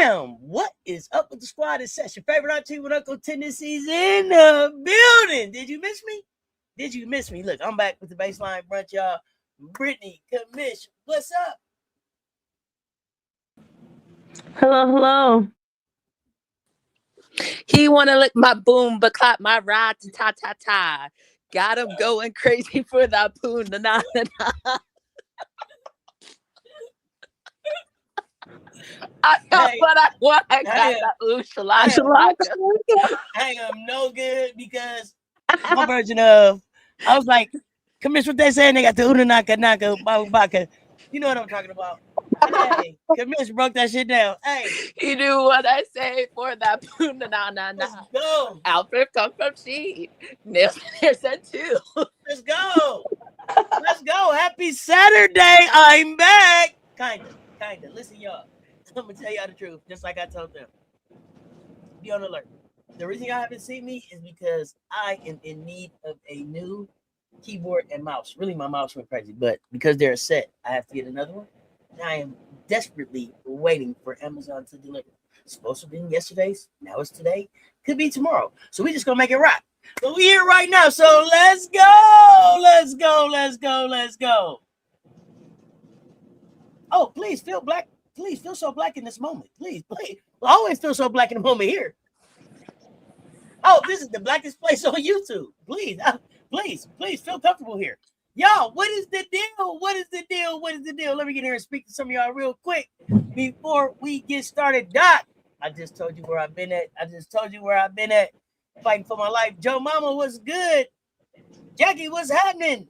Bam! What is up with the squad? It's Cess, your favorite auntie with Uncle Tennessee's in the building. Did you miss me? Did you miss me? Look, I'm back with the Baseline Brunch, y'all. Brittany, Commish, what's up? Hello. He want to lick my boom, but clap my ride to ta. Got him going crazy for that poon. Na. I got what I want. I got that I am no good because my version of, I was like, Commish, what they saying? They got the Unanaka Baka. You know what I'm talking about. Hey, Commish broke that shit down. Hey. You knew what I say for that poon. Na. Let's go. Alfred come from she. Nails there said too. Let's go. Let's go. Happy Saturday. I'm back. Kinda. Listen, y'all. I'm going to tell y'all the truth, just like I told them. Be on alert. The reason y'all haven't seen me is because I am in need of a new keyboard and mouse. Really, my mouse went crazy, but because they're set, I have to get another one. And I am desperately waiting for Amazon to deliver. It's supposed to have been yesterday's. Now it's today. Could be tomorrow. So we just going to make it rock. But we're here right now, so let's go. Let's go. Oh, please feel black. Please feel so black in this moment. Please. I always feel so black in the moment here. Oh, this is the blackest place on YouTube. Please feel comfortable here. Y'all, what is the deal? What is the deal? Let me get here and speak to some of y'all real quick before we get started. Doc, I just told you where I've been at. Fighting for my life. Joe Mama, what's good? Jackie, what's happening?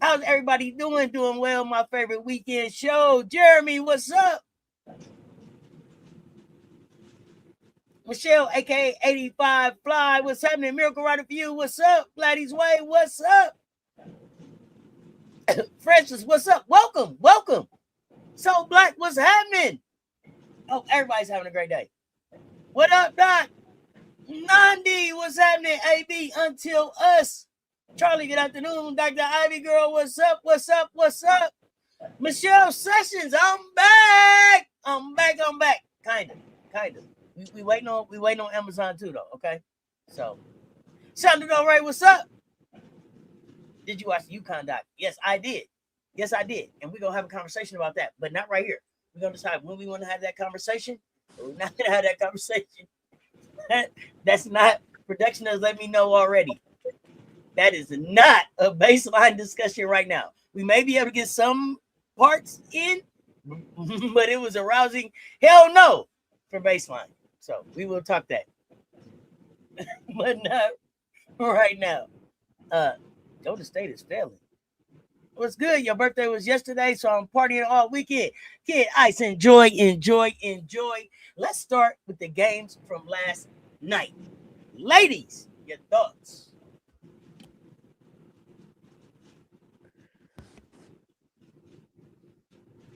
How's everybody doing? Doing well. My favorite weekend show. Jeremy, what's up? Michelle, aka 85 Fly, what's happening? Miracle Rider for you, what's up? Gladys Way, what's up? Francis, what's up? Welcome. So Black, what's happening? Oh, everybody's having a great day. What up, Doc? Nandi, what's happening? AB, Until Us. Charlie, good afternoon. Dr. Ivy Girl, what's up? Michelle Sessions, I'm back. Kinda. We waiting on Amazon too, though. Okay, so sounded all right. What's up? Did you watch the UConn doc? Yes, I did, and we're gonna have a conversation about that, but not right here. We're gonna decide when we want to have that conversation. But we're not gonna have that conversation. That's not production has let me know already. That is not a baseline discussion right now. We may be able to get some parts in, but it was a rousing hell no for baseline. So we will talk that. But not right now. Golden State is failing. What's good? Your birthday was yesterday, so I'm partying all weekend. Kid Ice, enjoy. Let's start with the games from last night. Ladies, your thoughts.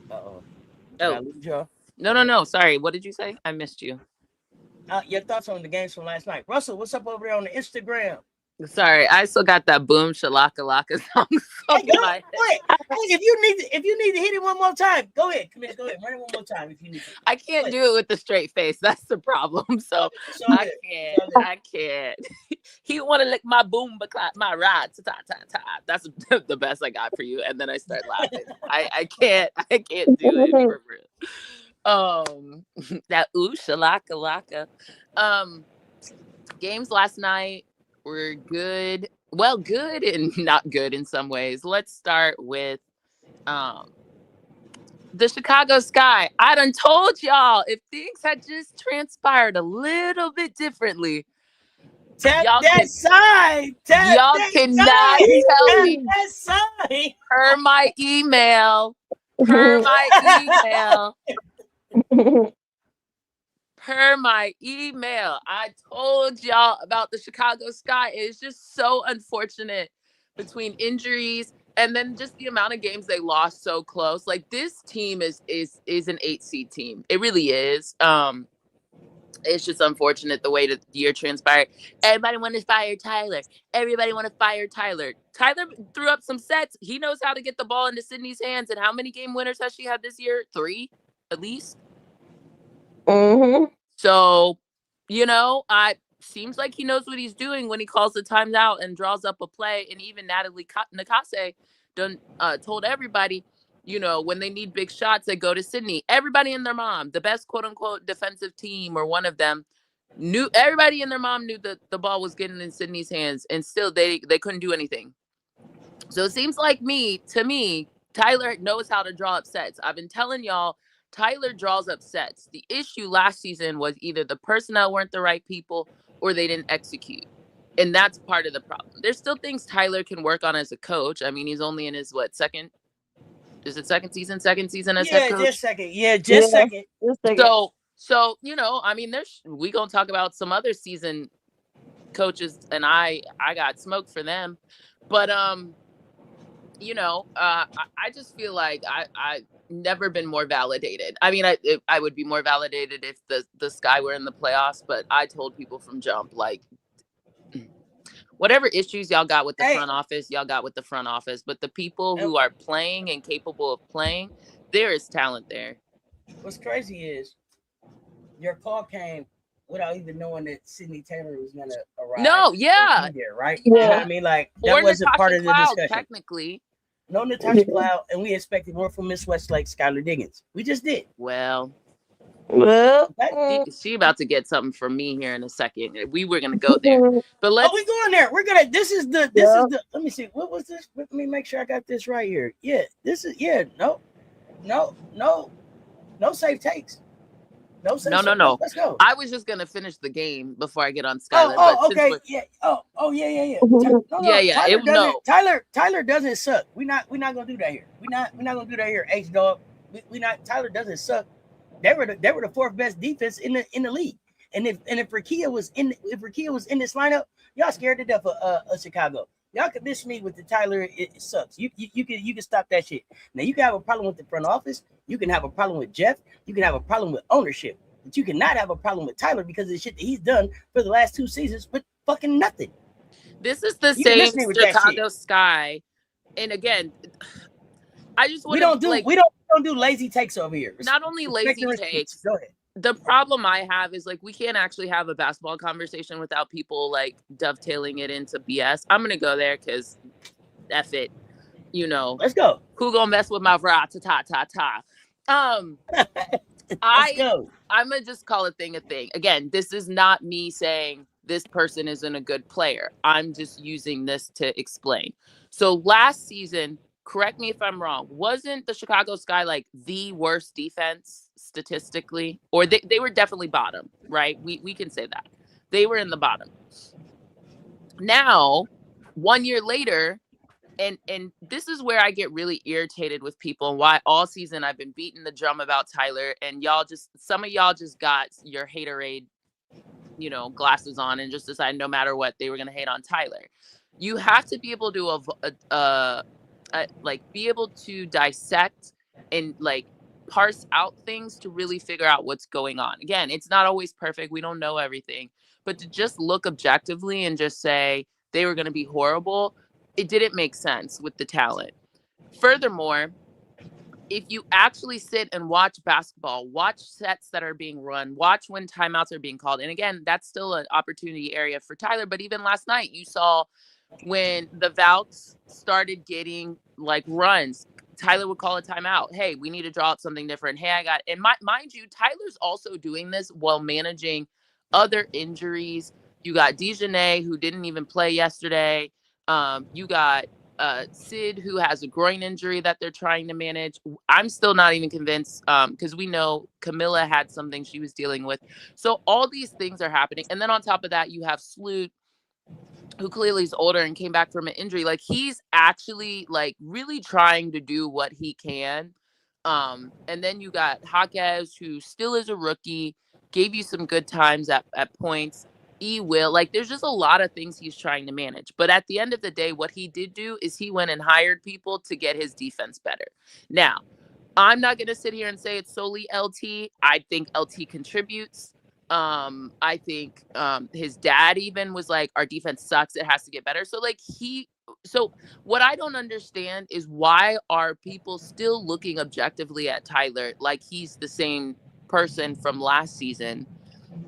Oh. No. Sorry. What did you say? I missed you. Your thoughts on the games from last night. Russell, what's up over there on the Instagram? Sorry, I still got that boom shalaka laka song. Hey, if you need to hit it one more time, go ahead. Come in, go ahead. Run it one more time if you need to. I can't do it with the straight face. That's the problem. So I can't. He want to lick my boom, but my ride. Ta. That's the best I got for you. And then I start laughing. I can't do it for real. That ooh shalaka laka. Games last night were good. Well, good and not good in some ways. Let's start with the Chicago Sky. I done told y'all if things had just transpired a little bit differently. Y'all cannot tell me per my email. Per my email, I told y'all about the Chicago Sky. It's just so unfortunate between injuries and then just the amount of games they lost so close. Like, this team is an 8 seed team. It really is. It's just unfortunate the way that the year transpired. Everybody wanted to fire Tyler. Tyler threw up some sets. He knows how to get the ball into Sydney's hands. And how many game winners has she had this year? 3? at least. Mm-hmm. So, seems like he knows what he's doing when he calls the timeout and draws up a play. And even Natalie Nakase told everybody, when they need big shots, they go to Sydney. Everybody and their mom, the best quote unquote defensive team or one of them, everybody and their mom knew that the ball was getting in Sydney's hands, and still they couldn't do anything. So it seems like to me, Tyler knows how to draw up sets. I've been telling y'all, Tyler draws up sets. The issue last season was either the personnel weren't the right people or they didn't execute. And that's part of the problem. There's still things Tyler can work on as a coach. I mean, he's only in his second season as head coach? Just second. Just second. So, I mean, we gonna talk about some other season coaches, and I got smoked for them. But I just feel like I never been more validated. I mean, I would be more validated if the Sky were in the playoffs, but I told people from jump, like, whatever issues y'all got with the front office, y'all got with the front office. But the people who are playing and capable of playing, there is talent there. What's crazy is your call came without even knowing that Sydney Taylor was going to arrive. No, yeah. There, right? Yeah. You know what I mean? Like, that wasn't part of the discussion. Technically. No Natasha Cloud, and we expected more from Miss Westlake, Skylar Diggins. We just did. Well, Well, she about to get something from me here in a second. We were gonna go there, but we going there. We're gonna. This is the. Let me see. What was this? Let me make sure I got this right here. Yeah, this is. Yeah, no safe takes. No. Let's go. I was just gonna finish the game before I get on Skylar. Okay. Yeah. Yeah. Tyler doesn't suck. We're not gonna do that here. We're not gonna do that here. H dog. We not. Tyler doesn't suck. They were the fourth best defense in the league. And if Rakia was in this lineup, y'all scared to death of Chicago. Y'all can miss me with the Tyler. It sucks. You can stop that shit. Now you can have a problem with the front office. You can have a problem with Jeff. You can have a problem with ownership. But you cannot have a problem with Tyler because of the shit that he's done for the last 2 seasons with fucking nothing. This is the same Chicago Sky. And again, I just want we don't do lazy takes over here. Not only lazy takes. Go ahead. The problem I have is we can't actually have a basketball conversation without people dovetailing it into BS. I'm gonna go there because F it. Let's go. Who gonna mess with my ta? I'm gonna just call a thing a thing. Again, this is not me saying this person isn't a good player. I'm just using this to explain. So last season, correct me if I'm wrong, wasn't the Chicago Sky the worst defense statistically? Or they were definitely bottom, right? We can say that. They were in the bottom. Now, 1 year later, and this is where I get really irritated with people and why all season I've been beating the drum about Tyler, and some of y'all just got your haterade, glasses on and just decided no matter what, they were going to hate on Tyler. You have to be able to be able to dissect and parse out things to really figure out what's going on. Again, it's not always perfect. We don't know everything, but to just look objectively and just say they were going to be horrible, it didn't make sense with the talent. Furthermore, if you actually sit and watch basketball, watch sets that are being run, watch when timeouts are being called. And again, that's still an opportunity area for Tyler. But even last night, you saw when the Valks started getting runs, Tyler would call a timeout. Hey, we need to draw up something different. Hey, and mind you, Tyler's also doing this while managing other injuries. You got Dejanay, who didn't even play yesterday. You got Sid, who has a groin injury that they're trying to manage. I'm still not even convinced because we know Camilla had something she was dealing with. So all these things are happening. And then on top of that, you have Sloot, who clearly is older and came back from an injury. He's actually really trying to do what he can. And then you got Jaquez, who still is a rookie, gave you some good times at points. Will, there's just a lot of things he's trying to manage. But at the end of the day, what he did do is he went and hired people to get his defense better. Now, I'm not going to sit here and say it's solely LT. I think LT contributes. I think his dad even was our defense sucks. It has to get better. So So what I don't understand is why are people still looking objectively at Tyler like he's the same person from last season?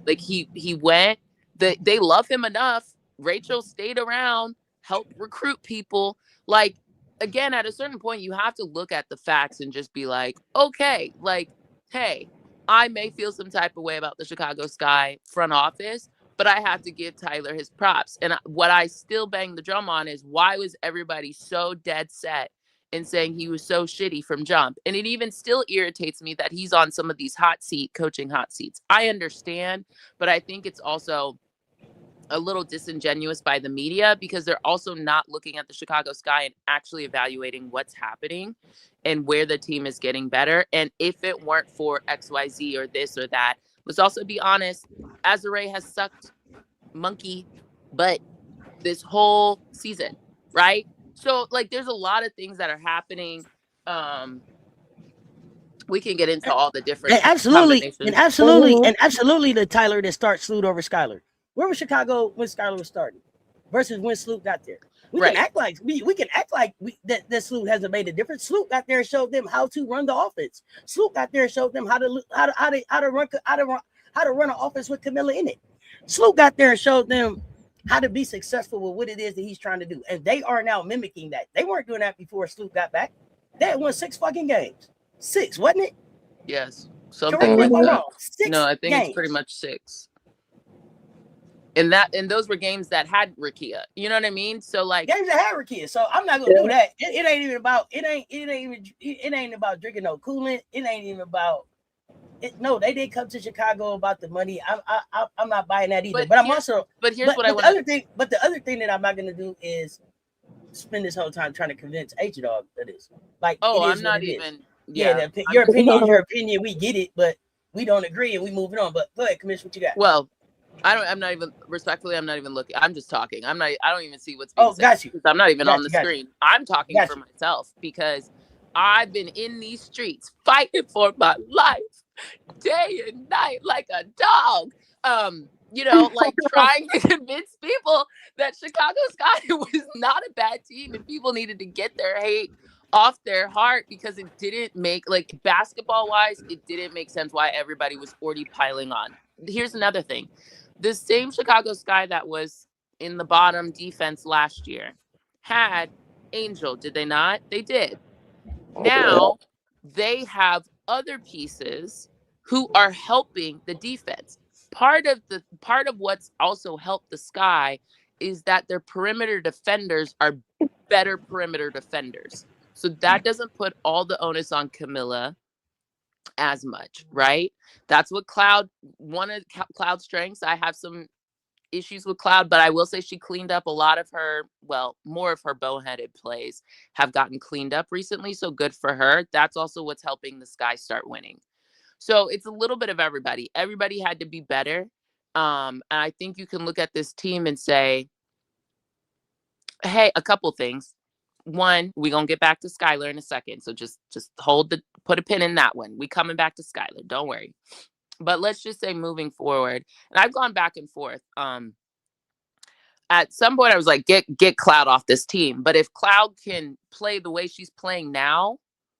Like he went, they love him enough. Rachel stayed around, helped recruit people. Like, again, at a certain point, you have to look at the facts and just be like, okay, like, hey, I may feel some type of way about the Chicago Sky front office, but I have to give Tyler his props. And what I still bang the drum on is why was everybody so dead set in saying he was so shitty from jump? And it even still irritates me that he's on some of these coaching hot seats. I understand, but I think it's also a little disingenuous by the media because they're also not looking at the Chicago Sky and actually evaluating what's happening and where the team is getting better. And if it weren't for XYZ or this or that, let's also be honest, Azare has sucked monkey butt this whole season, right? So like there's a lot of things that are happening. We can get into all the different and absolutely the Tyler that starts Sloot over Skylar. Where was Chicago when Skylar was starting versus when Sloot got there? We can act like that Sloot hasn't made a difference. Sloot got there and showed them how to run the offense. Sloot got there and showed them how to run an offense with Camilla in it. Sloot got there and showed them how to be successful with what it is that he's trying to do. And they are now mimicking that. They weren't doing that before Sloot got back. They had won 6 fucking games. 6, wasn't it? Yes. Something like that. No, I think it's pretty much 6. And those were games that had Rakia. You know what I mean? So like games that had Rakia. So I'm not gonna do that. It ain't even about it ain't about drinking no coolant. It ain't even about it. No, they didn't come to Chicago about the money. I'm not buying that either. But here's what I want. The other thing that I'm not gonna do is spend this whole time trying to convince H-Dog of this. Like, I'm not even. Yeah, your opinion is your opinion. We get it, but we don't agree and we moving on. But go ahead, Commish, what you got? Well, I'm not even looking. I'm just talking. I don't even see what's being said. Got you. I'm not even on the screen. I'm talking for myself because I've been in these streets fighting for my life day and night like a dog. Like trying to convince people that Chicago Sky was not a bad team and people needed to get their hate off their heart because it didn't make, like, basketball wise, it didn't make sense why everybody was already piling on. Here's another thing. The same Chicago Sky that was in the bottom defense last year had Angel, did they not? They did. Now they have other pieces who are helping the defense. Part of what's also helped the Sky is that their perimeter defenders are better perimeter defenders. So that doesn't put all the onus on Camilla as much, right? That's what one of Cloud's strengths. I have some issues with Cloud, but I will say she cleaned up a lot of more of her bowheaded plays have gotten cleaned up recently. So good for her. That's also what's helping the Sky start winning. So it's a little bit of everybody. Everybody had to be better. And I think you can look at this team and say, hey, a couple things. One, we're going to get back to Skylar in a second. So just put a pin in that one. We coming back to Skylar. Don't worry. But let's just say moving forward, and I've gone back and forth. At some point I was like, get Cloud off this team. But if Cloud can play the way she's playing now,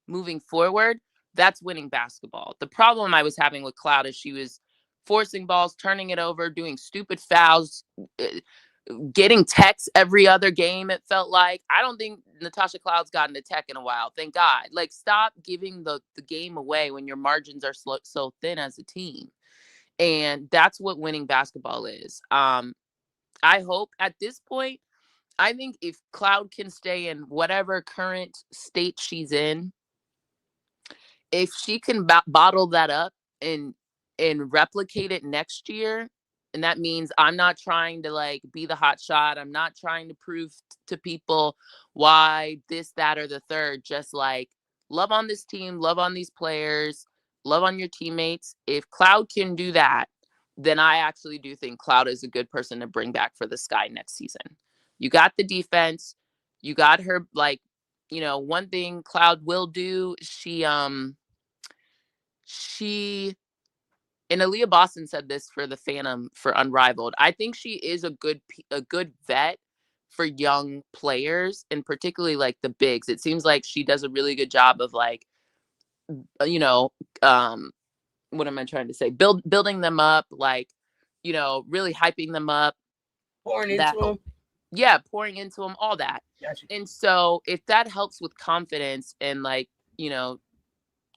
moving forward, that's winning basketball. The problem I was having with Cloud is she was forcing balls, turning it over, doing stupid fouls, getting techs every other game. It felt like, I don't think Natasha Cloud's gotten a tech in a while. Thank God. Like, stop giving the game away when your margins are so thin as a team. And that's what winning basketball is. I hope at this point, I think if Cloud can stay in whatever current state she's in, if she can bottle that up and replicate it next year, and that means I'm not trying to like be the hot shot. I'm not trying to prove to people why this, that, or the third. Just like love on this team, love on these players, love on your teammates. If Cloud can do that, then I actually do think Cloud is a good person to bring back for the Sky next season. You got the defense. You got her, like, one thing Cloud will do, she and Aaliyah Boston said this for the Phantom for Unrivaled. I think she is a good vet, for young players, and particularly like the bigs. It seems like she does a really good job of like, you know, what am I trying to say? Building them up, like, you know, really hyping them up. Pouring into them. Yeah, pouring into them, all that. Gotcha. And so if that helps with confidence and like, you know,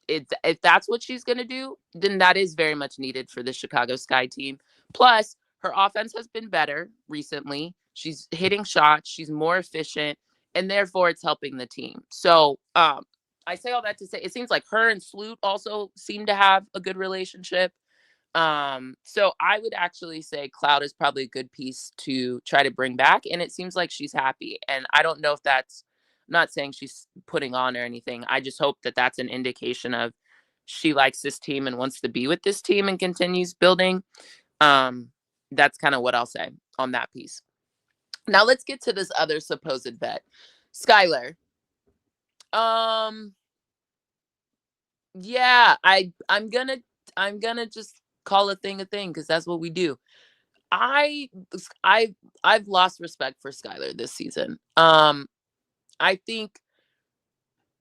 if that's what she's going to do, then that is very much needed for the Chicago Sky team. Plus, her offense has been better recently. She's hitting shots. She's more efficient. And therefore, it's helping the team. So I say all that to say it seems like her and Sloot also seem to have a good relationship. So I would actually say Cloud is probably a good piece to try to bring back. And it seems like she's happy. And I don't know if that's, I'm not saying she's putting on or anything. I just hope that that's an indication of she likes this team and wants to be with this team and continues building. That's kind of what I'll say on that piece. Now let's get to this other supposed bet. Skylar. Yeah, I'm gonna just call a thing because that's what we do. I've lost respect for Skylar this season. I think,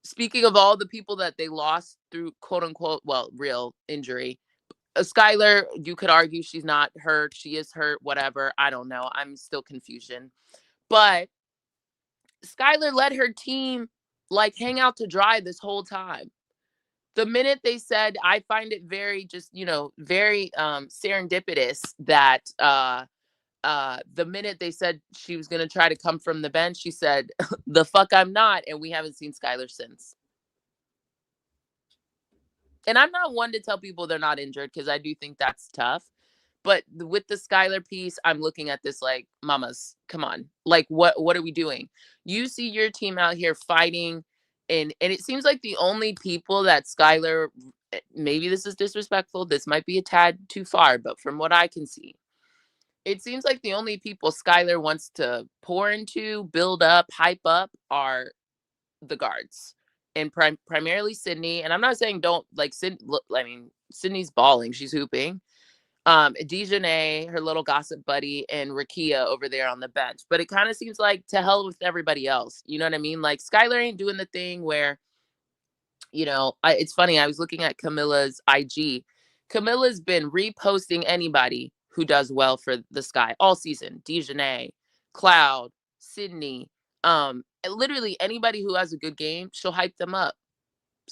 speaking of all the people that they lost through quote unquote, well, real injury, Skylar, you could argue she's not hurt. She is hurt, whatever. I don't know. I'm still confusion. But Skylar let her team like hang out to dry this whole time. The minute they said, I find it very just, you know, very serendipitous that the minute they said she was going to try to come from the bench, she said, the fuck I'm not. And we haven't seen Skylar since. And I'm not one to tell people they're not injured because I do think that's tough. But with the Skylar piece, I'm looking at this like, mamas, come on. Like, what are we doing? You see your team out here fighting. And it seems like the only people that Skylar, maybe this is disrespectful. This might be a tad too far. But from what I can see, it seems like the only people Skylar wants to pour into, build up, hype up are the guards. And primarily Sydney. And I'm not saying don't like Sydney's balling. She's hooping. Dejanay, her little gossip buddy, and Rakia over there on the bench. But it kind of seems like to hell with everybody else. You know what I mean? Like Skylar ain't doing the thing where, you know, it's funny. I was looking at Camilla's IG. Camilla's been reposting anybody who does well for the Sky all season. Dejanay, Cloud, Sydney, literally anybody who has a good game, she'll hype them up.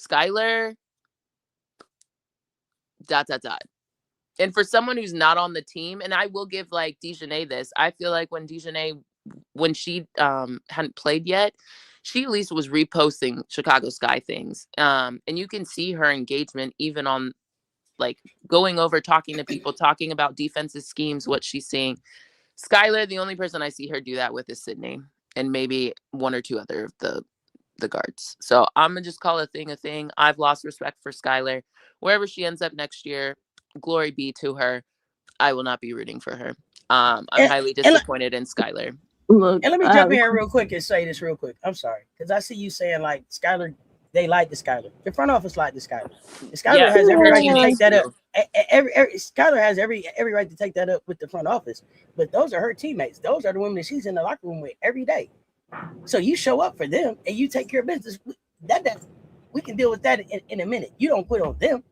Skylar, ... And for someone who's not on the team, and I will give like Dejanay this, I feel like when Dejanay, when she hadn't played yet, she at least was reposting Chicago Sky things. And you can see her engagement even on like going over, talking to people, talking about defensive schemes, what she's seeing. Skylar, the only person I see her do that with is Sydney and maybe one or two other of the guards. So I'm gonna just call a thing. I've lost respect for Skylar. Wherever she ends up next year, glory be to her. I will not be rooting for her. I'm highly disappointed in Skylar. Look, and let me jump in here real quick and say this real quick. I'm sorry, because I see you saying like Skylar, they like the Skylar. The front office like the Skylar. The Skylar has every right to take that up. Skylar has every right to take that up with the front office. But those are her teammates. Those are the women that she's in the locker room with every day. So you show up for them and you take care of business. That we can deal with that in a minute. You don't quit on them.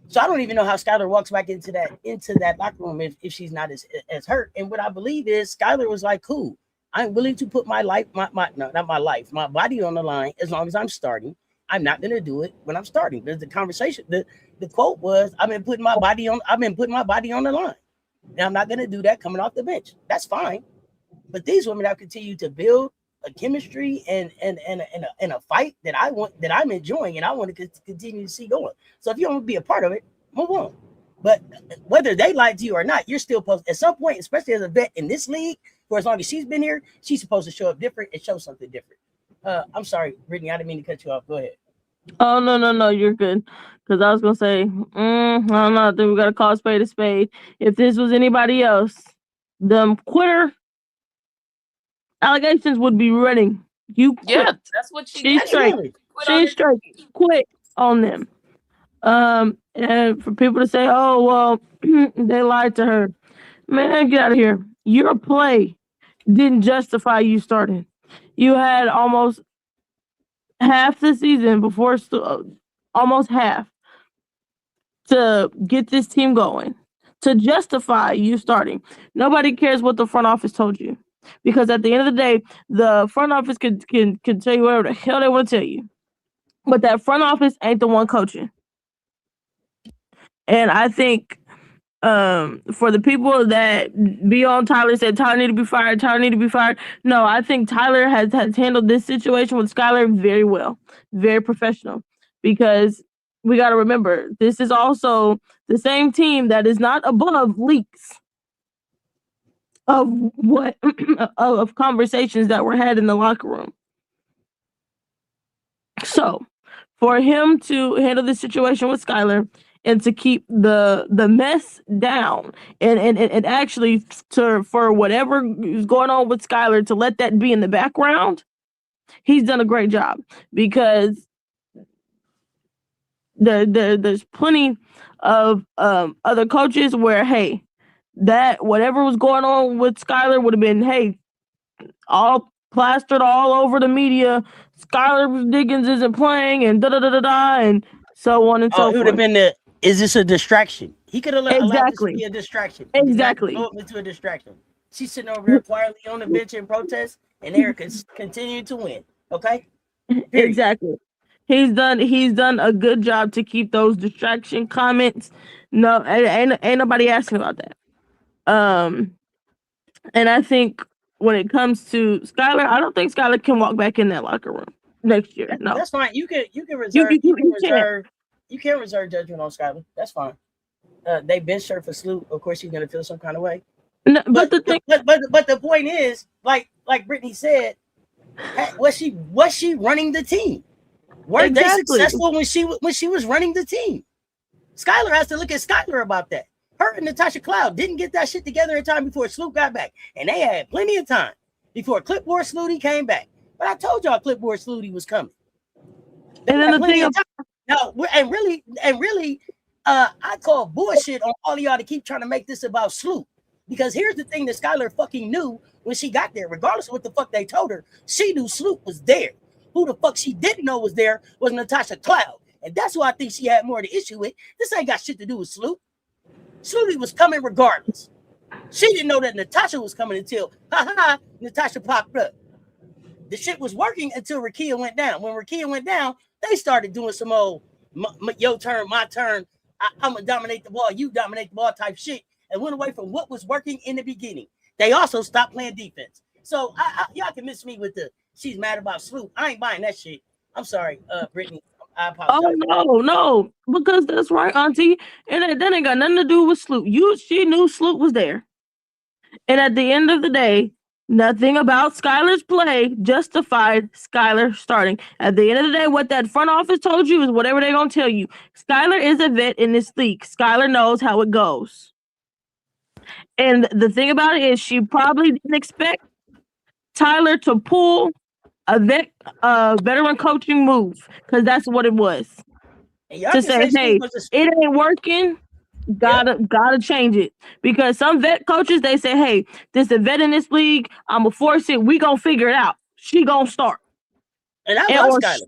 So I don't even know how Skylar walks back into that locker room if she's not as hurt. And what I believe is Skylar was like, cool, I'm willing to put my life, my body on the line as long as I'm starting. I'm not gonna do it when I'm starting. There's the conversation. The quote was, I've been putting my body on the line. And I'm not gonna do that coming off the bench. That's fine. But these women have continued to build a chemistry and a fight that I'm enjoying and I want to continue to see going. So if you don't want to be a part of it, move on. But whether they like you or not, you're still supposed, at some point, especially as a vet in this league, for as long as she's been here, she's supposed to show up different and show something different. I'm sorry, Brittany, I didn't mean to cut you off. Go ahead. Oh, no, you're good. Because I was going to say, I don't know, I think we got to call a spade. If this was anybody else, the quitter allegations would be running. You quit. Yeah, that's what she's straight. She's straight. Quit on them. And for people to say, oh, well, they lied to her. Man, get out of here. You're a play. didn't justify you starting. You had almost half the season before, almost half, to get this team going, to justify you starting. Nobody cares what the front office told you, because at the end of the day, the front office can tell you whatever the hell they want to tell you, but that front office ain't the one coaching. And I think for the people that be on Tyler, said Tyler need to be fired, Tyler need to be fired. No, I think Tyler has handled this situation with Skylar very well, very professional, because we got to remember, this is also the same team that is not above leaks of what of conversations that were had in the locker room. So for him to handle this situation with Skylar and to keep the mess down and actually for whatever is going on with Skylar, to let that be in the background, he's done a great job, because there's plenty of other coaches where, hey, that whatever was going on with Skylar would have been, hey, all plastered all over the media. Skylar Diggins isn't playing, and and so on and so forth. It would have been is this a distraction? He could have allowed this to be a distraction. Exactly. Blow up into a distraction. She's sitting over here quietly on the bench in protest, and Erica's continuing to win. Okay. Period. Exactly. He's done a good job to keep those distraction comments. No, ain't nobody asking about that. And I think when it comes to Skylar, I don't think Skylar can walk back in that locker room next year. No, that's fine. You can reserve you can reserve judgment on Skylar. That's fine. They benched her for Sloop. Of course, she's gonna feel some kind of way. No, but the point is, like Brittany said, was she running the team? Were they successful when she was running the team? Skylar has to look at Skylar about that. Her and Natasha Cloud didn't get that shit together in time before Sloop got back, and they had plenty of time before Clipboard Slooty came back. But I told y'all Clipboard Slooty was coming. And then the thing, I call bullshit on all of y'all to keep trying to make this about Sloop, because here's the thing that Skylar fucking knew when she got there. Regardless of what the fuck they told her, she knew Sloop was there. Who the fuck she didn't know was there was Natasha Cloud, and that's who I think she had more to issue with. This ain't got shit to do with Sloop. Slooty was coming regardless. She didn't know that Natasha was coming until Natasha popped up. The shit was working until Rakia went down. When Rakia went down, they started doing some old your turn, my turn, I'm gonna dominate the ball, you dominate the ball type shit, and went away from what was working in the beginning. They also stopped playing defense. So y'all can miss me with the she's mad about Sloop. I ain't buying that shit. I'm sorry, Brittany. I apologize. Oh no, because that's right, Auntie. And that ain't got nothing to do with Sloop. She knew Sloop was there. And at the end of the day, nothing about Skylar's play justified Skylar starting. At the end of the day, what that front office told you is whatever they're gonna tell you. Skylar is a vet in this league. Skylar knows how it goes. And the thing about it is, she probably didn't expect Tyler to pull a veteran coaching move, because that's what it was. To say, hey, it ain't working, gotta change it. Because some vet coaches, they say, hey, this is a vet in this league, I'm gonna force it, we gonna figure it out, she gonna start. And I love Skylar.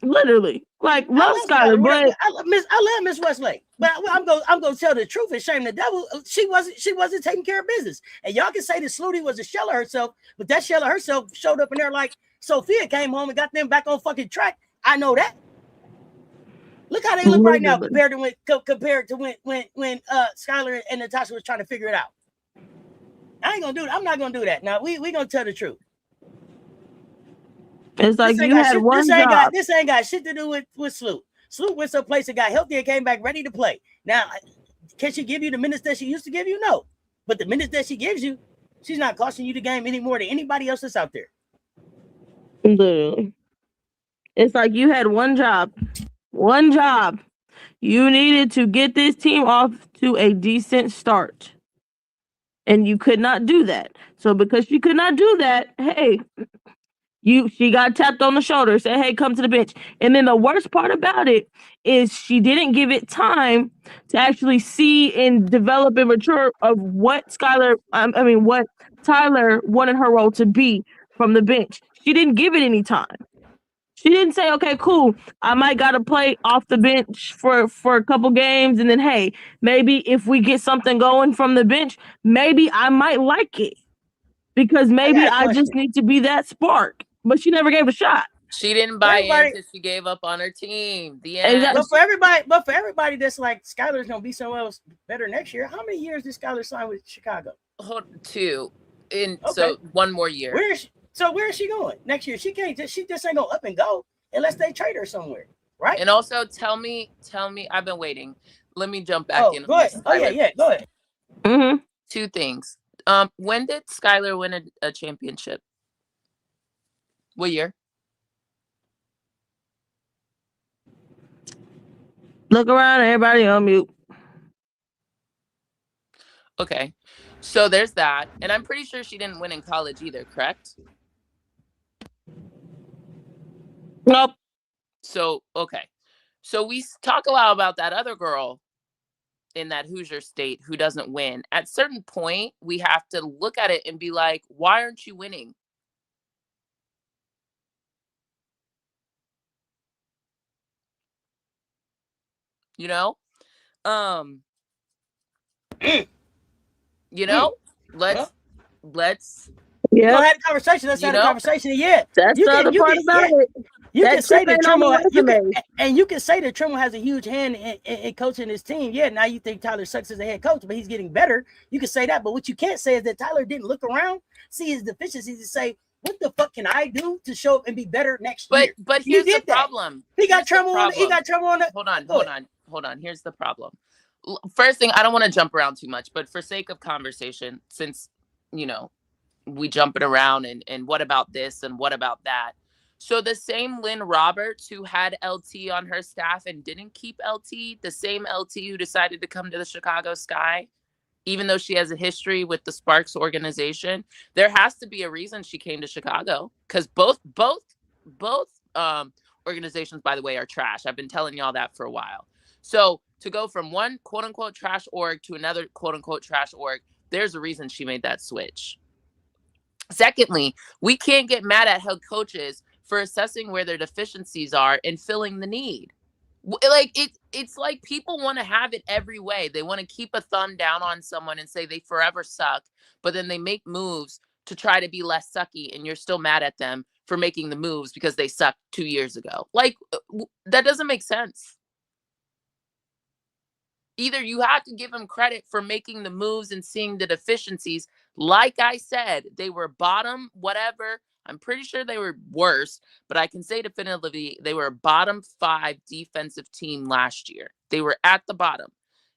Literally, like, love Skylar, but I love Miss Westlake. But I'm gonna tell the truth and shame the devil. She wasn't taking care of business. And y'all can say that Slooty was a shell of herself, but that shell of herself showed up in there like Sophia came home and got them back on fucking track. I know that. Look how they look right now compared to when Skylar and Natasha was trying to figure it out. I ain't gonna do it. I'm not gonna do that. Now we gonna tell the truth. It's like you had one job. This ain't got shit to do with Sloop. Sloop went someplace and got healthy and came back ready to play. Now, can she give you the minutes that she used to give you? No. But the minutes that she gives you, she's not costing you the game any more than anybody else that's out there. Literally. It's like you had one job. One job. You needed to get this team off to a decent start. And you could not do that. So because you could not do that, hey, she got tapped on the shoulder, said, hey, come to the bench. And then the worst part about it is she didn't give it time to actually see and develop and mature of what what Tyler wanted her role to be from the bench. She didn't give it any time. She didn't say, okay, cool, I might gotta play off the bench for a couple games, and then hey, maybe if we get something going from the bench, maybe I might like it. Because maybe I just need to be that spark. But she never gave it a shot. She didn't buy in because she gave up on her team. The end. Exactly. But for everybody that's like Skylar's gonna be somewhere else better next year. How many years did Skylar sign with Chicago? 2. So 1 more year. Where is she going next year? She just ain't gonna up and go unless they trade her somewhere, right? And also tell me, I've been waiting. Let me jump back in. Go ahead. Go ahead. Mm-hmm. 2 things. When did Skylar win a championship? What year? Look around, everybody on mute. Okay. So there's that. And I'm pretty sure she didn't win in college either, correct? Nope. So, okay. So we talk a lot about that other girl in that Hoosier state who doesn't win. At a certain point, we have to look at it and be like, why aren't you winning? You know? Let's yeah. We'll have a conversation. Let's have a conversation. Yeah. That's the other part about it. You can say that you can say that Trimble has a huge hand in coaching his team. Yeah, now you think Tyler sucks as a head coach, but he's getting better. You can say that, but what you can't say is that Tyler didn't look around, see his deficiencies, and say, "What the fuck can I do to show up and be better next year?" But here's the problem. He got Trimble on. He got Trimble on. Hold on. Here's the problem. First thing, I don't want to jump around too much, but for sake of conversation, since we jumping around and what about this and what about that? So the same Lynn Roberts who had LT on her staff and didn't keep LT, the same LT who decided to come to the Chicago Sky, even though she has a history with the Sparks organization, there has to be a reason she came to Chicago, because both organizations, by the way, are trash. I've been telling y'all that for a while. So to go from one quote unquote trash org to another quote unquote trash org, there's a reason she made that switch. Secondly, we can't get mad at head coaches for assessing where their deficiencies are and filling the need. Like it's like people want to have it every way. They want to keep a thumb down on someone and say they forever suck, but then they make moves to try to be less sucky, and you're still mad at them for making the moves because they sucked 2 years ago. Like, that doesn't make sense. Either you have to give them credit for making the moves and seeing the deficiencies. Like I said, they were bottom, whatever. I'm pretty sure they were worse, but I can say definitively they were a bottom 5 defensive team last year. They were at the bottom.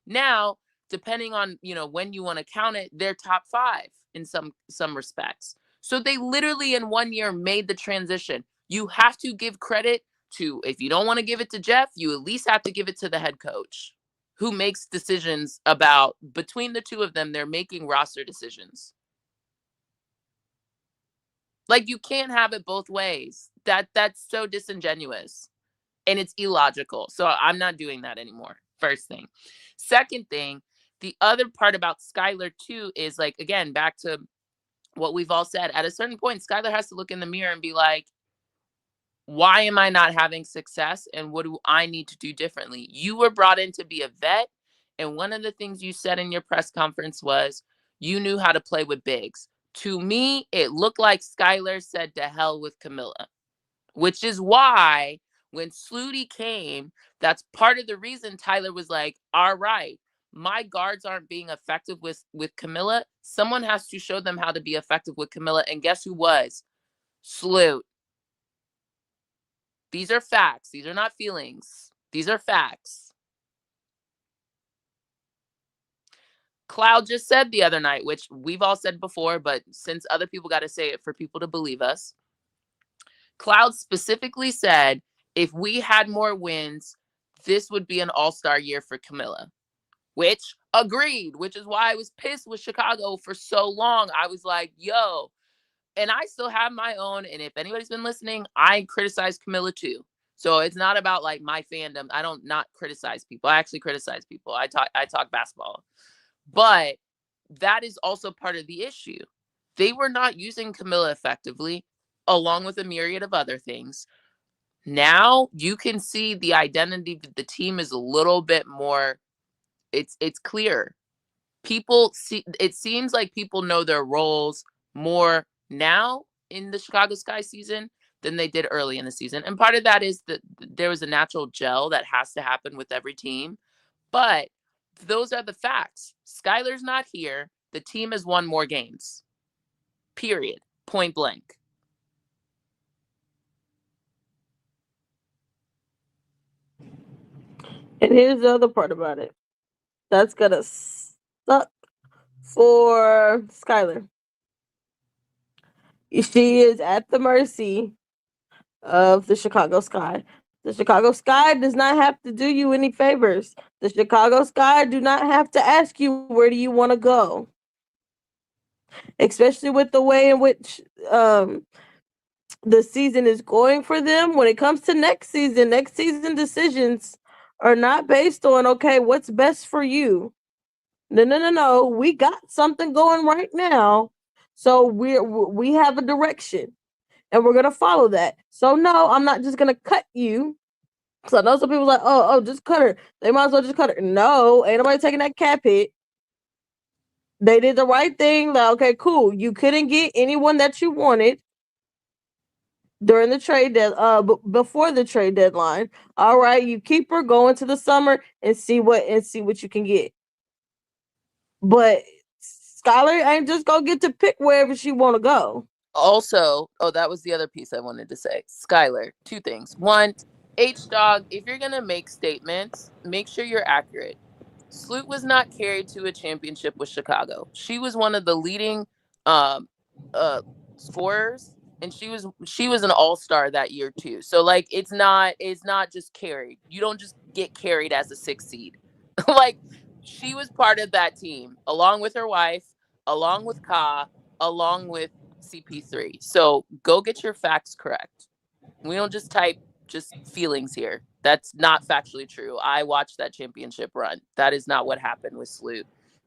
Now, depending on, when you want to count it, they're top 5 in some respects. So they literally in 1 year made the transition. You have to give credit to, if you don't want to give it to Jeff, you at least have to give it to the head coach, who makes decisions about, between the two of them, they're making roster decisions. Like, you can't have it both ways. That's so disingenuous and it's illogical. So I'm not doing that anymore. First thing. Second thing, the other part about Skylar too is, like, again, back to what we've all said, at a certain point, Skylar has to look in the mirror and be like, why am I not having success? And what do I need to do differently? You were brought in to be a vet. And one of the things you said in your press conference was you knew how to play with bigs. To me, it looked like Skylar said to hell with Camilla, which is why when Sluty came, that's part of the reason Tyler was like, all right, my guards aren't being effective with Camilla. Someone has to show them how to be effective with Camilla. And guess who was? Slut. These are facts. These are not feelings. These are facts. Cloud just said the other night, which we've all said before, but since other people got to say it for people to believe us, Cloud specifically said, if we had more wins, this would be an all-star year for Camilla, which agreed, which is why I was pissed with Chicago for so long. I was like, yo, and I still have my own. And if anybody's been listening, I criticize Camilla too. So it's not about like my fandom. I don't not criticize people. I actually criticize people. I talk basketball. But that is also part of the issue. They were not using Camilla effectively, along with a myriad of other things. Now you can see the identity of the team is a little bit more, it's clear. People see, it seems like people know their roles more now in the Chicago Sky season than they did early in the season. And part of that is that there was a natural gel that has to happen with every team. But those are the facts. Skylar's not here. The team has won more games. Period. Point blank. And here's the other part about it. That's gonna suck for Skylar. She is at the mercy of the Chicago Sky. The Chicago Sky does not have to do you any favors. The Chicago Sky do not have to ask you where do you want to go. Especially with the way in which the season is going for them. When it comes to next season decisions are not based on, okay, what's best for you. No. We got something going right now. So we have a direction and we're going to follow that. So no, I'm not just going to cut you. So I know some people like, oh, just cut her. They might as well just cut her. No, ain't nobody taking that cap hit. They did the right thing. Like, okay, cool. You couldn't get anyone that you wanted during the trade before the trade deadline. All right, you keep her going to the summer and see what you can get. But Skylar ain't just gonna get to pick wherever she want to go. Also, that was the other piece I wanted to say. Skylar, two things. One, H-Dog, if you're going to make statements, make sure you're accurate. Sloot was not carried to a championship with Chicago. She was one of the leading scorers, and she was an all-star that year too. So like it's not just carried. You don't just get carried as a 6th seed. Like she was part of that team along with her wife, along with Ka, along with CP3. So go get your facts correct. We don't just type just feelings here. That's not factually true. I watched that championship run. That is not what happened with Sloot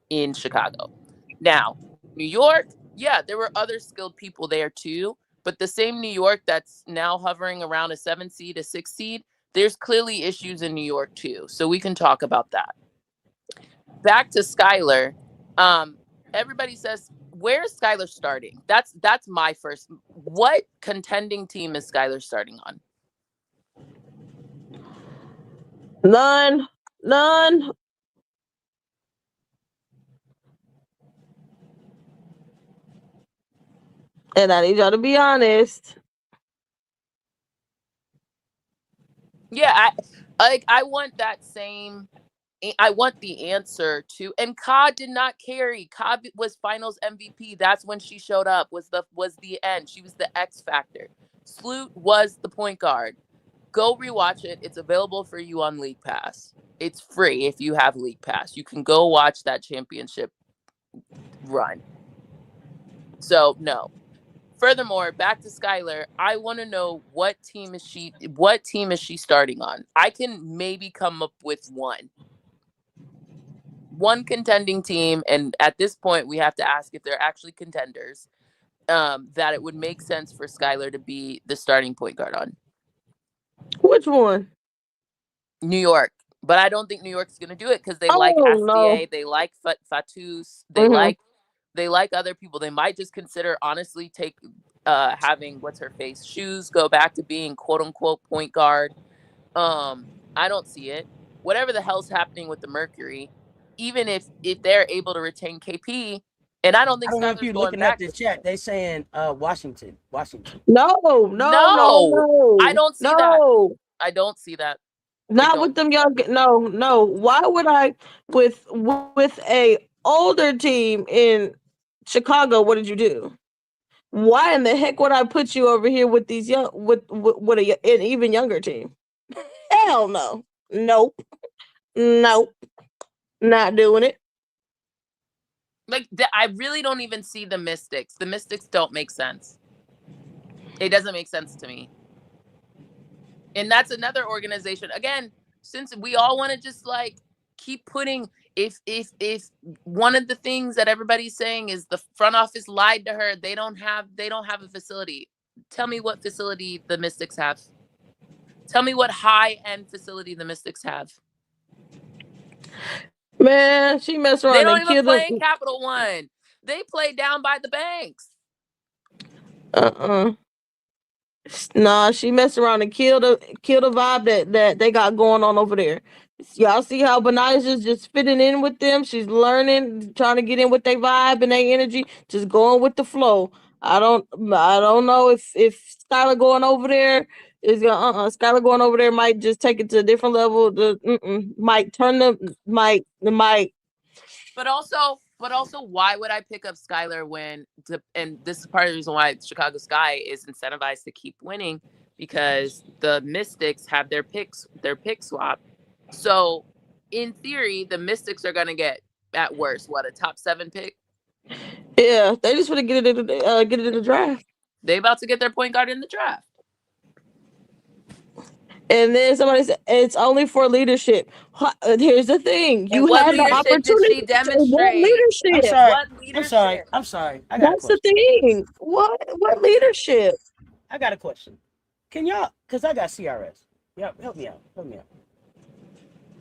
in Chicago. Now, New York, yeah, there were other skilled people there too, but the same New York that's now hovering around a 7 seed, a 6 seed, there's clearly issues in New York too. So we can talk about that. Back to Skylar. Everybody says, where's Skylar starting? That's my first. What contending team is Skylar starting on? None. And I need y'all to be honest. Yeah, I want that same. I want the answer to. And Ka did not carry. Ka was Finals MVP. That's when she showed up. Was the end. She was the X factor. Sloot was the point guard. Go rewatch it. It's available for you on League Pass. It's free if you have League Pass. You can go watch that championship run. So no. Furthermore, back to Skylar, I want to know what team is she starting on? I can maybe come up with one contending team, and at this point we have to ask if they're actually contenders, that it would make sense for Skylar to be the starting point guard on. Which one? New York. But I don't think New York's going to do it because they like Astier, they like Fatus, they like other people. They might just consider, honestly, having Shoes go back to being quote unquote point guard. I don't see it. Whatever the hell's happening with the Mercury, even if they're able to retain KP, and I don't think Skylar's going looking back at the chat. They saying Washington. No. I don't see that. I don't see that. Not with them young. No. Why would I with a older team in Chicago? What did you do? Why in the heck would I put you over here with these young with an even younger team? Hell no. Nope. Not doing it. Like I really don't even see the Mystics. The Mystics don't make sense. It doesn't make sense to me. And that's another organization. Again, since we all want to just like keep putting if one of the things that everybody's saying is the front office lied to her, they don't have a facility. Tell me what facility the Mystics have. Tell me what high-end facility the Mystics have. Man, she messed around. They don't even play in Capital One. They play down by the banks. Nah, she messed around and killed the vibe that they got going on over there. Y'all see how Beniza's just fitting in with them? She's learning, trying to get in with their vibe and their energy, just going with the flow. I don't know if Skylar going over there is gonna Skylar going over there might just take it to a different level. Might turn the mic. But also, why would I pick up Skylar and this is part of the reason why Chicago Sky is incentivized to keep winning, because the Mystics have their pick swap. So in theory, the Mystics are gonna get at worst a top 7 pick. Yeah, they just want to get it in the draft. They about to get their point guard in the draft. And then somebody said it's only for leadership. Here's the thing: you had the opportunity to demonstrate. Leadership. I'm sorry. That's the thing. What leadership? I got a question. Can y'all? Because I got CRS. Yeah, help me out.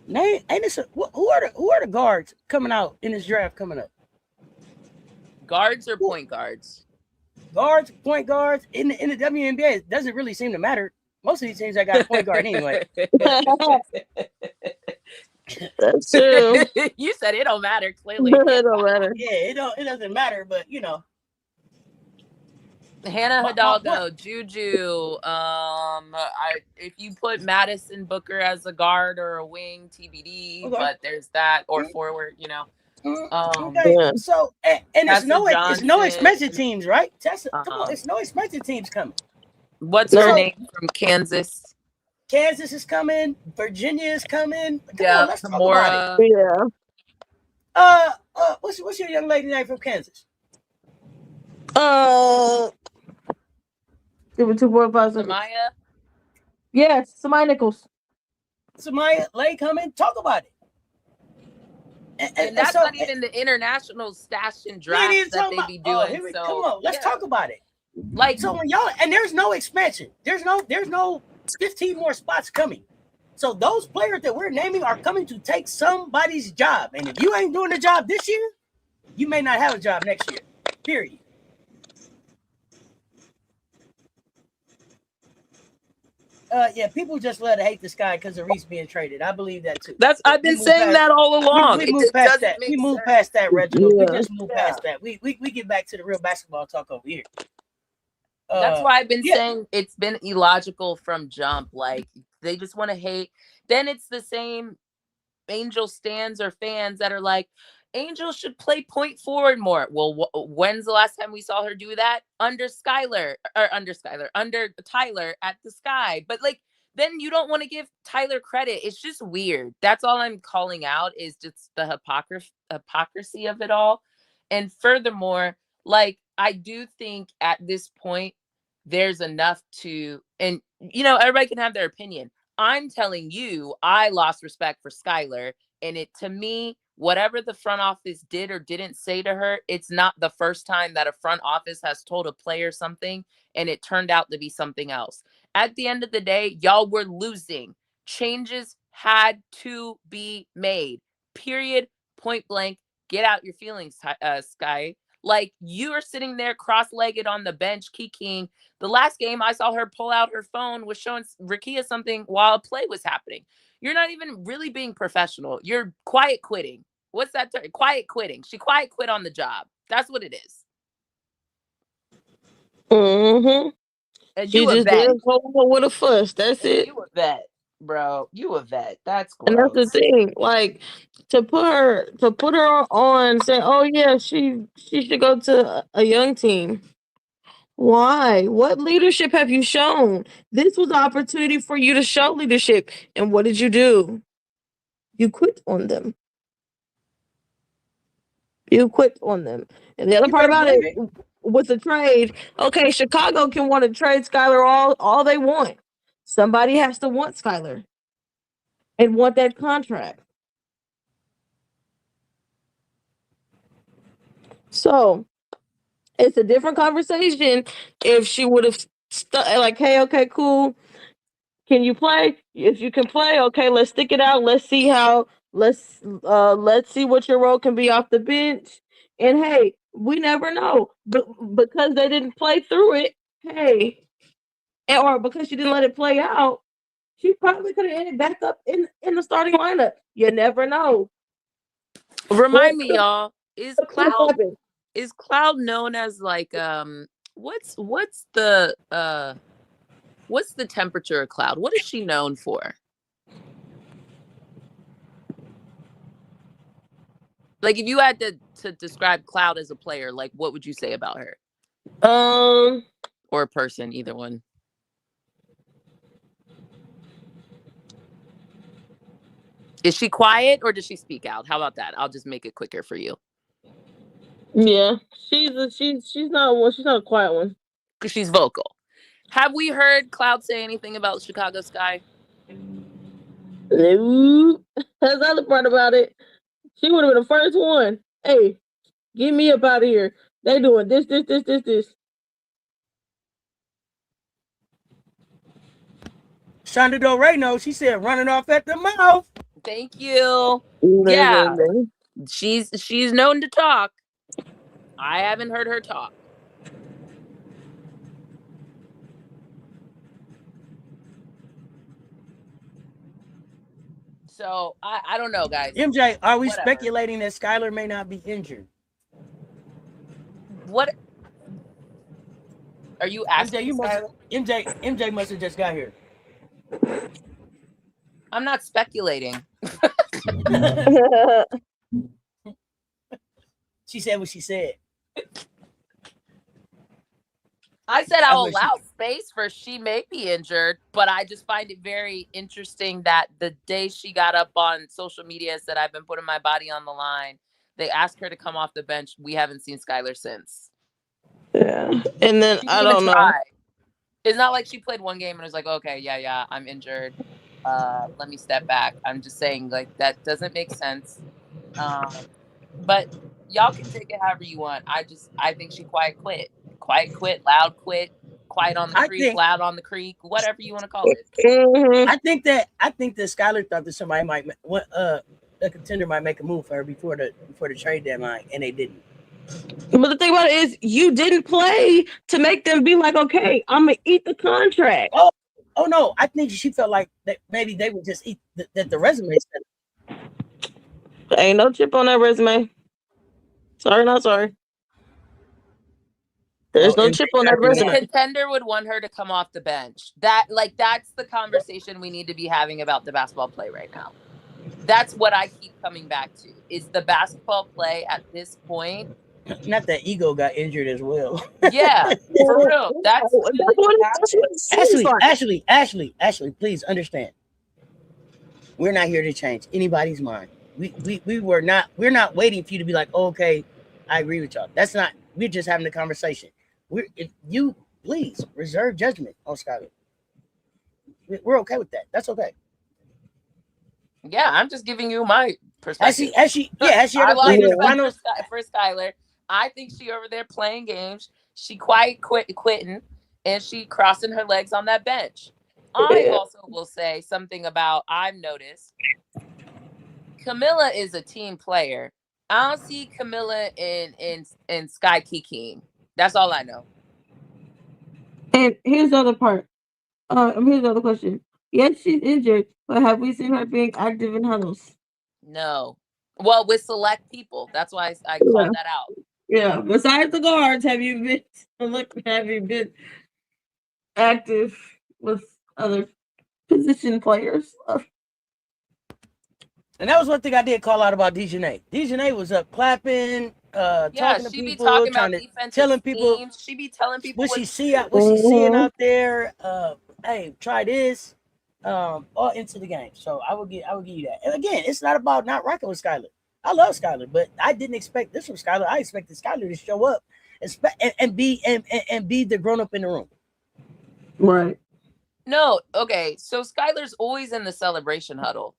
Ain't this who are the guards coming out in this draft coming up? Guards or point guards? Guards, point guards in the WNBA. It doesn't really seem to matter. Most of these teams I got a point guard anyway. That's true. You said it don't matter. Clearly, it don't matter. Yeah, it doesn't matter. But Hannah Hidalgo, JuJu. If you put Madison Booker as a guard or a wing, TBD. Okay. But there's that or forward. Okay. Yeah. So and it's no expensive teams, right? Tessa, come on, it's no expensive teams coming. What's her name from Kansas? Kansas is coming. Virginia is coming. Come on, let's talk about it. Yeah. What's your young lady name from Kansas? Give it 2.5 seconds. Samaya? Yes, Samaya Nichols. Samaya Lay coming. Talk about it. And that's not even the international stash and draft that they be doing. Come on, let's talk about it. Like, so when y'all, and there's no expansion. There's no 15 more spots coming. So those players that we're naming are coming to take somebody's job. And if you ain't doing the job this year, you may not have a job next year. Period. Yeah, people just love to hate this guy because of Reese being traded. I believe that too. I've been saying that all along. We moved past that. We moved past that, Reginald. Yeah. We just moved past that. We get back to the real basketball talk over here. That's why I've been saying it's been illogical from jump. Like, they just want to hate. Then it's the same Angel stands or fans that are like, Angel should play point forward more. Well, when's the last time we saw her do that? Under Tyler at the Sky. But like, then you don't want to give Tyler credit. It's just weird. That's all I'm calling out, is just the hypocrisy of it all. And furthermore, like, I do think at this point there's enough to, and everybody can have their opinion. I'm telling you, I lost respect for Skylar, and it, to me, whatever the front office did or didn't say to her, it's not the first time that a front office has told a player something and it turned out to be something else. At the end of the day, y'all were losing. Changes had to be made. Period. Point blank. Get out your feelings, Sky. Like, you are sitting there cross-legged on the bench, kikiing. The last game I saw her pull out her phone was showing Rakia something while a play was happening. You're not even really being professional. You're quiet quitting. What's that term? Quiet quitting. She quiet quit on the job. That's what it is. Mm-hmm. And you a vet. With a fuss. That's it. You a vet, bro. You a vet. That's gross. And that's the thing. Like, to put her on, say, oh yeah, she should go to a young team. Why? What leadership have you shown? This was an opportunity for you to show leadership. And what did you do? You quit on them. And the other part about it, with the trade, okay, Chicago can want to trade Skylar all they want. Somebody has to want Skylar and want that contract. So it's a different conversation if she would have like, hey, okay, cool. Can you play? If you can play, okay, let's stick it out. Let's see let's see what your role can be off the bench. And hey, we never know. But because they didn't play through it, hey, or because she didn't let it play out, she probably could have ended back up in the starting lineup. You never know. Remind me, y'all, is Happen? Cloud known as like what's the temperature of Cloud? What is she known for? Like, if you had to describe Cloud as a player, like, what would you say about her? Or a person, either one. Is she quiet or does she speak out? How about that? I'll just make it quicker for you. Yeah, she's not a quiet one. Because she's vocal. Have we heard Cloud say anything about Chicago Sky? No. That's the other part about it. She would have been the first one. Hey, get me up out of here. They doing this. Shonda Del Rey knows. She said running off at the mouth. Thank you. Yeah. She's known to talk. I haven't heard her talk. So I don't know, guys. MJ, are we speculating that Skylar may not be injured? What are you asking? MJ must have just got here. I'm not speculating. She said what she said. I said I'll allow space for she may be injured, but I just find it very interesting that the day she got up on social media and said, I've been putting my body on the line, they asked her to come off the bench. We haven't seen Skylar since. Yeah. And then I don't know. It's not like she played one game and was like, okay, yeah, I'm injured. Let me step back. I'm just saying, like, that doesn't make sense. But y'all can take it however you want. I think she quiet quit, loud quit, quiet on the creek, loud on the creek, whatever you want to call it. Mm-hmm. I think that Skylar thought that somebody might a contender might make a move for her before the trade deadline, and they didn't. But the thing about it is, you didn't play to make them be like, okay, I'm gonna eat the contract. Oh no, I think she felt like that maybe they would just eat the resume. Ain't no chip on that resume. Sorry, not sorry. There's no chip on that resume. The contender would want her to come off the bench. That's the conversation we need to be having about the basketball play right now. That's what I keep coming back to. Is the basketball play at this point? Not that Ego got injured as well. Yeah, for real. That's what Ashley, please understand. We're not here to change anybody's mind. We're not waiting for you to be like, oh, okay, I agree with y'all. That's not. We're just having a conversation. If you please reserve judgment on Skylar. We're okay with that. That's okay. Yeah, I'm just giving you my perspective. Has she ever played in the finals? For Skylar, I think she over there playing games. She quitting, and she crossing her legs on that bench. I also will say something about I've noticed. Camilla is a team player. I don't see Camilla in Sky Kiking. That's all I know. And here's the other part. Here's the other question. Yes, she's injured, but have we seen her being active in huddles? No. Well, with select people. That's why I called that out. Yeah. Besides the guards, have you been active with other position players? And that was one thing I did call out about Dejanay. Dejanay was up clapping, talking to people, telling people. She be telling people what she's seeing out there. Hey, try this. All into the game. So I will give you that. And again, it's not about not rocking with Skylar. I love Skylar, but I didn't expect this from Skylar. I expected Skylar to show up and be the grown up in the room. Right. No, okay. So Skylar's always in the celebration huddle.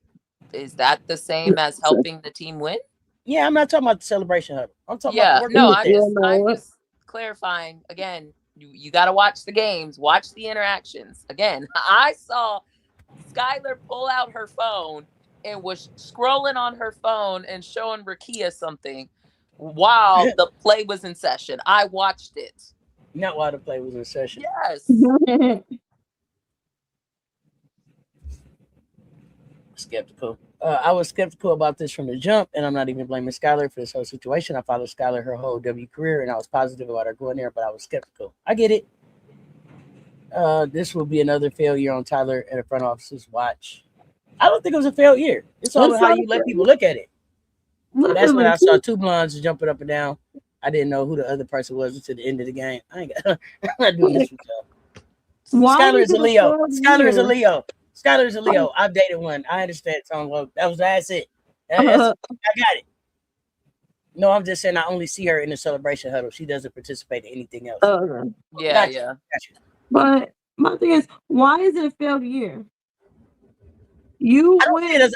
Is that the same as helping the team win? Yeah, I'm not talking about the celebration huddle. I'm talking about the work. No, Yeah, I'm just clarifying again. You got to watch the games, watch the interactions. Again, I saw Skylar pull out her phone and was scrolling on her phone and showing Rakia something while the play was in session. I watched it. Not while the play was in session. Yes. Skeptical. I was skeptical about this from the jump, and I'm not even blaming Skylar for this whole situation. I followed Skylar her whole W career, and I was positive about her going there, but I was skeptical. I get it. This will be another failure on Tyler and the front office's watch. I don't think it was a failure. It's all how you let people look at it. That's when I saw two blondes jumping up and down. I didn't know who the other person was until the end of the game. I'm not doing this with y'all. Skylar is a Leo. Skylar is a Leo. Skylar is a Leo. I've dated one. I understand. That's it. I got it. No, I'm just saying I only see her in the celebration huddle. She doesn't participate in anything else. Yeah. Gotcha. But my thing is, why is it a failed year? I don't see it as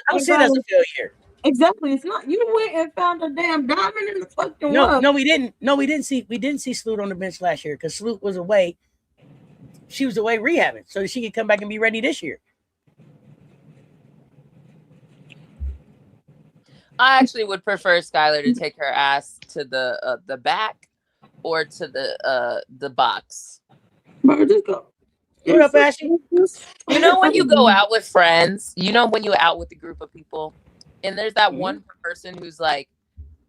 a failure. Exactly. It's not. You went and found a damn diamond in the fucking rough. No, we didn't. No, we didn't see Sloot on the bench last year because Sloot was away. She was away rehabbing so that she could come back and be ready this year. I actually would prefer Skylar to take her ass to the back or to the box. Bro, just go. What up, Ashley? You know when you go out with friends, you know when you're out with a group of people, and there's that one person who's like,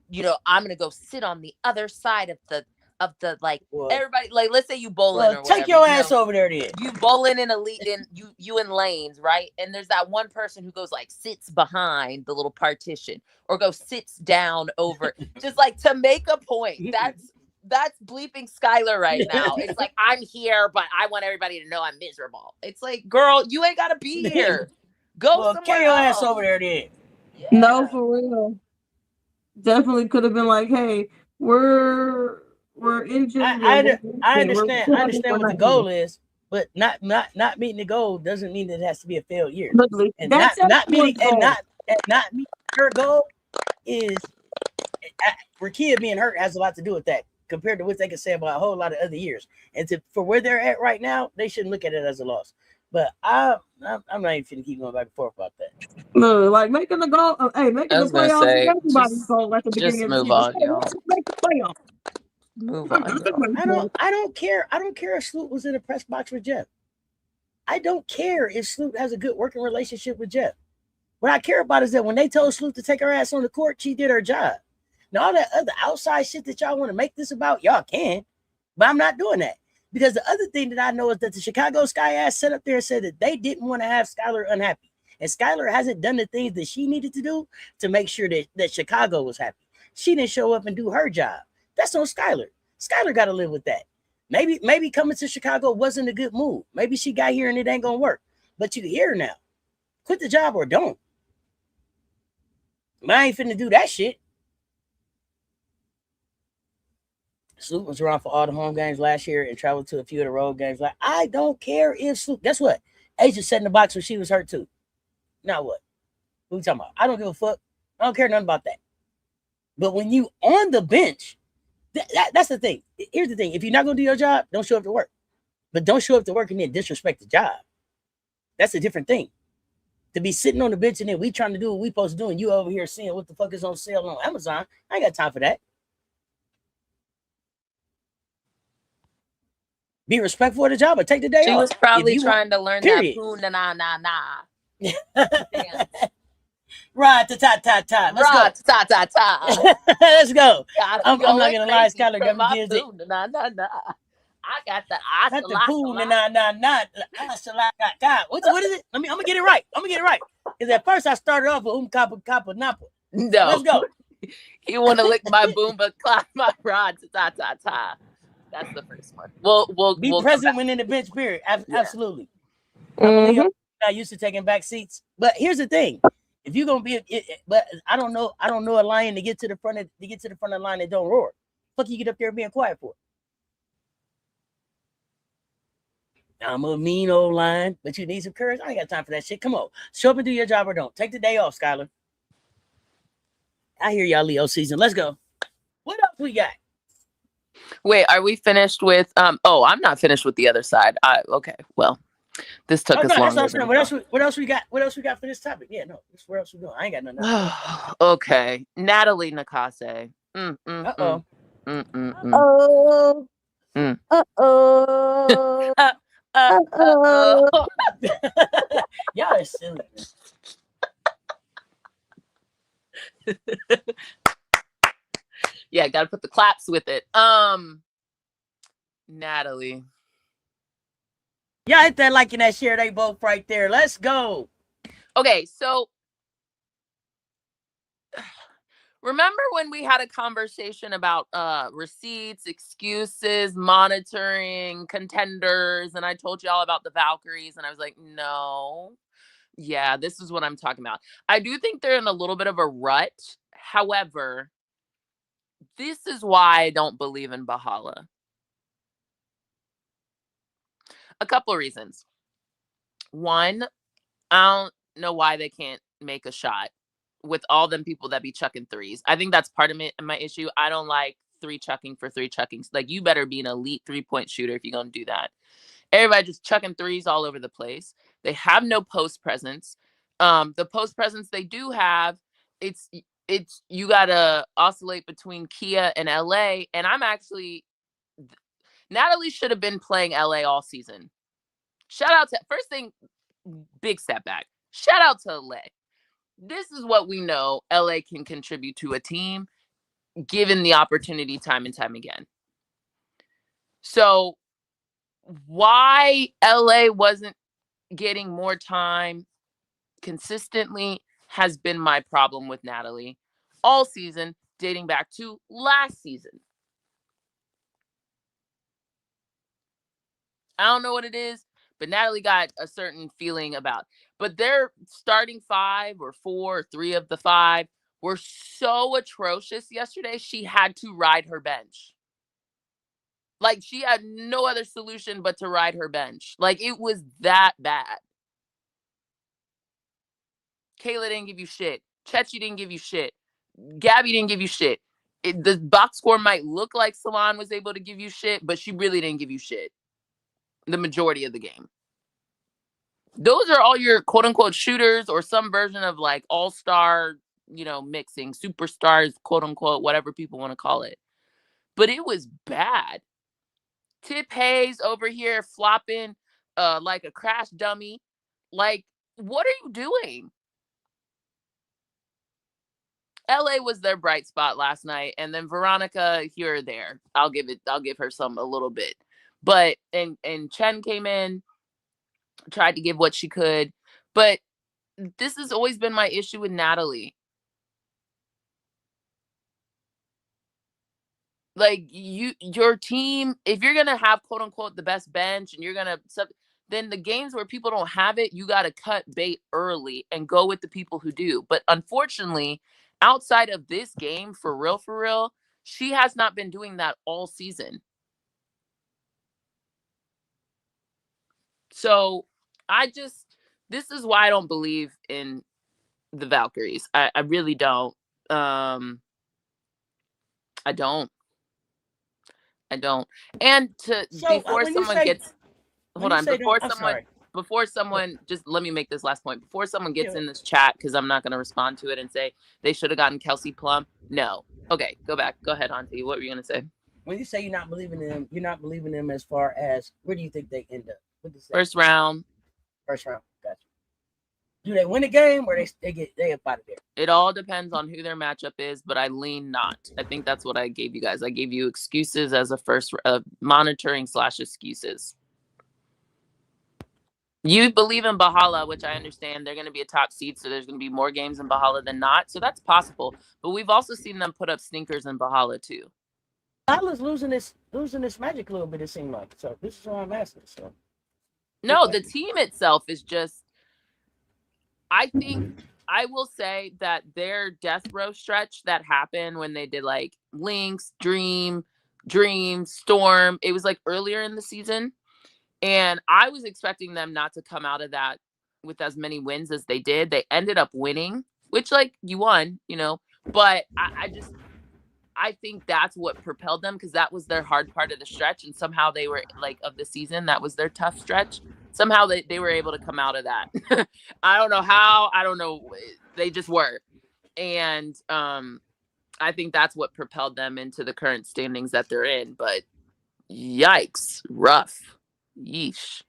you know, I'm gonna go sit on the other side of the like everybody, like let's say you bowling or whatever. Take your ass over there then. You bowling in elite in you in lanes, right? And there's that one person who goes like sits behind the little partition or goes sits down over just like to make a point. That's bleeping Skylar right now. It's like, I'm here, but I want everybody to know I'm miserable. It's like, girl, you ain't gotta be here. Go somewhere carry your else. ass over there then. Yeah. No, for real. Definitely could have been like, hey, we're injured. I understand. I understand what the goal is, but not meeting the goal doesn't mean that it has to be a failed year. Literally. And not meeting her goal is Rakia being hurt has a lot to do with that, compared to what they can say about a whole lot of other years. And for where they're at right now, they shouldn't look at it as a loss. But I'm not even going to keep going back and forth about that. No, like making the goal. Making the playoffs. Everybody's goal at the beginning of the season. Make the playoffs. Move on. I don't care. I don't care if Sloot was in the press box with Jeff. I don't care if Sloot has a good working relationship with Jeff. What I care about is that when they told Sloot to take her ass on the court, she did her job. Now, all that other outside shit that y'all want to make this about, y'all can. But I'm not doing that. Because the other thing that I know is that the Chicago Sky ass sat up there and said that they didn't want to have Skylar unhappy. And Skylar hasn't done the things that she needed to do to make sure that Chicago was happy. She didn't show up and do her job. That's on Skylar. Skylar got to live with that. Maybe coming to Chicago wasn't a good move. Maybe she got here and it ain't going to work. But you here now. Quit the job or don't. But I ain't finna do that shit. Sloot was around for all the home games last year and traveled to a few of the road games. Like, I don't care if Sloot. Guess what? Asia sat in the box when she was hurt too. Now what? What we talking about? I don't give a fuck. I don't care nothing about that. But when you on the bench, that's the thing. Here's the thing. If you're not going to do your job, don't show up to work. But don't show up to work and then disrespect the job. That's a different thing. To be sitting on the bench and then we trying to do what we supposed to do and you over here seeing what the fuck is on sale on Amazon, I ain't got time for that. Be respectful of the job or take the day off. She was probably trying to learn that poo na na na na. Right, ta-ta-ta-ta. Let's go. Ta-ta-ta. Let's go. I'm not going to lie, Skylar got me busy. Na na na. I got the not the poo na na na na. What is it? I'm gonna get it right. Because at first I started off with kappa napa. No. Let's go. You want to lick my boomba, clap my rod, ta-ta-ta. That's the first one. We'll be present when in the bench period. Absolutely. Mm-hmm. I'm not used to taking back seats. But here's the thing: if you're gonna be, but I don't know a lion to get to the front of the line that don't roar. Fuck you get up there being quiet for? I'm a mean old lion, but you need some courage. I ain't got time for that shit. Come on, show up and do your job or don't. Take the day off, Skylar. I hear y'all Leo season. Let's go. What else we got? Wait, are we finished with oh, I'm not finished with the other side. Okay, well, this took us longer. What else we got? What else we got for this topic? Yeah, no, where else we going? I ain't got nothing else. Okay. Natalie Nakase. Uh-oh. Uh-oh. Uh-oh. Uh-oh. Y'all are silly. Yeah, gotta put the claps with it. Natalie. Y'all hit that like and that share. They both right there. Let's go. Okay, so remember when we had a conversation about receipts, excuses, monitoring, contenders, and I told you all about the Valkyries, and I was like, no. Yeah, this is what I'm talking about. I do think they're in a little bit of a rut. However, this is why I don't believe in Bahala. A couple of reasons. One, I don't know why they can't make a shot with all them people that be chucking threes. I think that's part of my issue. I don't like three chucking for three chucking. Like, you better be an elite 3-point shooter if you're going to do that. Everybody just chucking threes all over the place. They have no post presence. The post presence they do have, it's you gotta oscillate between Kia and LA. And Natalie should have been playing LA all season. Shout out to first thing, big step back. Shout out to LA. This is what we know LA can contribute to a team given the opportunity time and time again. So why LA wasn't getting more time consistently has been my problem with Natalie all season, dating back to last season. I don't know what it is, but Natalie got a certain feeling about. But their starting 5 or 4 or 3 of the 5 were so atrocious yesterday, she had to ride her bench. Like, she had no other solution but to ride her bench. Like, it was that bad. Kayla didn't give you shit. Chechi didn't give you shit. Gabby didn't give you shit. The box score might look like Salon was able to give you shit, but she really didn't give you shit the majority of the game. Those are all your quote-unquote shooters or some version of like all-star, mixing, superstars, quote-unquote, whatever people want to call it. But it was bad. Tip Hayes over here flopping like a crash dummy. Like, what are you doing? LA was their bright spot last night, and then Veronica here or there. I'll give her a little bit. But and Chen came in, tried to give what she could. But this has always been my issue with Natalie. Like, your team, if you're gonna have quote unquote the best bench and you're gonna then the games where people don't have it, you got to cut bait early and go with the people who do. But unfortunately, outside of this game, for real, she has not been doing that all season. So this is why I don't believe in the Valkyries. I really don't. I don't. And before someone just let me make this last point. Before someone gets in this chat, because I'm not going to respond to it and say they should have gotten Kelsey Plum. No. Okay, go back. Go ahead, Auntie. What were you going to say? When you say you're not believing in them, you're not believing them as far as where do you think they end up? First round. Gotcha. Do they win the game or they up out of there? It all depends on who their matchup is, but I lean not. I think that's what I gave you guys. I gave you excuses as a first monitoring / excuses. You believe in Bahala, which I understand. They're going to be a top seed, so there's going to be more games in Bahala than not. So that's possible. But we've also seen them put up stinkers in Bahala too. Bahala's losing this magic a little bit, it seemed like. So this is why I'm asking. So no, the team itself is just. I think I will say that their death row stretch that happened when they did like Lynx, Dream, Storm. It was like earlier in the season. And I was expecting them not to come out of that with as many wins as they did. They ended up winning, which like you won, But I think that's what propelled them, because that was their hard part of the stretch, and somehow they were like of the season. That was their tough stretch. Somehow they were able to come out of that. I don't know how. I don't know. They just were, and I think that's what propelled them into the current standings that they're in. But yikes, rough, yeesh.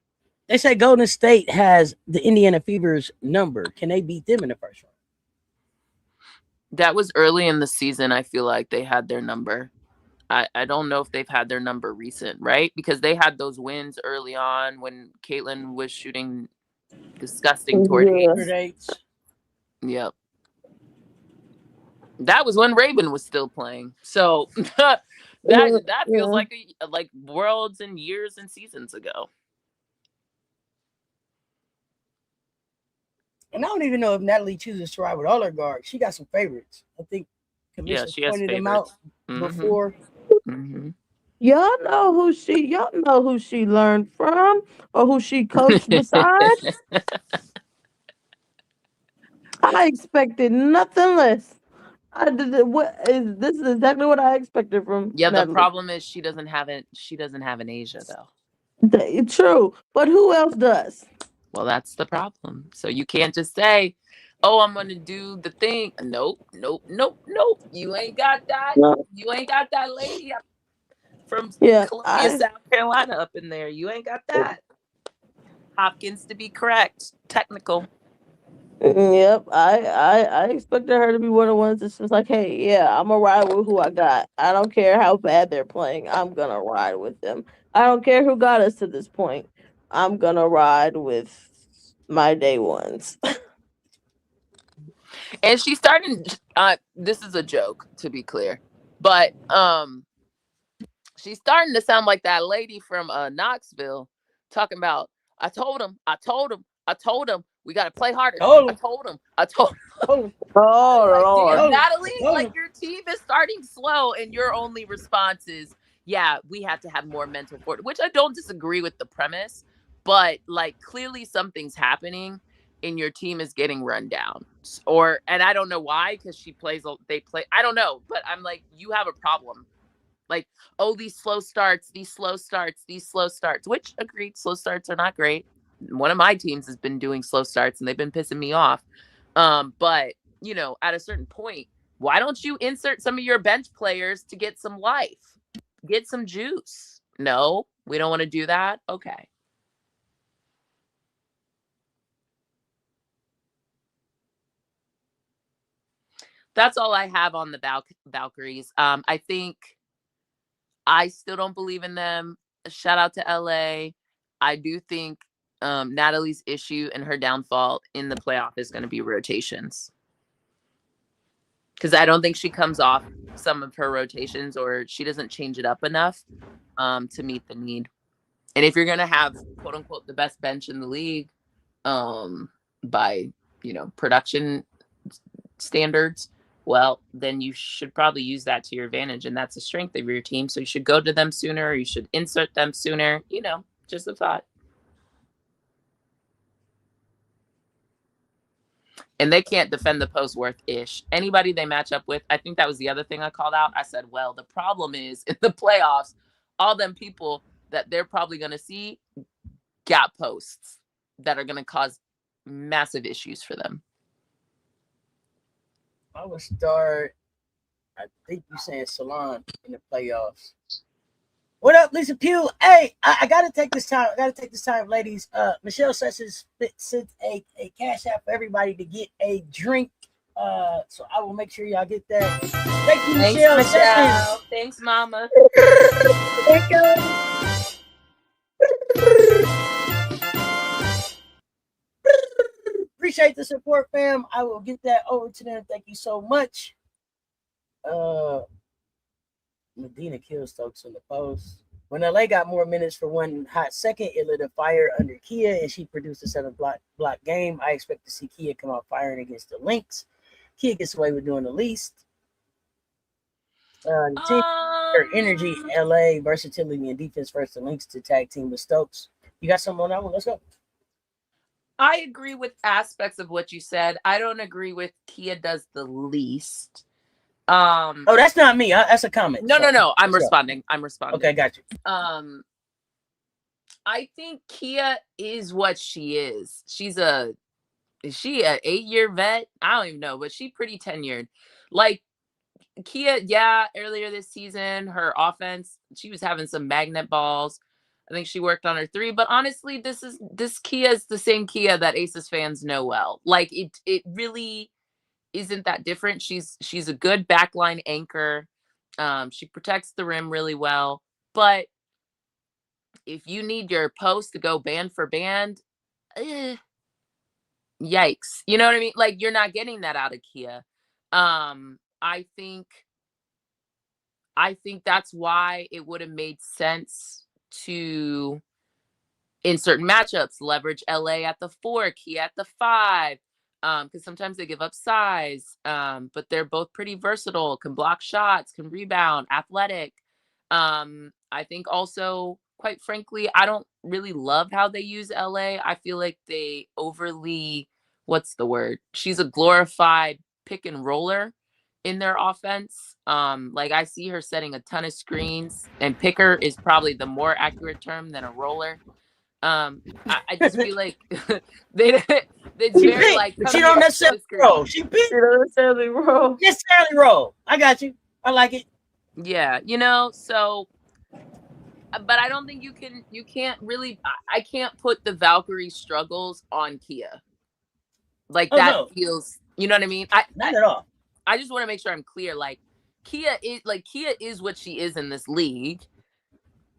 They say Golden State has the Indiana Fever's number. Can they beat them in the first round? That was early in the season. I feel like they had their number. I don't know if they've had their number recent, right? Because they had those wins early on when Caitlin was shooting disgusting toward eights. Yep. That was when Raven was still playing. So that feels like worlds and years and seasons ago. And I don't even know if Natalie chooses to ride with all her guards. She got some favorites. I think Commish she has pointed favorites. them out before. Mm-hmm. Y'all know who she learned from or who she coached beside. I expected nothing less. This is exactly what I expected from Natalie. The problem is she doesn't have an Asia though. True, but who else does? Well, that's the problem. So you can't just say, "Oh, I'm gonna do the thing." Nope. You ain't got that. No. You ain't got that lady from Columbia, South Carolina up in there. You ain't got that. Hopkins, to be correct, technical. Yep, I expected her to be one of the ones that's just like, hey, yeah, I'm gonna ride with who I got. I don't care how bad they're playing. I'm gonna ride with them. I don't care who got us to this point. I'm gonna ride with my day ones. And she's starting. This is a joke, to be clear, but she's starting to sound like that lady from Knoxville, talking about, I told him, we got to play harder. I told him. Oh, Lord. Natalie, like your team is starting slow and your only response is, yeah, we have to have more mental fortitude, which I don't disagree with the premise, but like clearly something's happening and your team is getting run down. And I don't know why, because they play, I don't know, but I'm like, you have a problem. Like, oh, these slow starts, which agreed, slow starts are not great. One of my teams has been doing slow starts and they've been pissing me off. But, you know, at a certain point, why don't you insert some of your bench players to get some life, get some juice? No, we don't want to do that. Okay. That's all I have on the Valkyries. I think I still don't believe in them. Shout out to LA. I do think Natalie's issue and her downfall in the playoff is going to be rotations. Because I don't think she comes off some of her rotations, or she doesn't change it up enough to meet the need. And if you're going to have, quote unquote, the best bench in the league by, you know, production standards, well, then you should probably use that to your advantage. And that's the strength of your team. So you should go to them sooner, or you should insert them sooner. You know, just a thought. And they can't defend the post worth-ish. Anybody they match up with, I think that was the other thing I called out. I said, well, the problem is in the playoffs, all them people that they're probably going to see gap posts that are going to cause massive issues for them. I would start, I think you're saying Salon in the playoffs. What up, Lisa Pugh? Hey, I gotta take this time, ladies. Michelle Sessions sent a cash app for everybody to get a drink. So I will make sure y'all get that. Thank you, Michelle Sessions. Thanks, Mama. Thank you. Appreciate the support, fam. I will get that over to them. Thank you so much. Medina killed Stokes in the post. When LA got more minutes for one hot second, it lit a fire under Kia, and she produced a 7-block game. I expect to see Kia come out firing against the Lynx. Kia gets away with doing the least. The team, her energy, LA, versatility, and defense versus the Lynx to tag team with Stokes. You got something on that one? Let's go. I agree with aspects of what you said. I don't agree with Kia does the least. Oh, that's not me. That's a comment. No. I'm responding. Okay, got you. I think Kia is what she is. Is she an 8-year vet? I don't even know, but she's pretty tenured. Like Kia, yeah, earlier this season, her offense, she was having some magnet balls. I think she worked on her 3, but honestly, this Kia is the same Kia that Aces fans know well. Like it really isn't that different. She's a good backline anchor. She protects the rim really well, but if you need your post to go band for band, yikes. You know what I mean? Like you're not getting that out of Kia. I think that's why it would have made sense to, in certain matchups, leverage LA at the 4, Kia at the 5. Because sometimes they give up size. But they're both pretty versatile, can block shots, can rebound, athletic. I think also, quite frankly, I don't really love how they use LA. I feel like they overly, what's the word? She's a glorified pick and roller in their offense. Like I see her setting a ton of screens, and picker is probably the more accurate term than a roller. I just feel like it's very like, but she don't necessarily roll. She don't necessarily roll. Necessarily roll. I got you. I like it. Yeah, so, but I don't think you can't really, I can't put the Valkyrie struggles on Kia. Like that feels, you know what I mean? Not at all. I just want to make sure I'm clear. Like Kia is what she is in this league.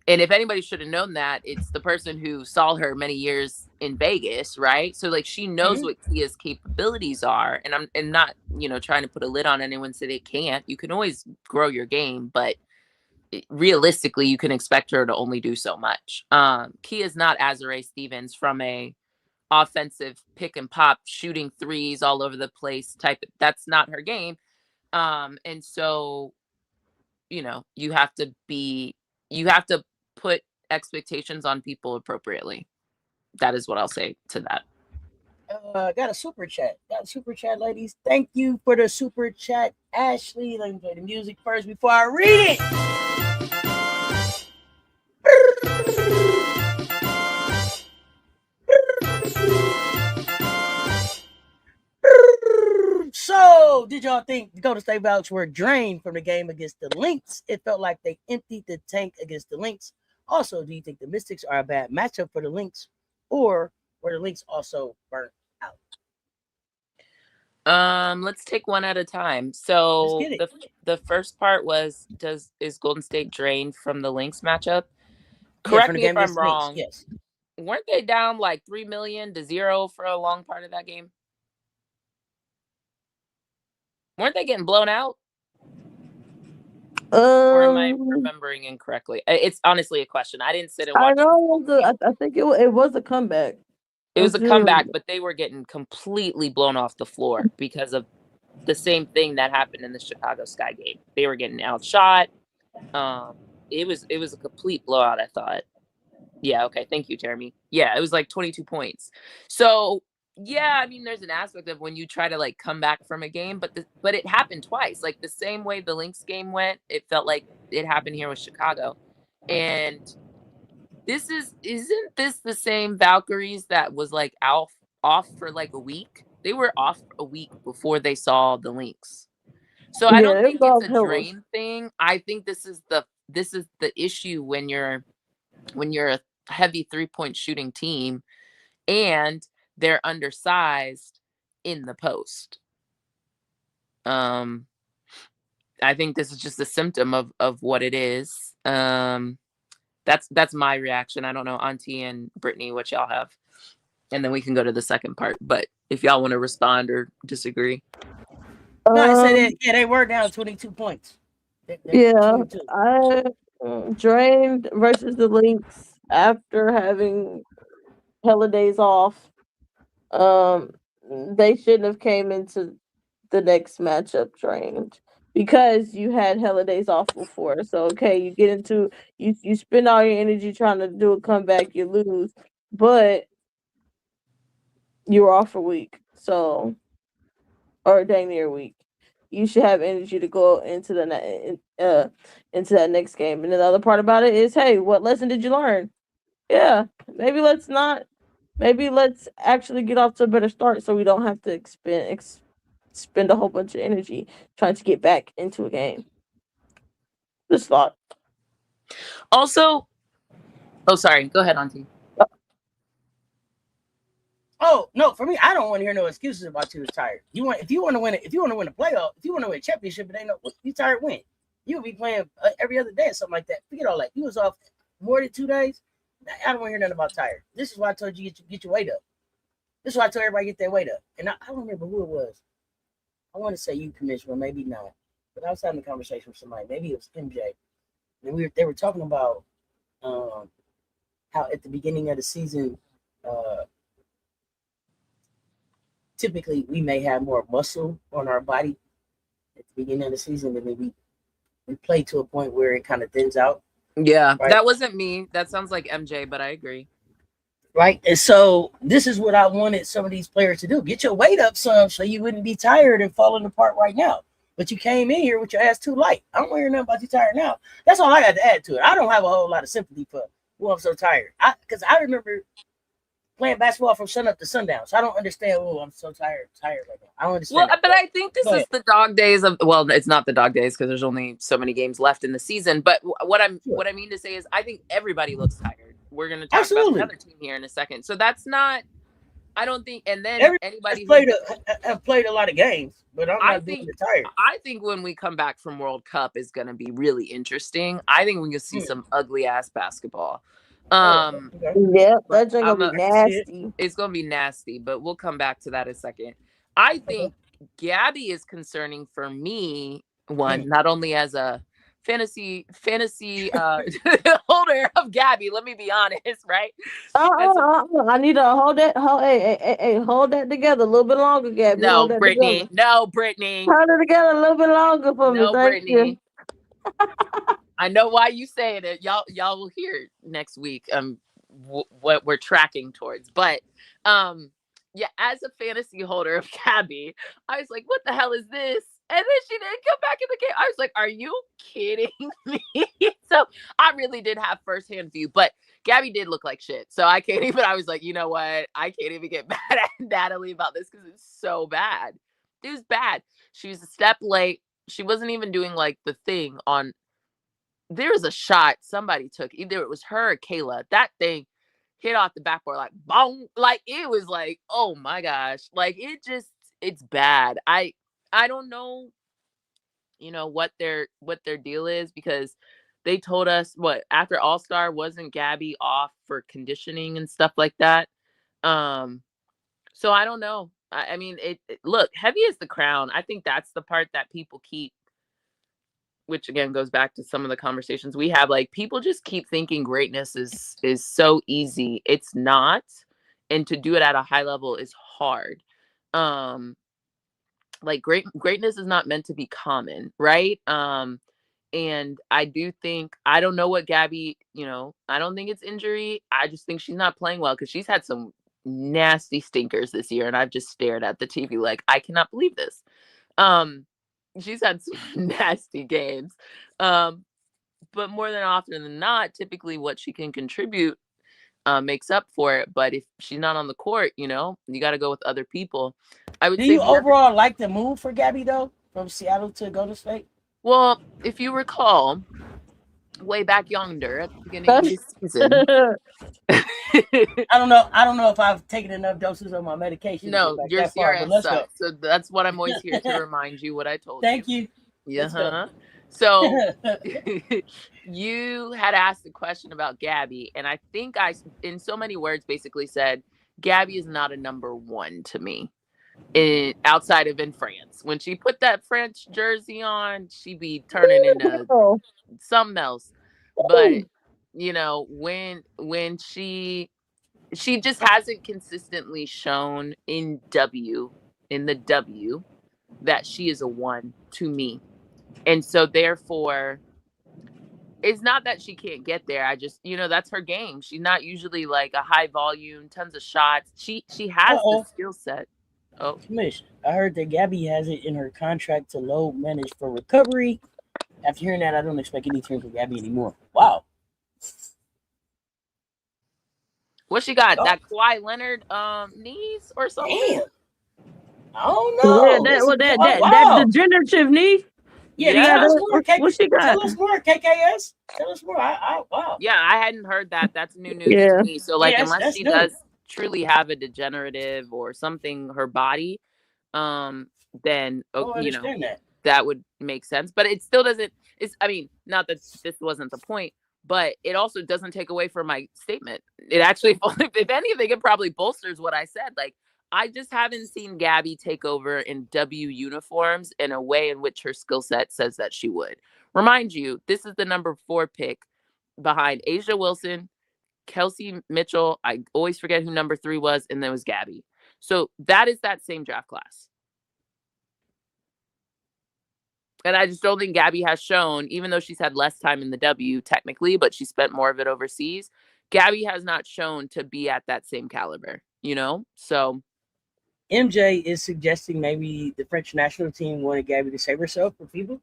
And if anybody should have known that, it's the person who saw her many years in Vegas, right? So like she knows what Kia's capabilities are. And I'm not, trying to put a lid on anyone so they can't. You can always grow your game, but realistically, you can expect her to only do so much. Kia's not Azurá Stevens from a offensive pick and pop, shooting threes all over the place type. That's not her game. And so, you have to put expectations on people appropriately. That is what I'll say to that. Got a super chat, ladies. Thank you for the super chat, Ashley. Let me play the music first before I read it. So, did y'all think the Golden State Valks were drained from the game against the Lynx? It felt like they emptied the tank against the Lynx. Also, do you think the Mystics are a bad matchup for the Lynx, or were the Lynx also burnt out? Let's take one at a time. So the first part was, is Golden State drained from the Lynx matchup? Correct me if I'm wrong. Yes. Weren't they down like 3 million to 0 for a long part of that game? Weren't they getting blown out? Or am I remembering incorrectly? It's honestly a question. I didn't sit and watch. I think it was a comeback. It was a comeback, but they were getting completely blown off the floor because of the same thing that happened in the Chicago Sky game. They were getting outshot. It was a complete blowout, I thought. Yeah, okay. Thank you, Jeremy. Yeah, it was like 22 points. So, yeah, I mean, there's an aspect of when you try to like come back from a game, but it happened twice. Like the same way the Lynx game went, it felt like it happened here with Chicago. And isn't this the same Valkyries that was like off for like a week? They were off a week before they saw the Lynx. So I don't think it's a drain thing. I think this is the issue when you're a heavy 3-point shooting team and they're undersized in the post. I think this is just a symptom of what it is. That's my reaction. I don't know, Auntie and Brittany, what y'all have. And then we can go to the second part. But if y'all want to respond or disagree. No, I said that, they were down 22 points. Yeah, 22. I drained versus the Lynx after having hella days off. They shouldn't have came into the next matchup drained because you had hella days off before. So okay, you get into you spend all your energy trying to do a comeback, you lose, but you were off a week, so or dang near a week. you should have energy to go into into that next game. And then the other part about it is, hey, what lesson did you learn? Yeah, maybe let's actually get off to a better start so we don't have to spend a whole bunch of energy trying to get back into a game. Just thought. Also, sorry, go ahead, Auntie. Oh no, for me, I don't want to hear no excuses about you was tired. If you want to win a playoff, if you want to win a championship, it ain't no you tired win. You would be playing every other day or something like that. Forget all that. You was off more than 2 days. I don't want to hear nothing about tired. This is why I told you get your weight up. This is why I told everybody get their weight up. And I don't remember who it was. I want to say you, Commissioner, maybe not. But I was having a conversation with somebody. Maybe it was MJ. And they were talking about how at the beginning of the season, typically we may have more muscle on our body at the beginning of the season, and then we play to a point where it kind of thins out. Yeah, right? That wasn't me. That sounds like MJ, but I agree. Right. And so this is what I wanted some of these players to do. Get your weight up some so you wouldn't be tired and falling apart right now. But you came in here with your ass too light. I don't want to hear nothing about you tired now. That's all I got to add to it. I don't have a whole lot of sympathy for, I'm so tired. Because I remember playing basketball from sun up to sundown. So I don't understand, I'm so tired right now. I don't understand. Well, but I think this is the dog days of, well, it's not the dog days because there's only so many games left in the season. But what I mean to say is I think everybody looks tired. We're going to talk about another team here in a second. So that's not, I don't think, and then anybody have played a lot of games, but I'm not doing it tired. I think when we come back from World Cup is going to be really interesting. I think we can see some ugly ass basketball. Yeah, that's gonna be nasty. It's gonna be nasty, but we'll come back to that in a second. I think Gabby is concerning for me. One, not only as a fantasy holder of Gabby. Let me be honest, right? I need to hold that. Hold that together a little bit longer, Gabby. No, Brittany. No, Brittany. Hold it together a little bit longer for me. Thank you. I know why you saying it. Y'all will hear next week what we're tracking towards. But yeah, as a fantasy holder of Gabby, I was like, what the hell is this? And then she didn't come back in the game. I was like, are you kidding me? So I really did have firsthand view, but Gabby did look like shit. So I can't even, I was like, you know what? I can't even get mad at Natalie about this because it's so bad. It was bad. She was a step late. She wasn't even doing like the thing on, there was a shot somebody took, either it was her or Kayla. That thing hit off the backboard like boom. Like it was like, oh my gosh. Like it's bad. I don't know, what their deal is, because they told us after All-Star wasn't Gabby off for conditioning and stuff like that. So I don't know. I mean, look, heavy is the crown. I think that's the part that people keep, which again goes back to some of the conversations we have. Like people just keep thinking greatness is so easy. It's not. And to do it at a high level is hard. Like greatness is not meant to be common, right? And I do think, I don't know what Gabby, I don't think it's injury. I just think she's not playing well because she's had some nasty stinkers this year. And I've just stared at the TV like, I cannot believe this. She's had some nasty games. But more than often than not, typically what she can contribute makes up for it. But if she's not on the court, you got to go with other people. I would say. Do you overall like the move for Gabby though, from Seattle to Golden State? Well, if you recall, way back yonder at the beginning of the season. I don't know if I've taken enough doses of my medication. No, your CRS sucks. So that's what I'm always here to remind you what I told you. Thank you. Yeah. So you had asked a question about Gabby, and I think I, in so many words, basically said Gabby is not a number one to me. Outside of in France, when she put that French jersey on, she be turning into something else. But when she just hasn't consistently shown in the W that she is a one to me. And so therefore it's not that she can't get there. I just, that's her game. She's not usually like a high volume, tons of shots. She has the skill set. Oh, Commish, I heard that Gabby has it in her contract to load manage for recovery. After hearing that, I don't expect any turn for Gabby anymore. Wow. what she got? Oh, That Kawhi Leonard knees or something? damn. I don't Yeah, know. that Wow. degenerative knee. Yeah, She Yeah. got tell us that. more, What she got? Tell us more, KKS. Tell us more. Wow. Yeah, I hadn't heard that. That's new news Yeah. to me. So like, Yeah, unless that's she new. does truly have a degenerative or something, her body, then I don't understand that. that would make sense. But it still doesn't. I mean, not that this wasn't the point, but it also doesn't take away from my statement. It actually, if anything, it probably bolsters what I said. Like, I just haven't seen Gabby take over in W uniforms in a way in which her skill set says that she would. Remind you, this is the number 4 pick behind Asia Wilson, Kelsey Mitchell. I always forget who number 3 was, and then was Gabby. So that is that same draft class. And I just don't think Gabby has shown, even though she's had less time in the W technically, but she spent more of it overseas. Gabby has not shown to be at that same caliber, So MJ is suggesting maybe the French national team wanted Gabby to save herself for people.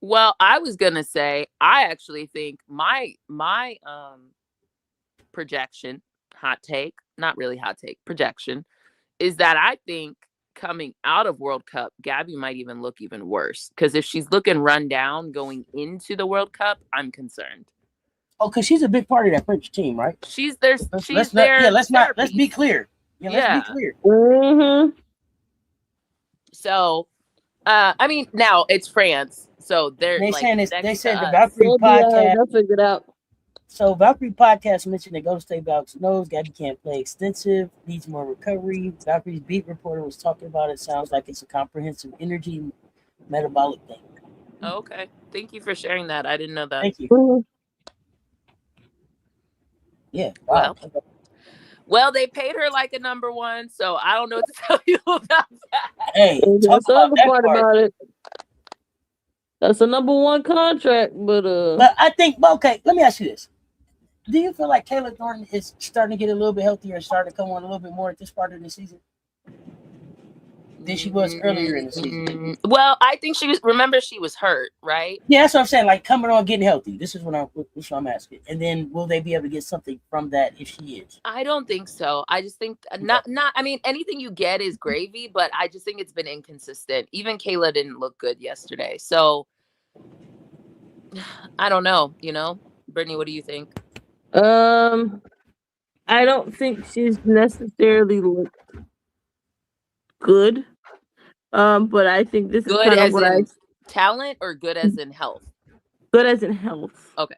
Well, I was gonna say, I actually think my projection, hot take, not really hot take, projection, is that I think coming out of World Cup, Gabby might even look even worse. Because if she's looking run down going into the World Cup, I'm concerned. Oh, because she's a big part of that French team, right? She's there. Let's She's there. let's be clear. Yeah, let's be clear. Mm-hmm. So, I mean, now it's France, so they're They like saying this. next They to said the us. Valkyrie podcast. They'll figure it out. So Valkyrie podcast mentioned that Golden State Valks knows Gabby can't play extensive, needs more recovery. Valkyrie's beat reporter was talking about it. Sounds like it's a comprehensive energy metabolic thing. Oh, okay, thank you for sharing that. I didn't know that. Thank you. Mm-hmm. Yeah. Wow. Well, they paid her like a number 1, so I don't know what to tell you about that. Hey, That's the other that part about it. That's a number 1 contract, but I think okay. Let me ask you this: do you feel like Kayla Thornton is starting to get a little bit healthier and starting to come on a little bit more at this part of the season than she was earlier in the season? Well, I think she was hurt, right? Yeah, that's what I'm saying. Like coming on, getting healthy. This is what I'm asking. And then will they be able to get something from that if she is? I don't think so. I just think not. I mean, anything you get is gravy, but I just think it's been inconsistent. Even Kayla didn't look good yesterday, so I don't know. Brittany, what do you think? I don't think she's necessarily looked good. But I think this is kind of what talent or good as in health? Good as in health. Okay.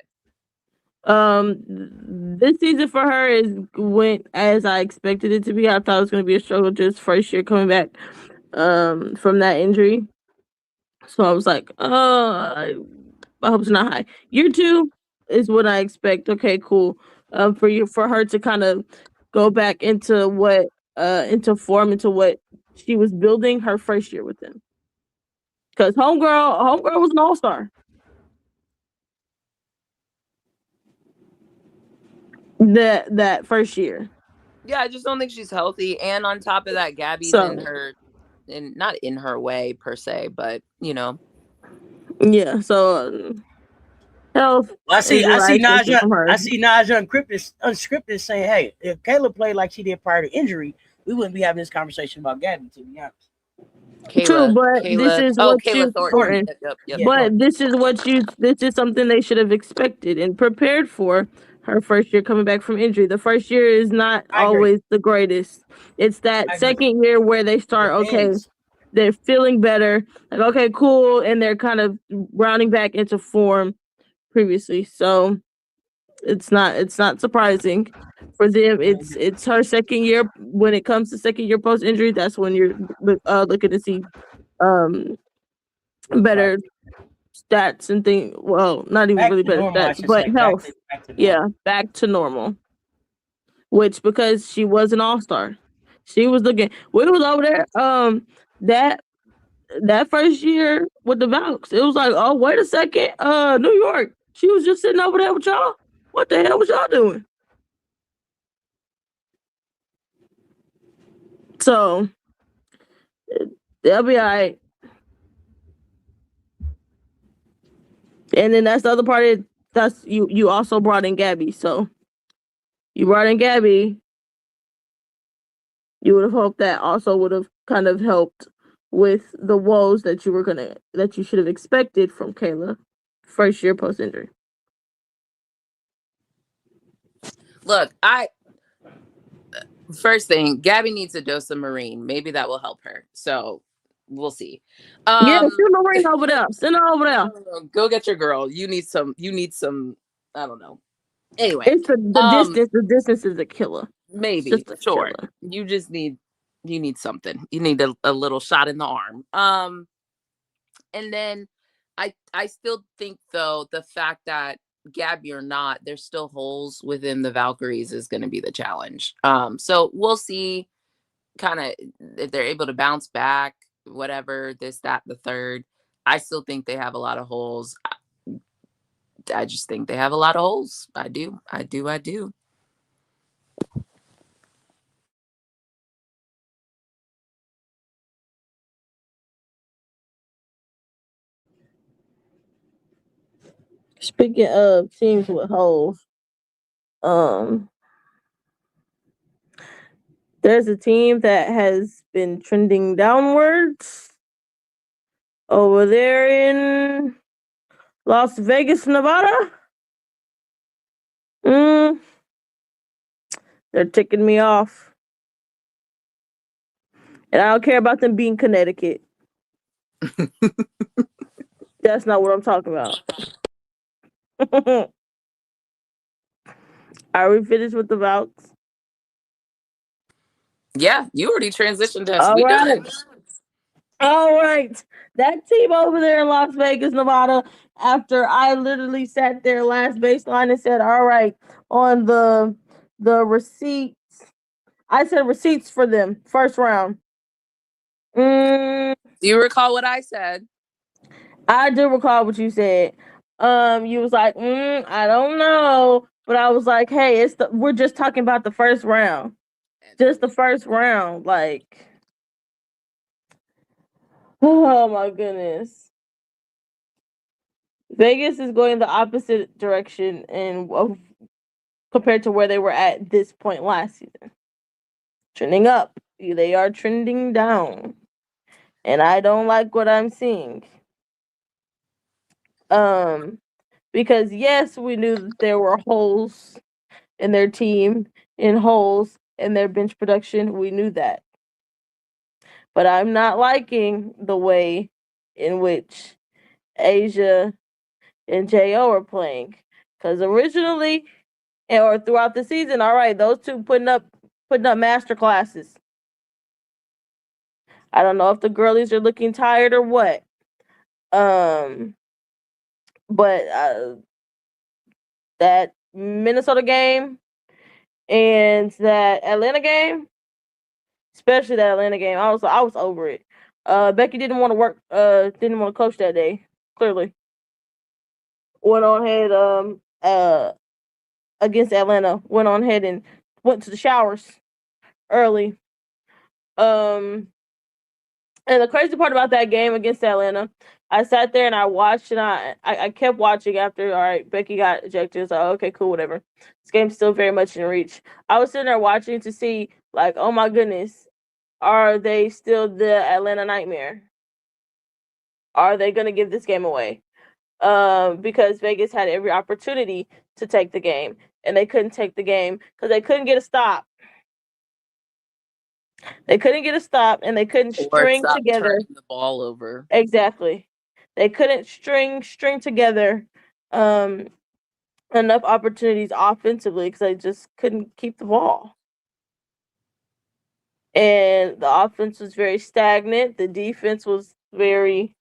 This season for her went as I expected it to be. I thought it was going to be a struggle just first year coming back from that injury. So I was like, I hope it's not high. Year 2 is what I expect. Okay, cool. For her to kind of go back into what into form, into what she was building her first year with them. Because homegirl was an all-star. That first year. Yeah, I just don't think she's healthy. And on top of that, Gabby's not in her way per se, but Yeah, so health. Well, I see Naja unscripted saying, hey, if Kayla played like she did prior to injury, we wouldn't be having this conversation about Gabby, to be honest. True, but this is Kayla Thornton. Yep. But this is something they should have expected and prepared for her first year coming back from injury. The first year is not always the greatest. It's that second year where they start, they're feeling better. Like, okay, cool. And they're kind of rounding back into form previously. So it's not surprising for them. It's her second year. When it comes to second year post injury, that's when you're looking to see better stats and things. Well, not even really better stats, but health. Back to normal. Which, because she was an all-star, she was looking. We was over there. That first year with the Valks, it was like, oh, wait a second, New York. She was just sitting over there with y'all. What the hell was y'all doing? So they'll be all right. And then that's the other part. That's you also brought in Gabby. So you brought in Gabby. You would have hoped that also would have kind of helped with the woes that you should have expected from Kayla first year post injury. Look, first thing, Gabby needs a dose of Marine. Maybe that will help her. So we'll see. Yeah, send Marine over there. Send her over there. Go get your girl. You need some. I don't know. Anyway, it's the distance. The distance is a killer. Maybe sure. Killer. You need something. You need a little shot in the arm. And then I still think though the fact that Gabby or not, there's still holes within the Valkyries is going to be the challenge. So we'll see kind of if they're able to bounce back, whatever, this, that, the third. I still think they have a lot of holes. I just think they have a lot of holes. I do. Speaking of teams with holes, there's a team that has been trending downwards over there in Las Vegas, Nevada. They're ticking me off. And I don't care about them being Connecticut. That's not what I'm talking about. Are we finished with the Valks? Yeah, you already transitioned us. All right. Done. All right. That team over there in Las Vegas, Nevada, after I literally sat there last baseline and said, all right, on the receipts, I said receipts for them, first round. Do you recall what I said? I do recall what you said. You was like, I don't know. But I was like, hey, we're just talking about the first round. Just the first round. Like, oh my goodness. Vegas is going the opposite direction compared to where they were at this point last season. Trending up. They are trending down. And I don't like what I'm seeing. Because yes, we knew that there were holes in their team, in holes in their bench production. We knew that. But I'm not liking the way in which Asia and Jo are playing. Because originally, or throughout the season, all right, those two putting up master classes. I don't know if the girlies are looking tired or what. But that Minnesota game and that Atlanta game, especially that Atlanta game, I was over it. Becky didn't want to work. Didn't want to coach that day. Clearly, went on ahead. Against Atlanta, went on ahead and went to the showers early. And the crazy part about that game against Atlanta, I sat there and I watched and I kept watching after, all right, Becky got ejected. It's like, okay, cool, whatever. This game's still very much in reach. I was sitting there watching to see, like, oh my goodness, are they still the Atlanta Nightmare? Are they going to give this game away? Because Vegas had every opportunity to take the game, and they couldn't take the game because they couldn't get a stop. They couldn't get a stop, and they couldn't string together the ball over. Exactly. They couldn't string together enough opportunities offensively because they just couldn't keep the ball. And the offense was very stagnant. The defense was very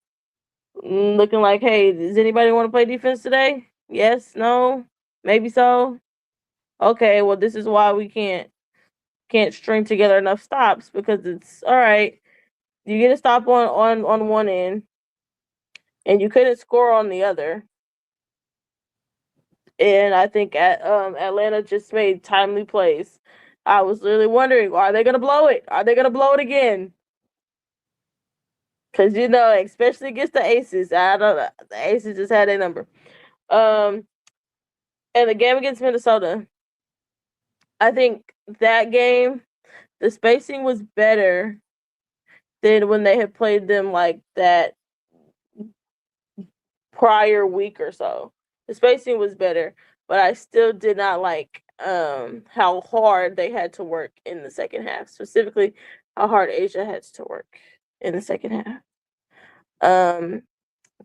looking like, hey, does anybody want to play defense today? Yes, no, maybe so. Okay, well, this is why we can't string together enough stops because it's all right. You get a stop on one end, and you couldn't score on the other. And I think Atlanta just made timely plays. I was literally wondering, are they gonna blow it? Are they gonna blow it again? Because especially against the Aces, I don't know. The Aces just had a number. And the game against Minnesota, I think that game, the spacing was better than when they had played them like that prior week or so. The spacing was better, but I still did not like how hard they had to work in the second half. Specifically, how hard Asia had to work in the second half.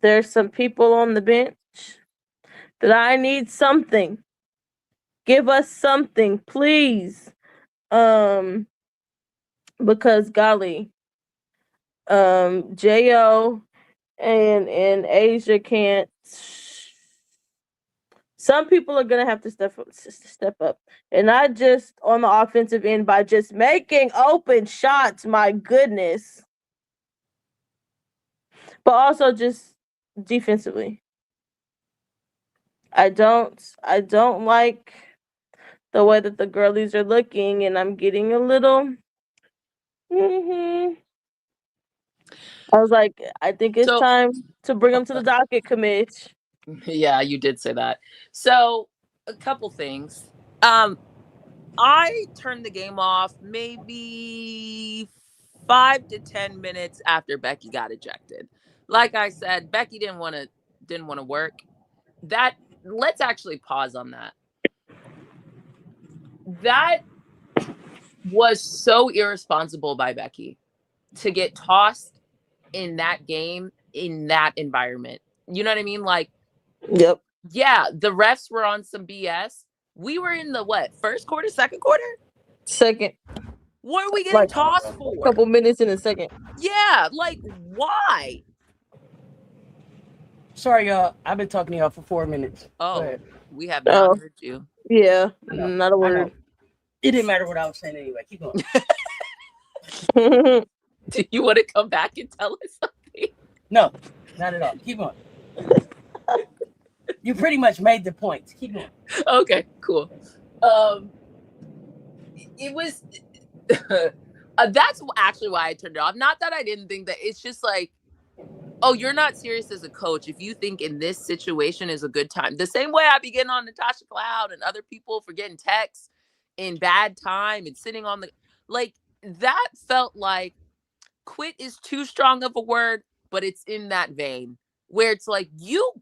There's some people on the bench that I need something. Give us something, please. Because golly, Jo and Asia can't. Some people are gonna have to step up, and not just on the offensive end by just making open shots. My goodness, but also just defensively. I don't like the way that the girlies are looking, and I'm getting a little. I was like, I think it's time to bring them to the docket, Commish. Yeah, you did say that. So, a couple things. I turned the game off maybe 5 to 10 minutes after Becky got ejected. Like I said, Becky didn't want to work. Let's actually pause on that. That was so irresponsible by Becky to get tossed in that game, in that environment. You know what I mean? Like, yep. Yeah, the refs were on some BS. We were in the first quarter, second quarter? Second. What are we getting tossed for? A couple minutes in a second. Yeah, like, why? Sorry, y'all. I've been talking to y'all for 4 minutes. Oh, we have not heard you. Yeah, not a word. It didn't matter what I was saying anyway. Keep going. Do you want to come back and tell us something? No, not at all. Keep going. You pretty much made the point. Keep going. Okay, cool. It was that's actually why I turned it off. Not that I didn't think that. It's just like, oh, you're not serious as a coach if you think in this situation is a good time. The same way I be getting on Natasha Cloud and other people for getting texts in bad time and sitting on the that felt like quit is too strong of a word, but it's in that vein where it's like you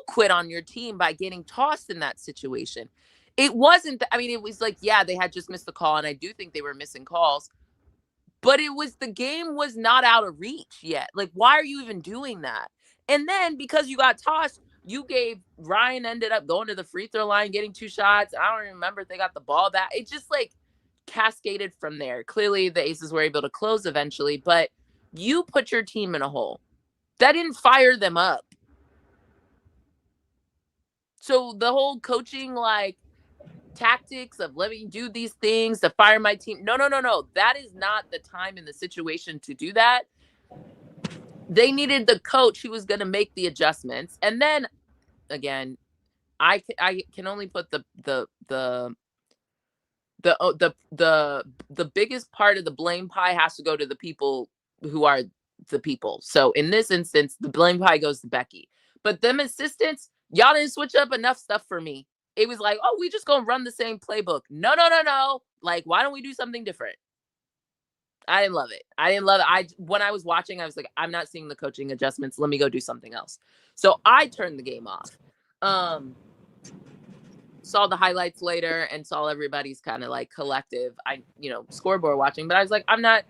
quit on your team by getting tossed in that situation. It wasn't it was like, yeah, they had just missed the call, and I do think they were missing calls, but the game was not out of reach yet. Like, why are you even doing that? And then because you got tossed, Ryan ended up going to the free throw line, getting 2 shots. I don't remember if they got the ball back. It just cascaded from there. Clearly the Aces were able to close eventually, but you put your team in a hole. That didn't fire them up. So the whole coaching tactics of let me do these things to fire my team. No. That is not the time in the situation to do that. They needed the coach who was going to make the adjustments. And then again, I can only put the biggest part of the blame pie has to go to the people who are the people. So in this instance, the blame pie goes to Becky. But them assistants, y'all didn't switch up enough stuff for me. It was like, oh, we just gonna run the same playbook. No. Like, why don't we do something different? I didn't love it. When I was watching, I was like, I'm not seeing the coaching adjustments. Let me go do something else. So I turned the game off. Saw the highlights later and saw everybody's kind of collective, scoreboard watching. But I was like, I'm not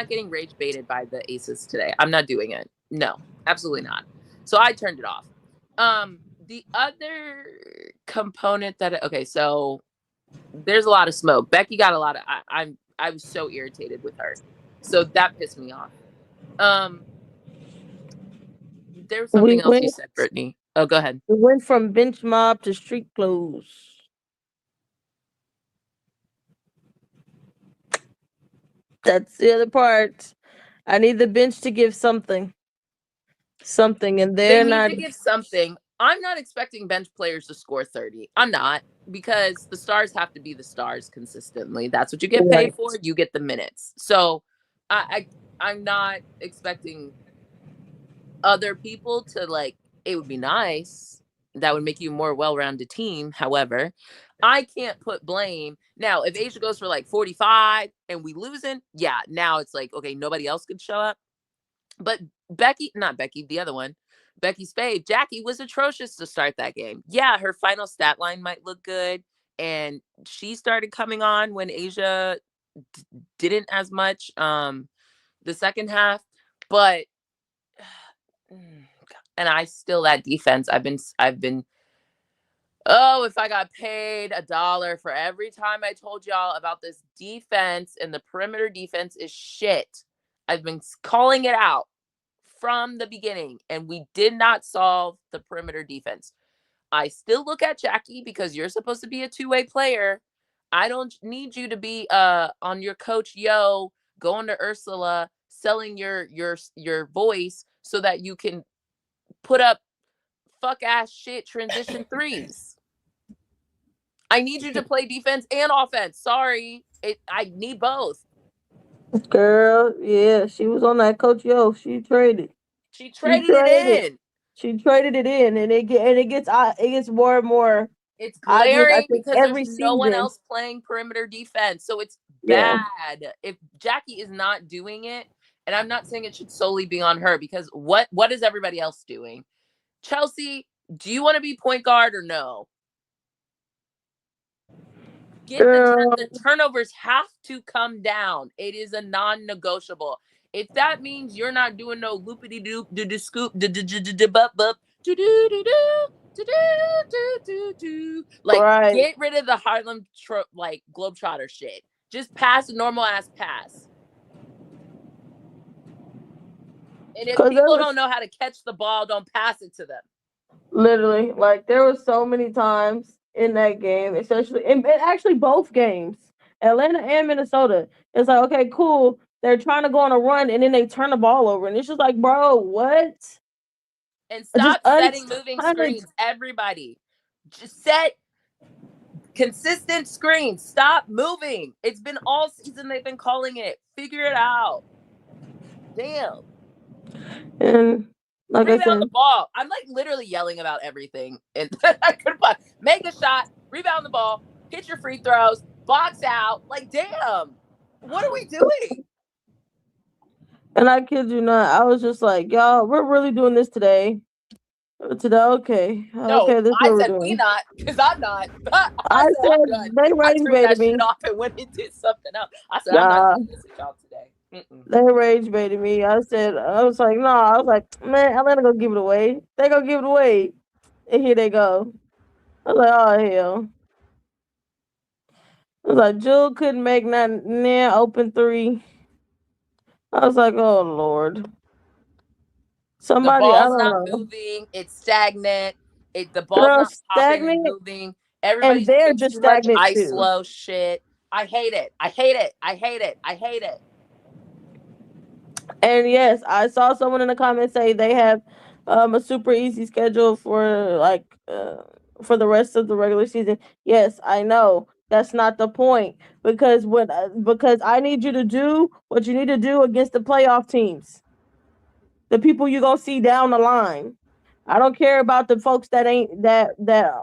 getting rage baited by the Aces today. I'm not doing it. No, absolutely not. So I turned it off. The other component so there's a lot of smoke. Becky got a lot of, I was so irritated with her. So that pissed me off. There was something else you said, Brittany. Oh, go ahead. We went from bench mob to street clothes. That's the other part. I need the bench to give something. And they're not. They need to give something. I'm not expecting bench players to score 30. I'm not, because the stars have to be the stars consistently. That's what you get paid for. You get the minutes. So I'm not expecting other people to, like, it would be nice. That would make you a more well-rounded team. However, I can't put blame. Now, if Asia goes for like 45 and we losing, yeah, now it's like, okay, nobody else could show up. But not Becky, the other one, Becky's fave, Jackie, was atrocious to start that game. Yeah, her final stat line might look good. And she started coming on when Asia didn't as much the second half. But and I still, that defense, I've been oh, if I got paid $1 for every time I told y'all about this defense, and the perimeter defense is shit. I've been calling it out from the beginning, and we did not solve the perimeter defense. I still look at Jackie, because you're supposed to be a two-way player. I don't need you to be on your Coach Yo, going to Ursula, selling your voice so that you can put up fuck ass shit transition threes. I need you to play defense and offense. Sorry. I need both. Girl, yeah, she was on that Coach Yo. She traded. She traded it in. She traded it in, and it gets more and more. It's glaring because every there's no one season. else playing perimeter defense. So it's bad. Yeah. If Jackie is not doing it, and I'm not saying it should solely be on her, because what is everybody else doing? Chelsea, do you want to be point guard or no? The turnovers have to come down. It is a non-negotiable. If that means you're not doing no loopity doop do scoop like, get rid of the Harlem like Globetrotter shit. Just pass a normal ass pass. And if people don't know how to catch the ball, don't pass it to them. Literally, like, there were so many times in that game, especially in actually both games, Atlanta and Minnesota. It's like, okay, cool. They're trying to go on a run, and then they turn the ball over, and it's just like, bro, what? And stop setting moving screens, everybody. Just set consistent screens. Stop moving. It's been all season they've been calling it. Figure it out. Damn. And like rebound I said, the ball. I'm like literally yelling about everything. And I could make a shot, rebound the ball, hit your free throws, box out. Like, damn, what are we doing? And I kid you not, I was just like, y'all, we're really doing this today. Okay. No, okay, this I said we not, because I'm not. I said I'm done. They rage baited me. Shit off and went and did something else. I said I'm not doing this with y'all today. They rage baited me. I was like, no. I was like, man, Atlanta gonna give it away. They gonna give it away. And here they go. I was like, oh hell. I was like, Jewel couldn't make nothing. Open three. I was like, oh Lord. Somebody, the ball's I don't not know. moving. It's stagnant. The ball's not popping and moving. Everybody's and they're doing just too much stagnant slow shit. I hate it. I hate it. I hate it. I hate it. And yes, I saw someone in the comments say they have a super easy schedule for for the rest of the regular season. Yes, I know. That's not the point, because because I need you to do what you need to do against the playoff teams. The people you're gonna see down the line. I don't care about the folks that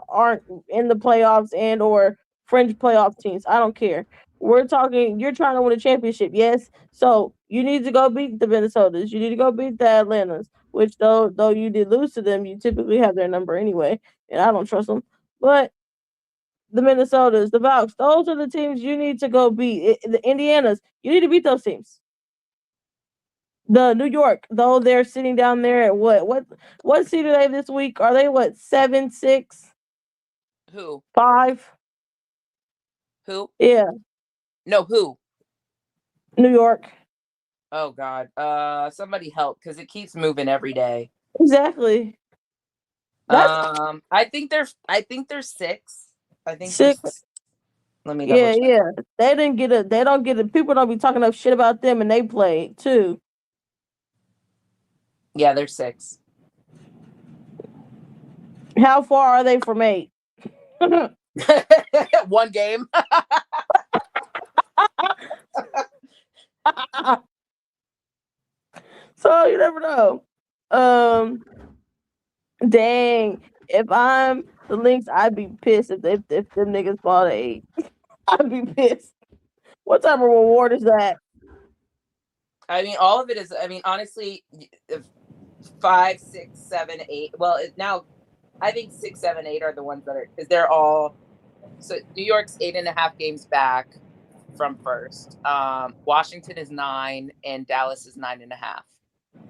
aren't in the playoffs and or fringe playoff teams. I don't care. You're trying to win a championship, yes. So you need to go beat the Minnesotas. You need to go beat the Atlantas, which though you did lose to them, you typically have their number anyway, and I don't trust them. But the Minnesotas, the Valks, those are the teams you need to go beat. The Indianas, you need to beat those teams. The New York, though, they're sitting down there at what seed are they this week? Are they 7, 6? Who? 5? Who? Yeah. No, who? New York. Oh God. Somebody help, because it keeps moving every day. Exactly. I think they're 6. I think 6. Let me double check. Yeah. They don't get it. People don't be talking enough shit about them, and they played too. Yeah, they're 6. How far are they from 8? One game. So you never know. Dang. If I'm the Lynx, I'd be pissed if them niggas fall to 8. I'd be pissed. What type of reward is that? I mean, all of it is. I mean, honestly, 5, 6, 7, 8. Well, now I think 6, 7, 8 are the ones that are, because they're all. So New York's 8.5 games back from first. Washington is 9, and Dallas is 9.5.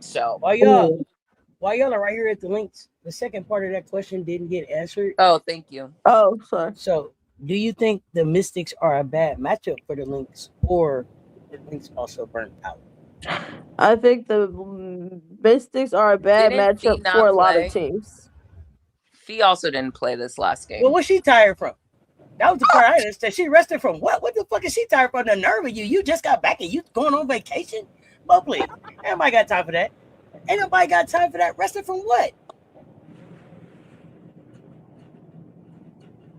So While y'all are right here at the links, the second part of that question didn't get answered. Oh, thank you. Oh, sorry. So, do you think the Mystics are a bad matchup for the Lynx, or the Lynx also burnt out? I think the Mystics are a bad Didn't Fee matchup not for a lot play? of teams. Fee also didn't play this last game. Well, what's she tired from? That was the part I understood. She rested from what? What the fuck is she tired from? The nerve of you. You just got back and you going on vacation? Well, please. Everybody got time for that. Ain't nobody got time for that. Rested from what?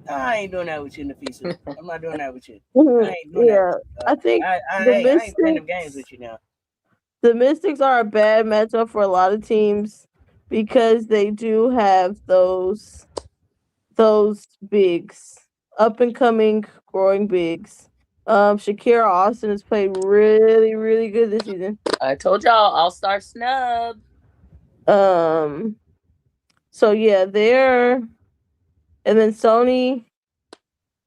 I ain't doing that with you, Nafisa. I'm not doing that with you. I ain't doing that. I think I ain't playing them games with you now. The Mystics are a bad matchup for a lot of teams because they do have those bigs, up and coming, growing bigs. Shakira Austin has played really, really good this season. I told y'all, all-star snub. So yeah, and then Sony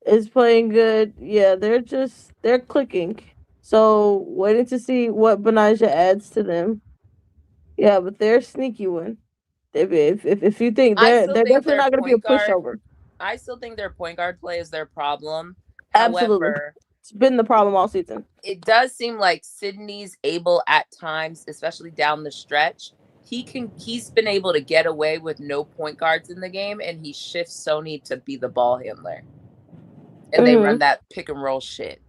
is playing good. Yeah, they're clicking. So waiting to see what Benaja adds to them. Yeah, but they're a sneaky one. If you think they're definitely not going to be a pushover. I still think their point guard play is their problem. Absolutely. However, it's been the problem all season. It does seem like Sydney's able at times, especially down the stretch. He's been able to get away with no point guards in the game, and he shifts Sony to be the ball handler. And they run that pick and roll shit.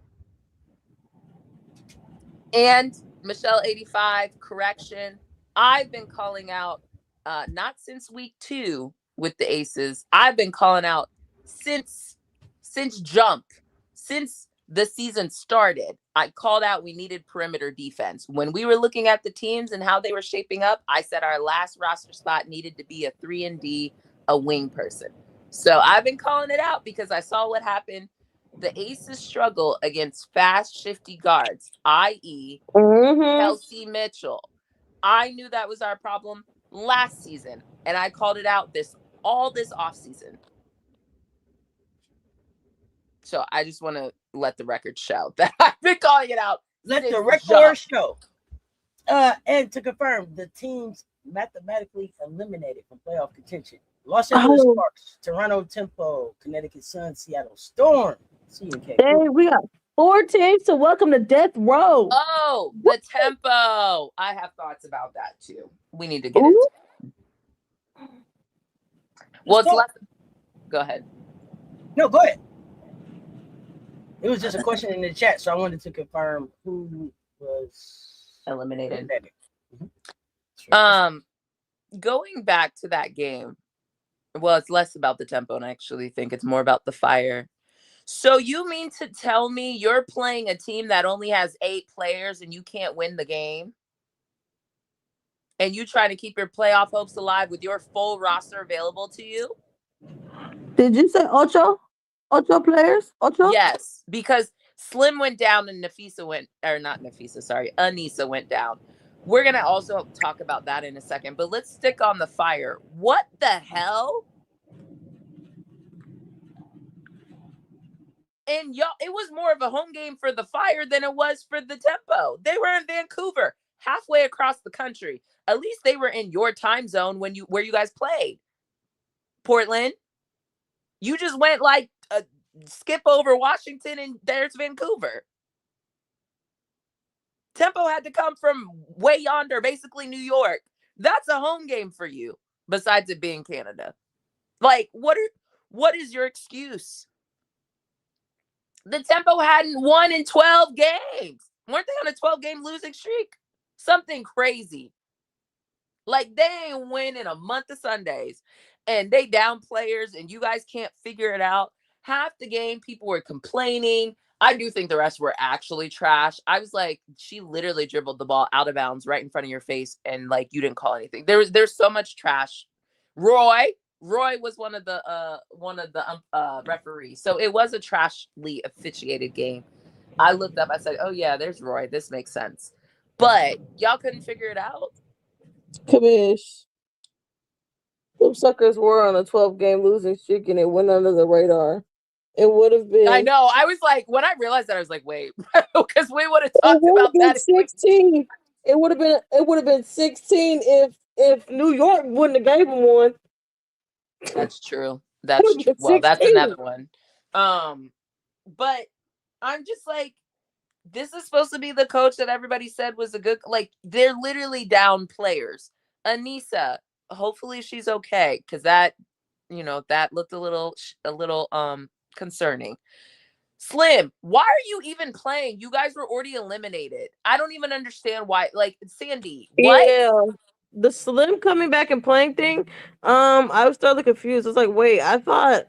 And Michelle 85, correction. I've been calling out, not since week 2 with the Aces. I've been calling out since jump, since the season started. I called out we needed perimeter defense. When we were looking at the teams and how they were shaping up, I said our last roster spot needed to be a 3-and-D, a wing person. So I've been calling it out because I saw what happened. The Aces struggle against fast, shifty guards, i.e. Kelsey Mitchell. I knew that was our problem last season, and I called it out all this offseason. So I just want to let the record show that I've been calling it out. Let the record show. And to confirm, the teams mathematically eliminated from playoff contention: Los Angeles Sparks, Toronto Tempo, Connecticut Sun, Seattle Storm. Hey, we got 4 teams to welcome to Death Row. Oh, the Tempo. I have thoughts about that too. We need to get into it. Well, it's less. Go ahead. No, go ahead. It was just a question in the chat, so I wanted to confirm who was eliminated. Mm-hmm. Going back to that game, well, it's less about the tempo, and I actually think it's more about the fire. So you mean to tell me you're playing a team that only has 8 players and you can't win the game? And you trying to keep your playoff hopes alive with your full roster available to you? Did you say ocho? 8 players? 8? Yes, because Slim went down and Anissa went down. We're going to also talk about that in a second, but let's stick on the fire. What the hell? And y'all, it was more of a home game for the Fire than it was for the Tempo. They were in Vancouver, halfway across the country. At least they were in your time zone where you guys played. Portland, you just went like a skip over Washington and there's Vancouver. Tempo had to come from way yonder, basically New York. That's a home game for you, besides it being Canada. Like, what is your excuse? The Tempo hadn't won in 12 games. Weren't they on a 12-game losing streak? Something crazy. Like, they ain't win in a month of Sundays. and they down players and you guys can't figure it out. Half the game, people were complaining. I do think the rest were actually trash. I was like, she literally dribbled the ball out of bounds right in front of your face, and like you didn't call anything. There's so much trash. Roy was one of the referees, so it was a trashly officiated game. I looked up, I said, oh yeah, there's Roy. This makes sense. But y'all couldn't figure it out. Commish. Them suckers were on a 12-game losing streak and it went under the radar. It would have been. I know. I was like, when I realized that, I was like, wait, because we would have talked about that. 16. It would have been 16 if New York wouldn't have gave them one. That's true. That's true. Well, that's another one. But I'm just like, this is supposed to be the coach that everybody said was a good, like, they're literally down players. Anissa, hopefully she's okay, because that, that looked a little concerning. Slim, why are you even playing? You guys were already eliminated. I don't even understand why. Like, Sandy, what? Yeah, the Slim coming back and playing thing. I was totally confused. I was like, wait, I thought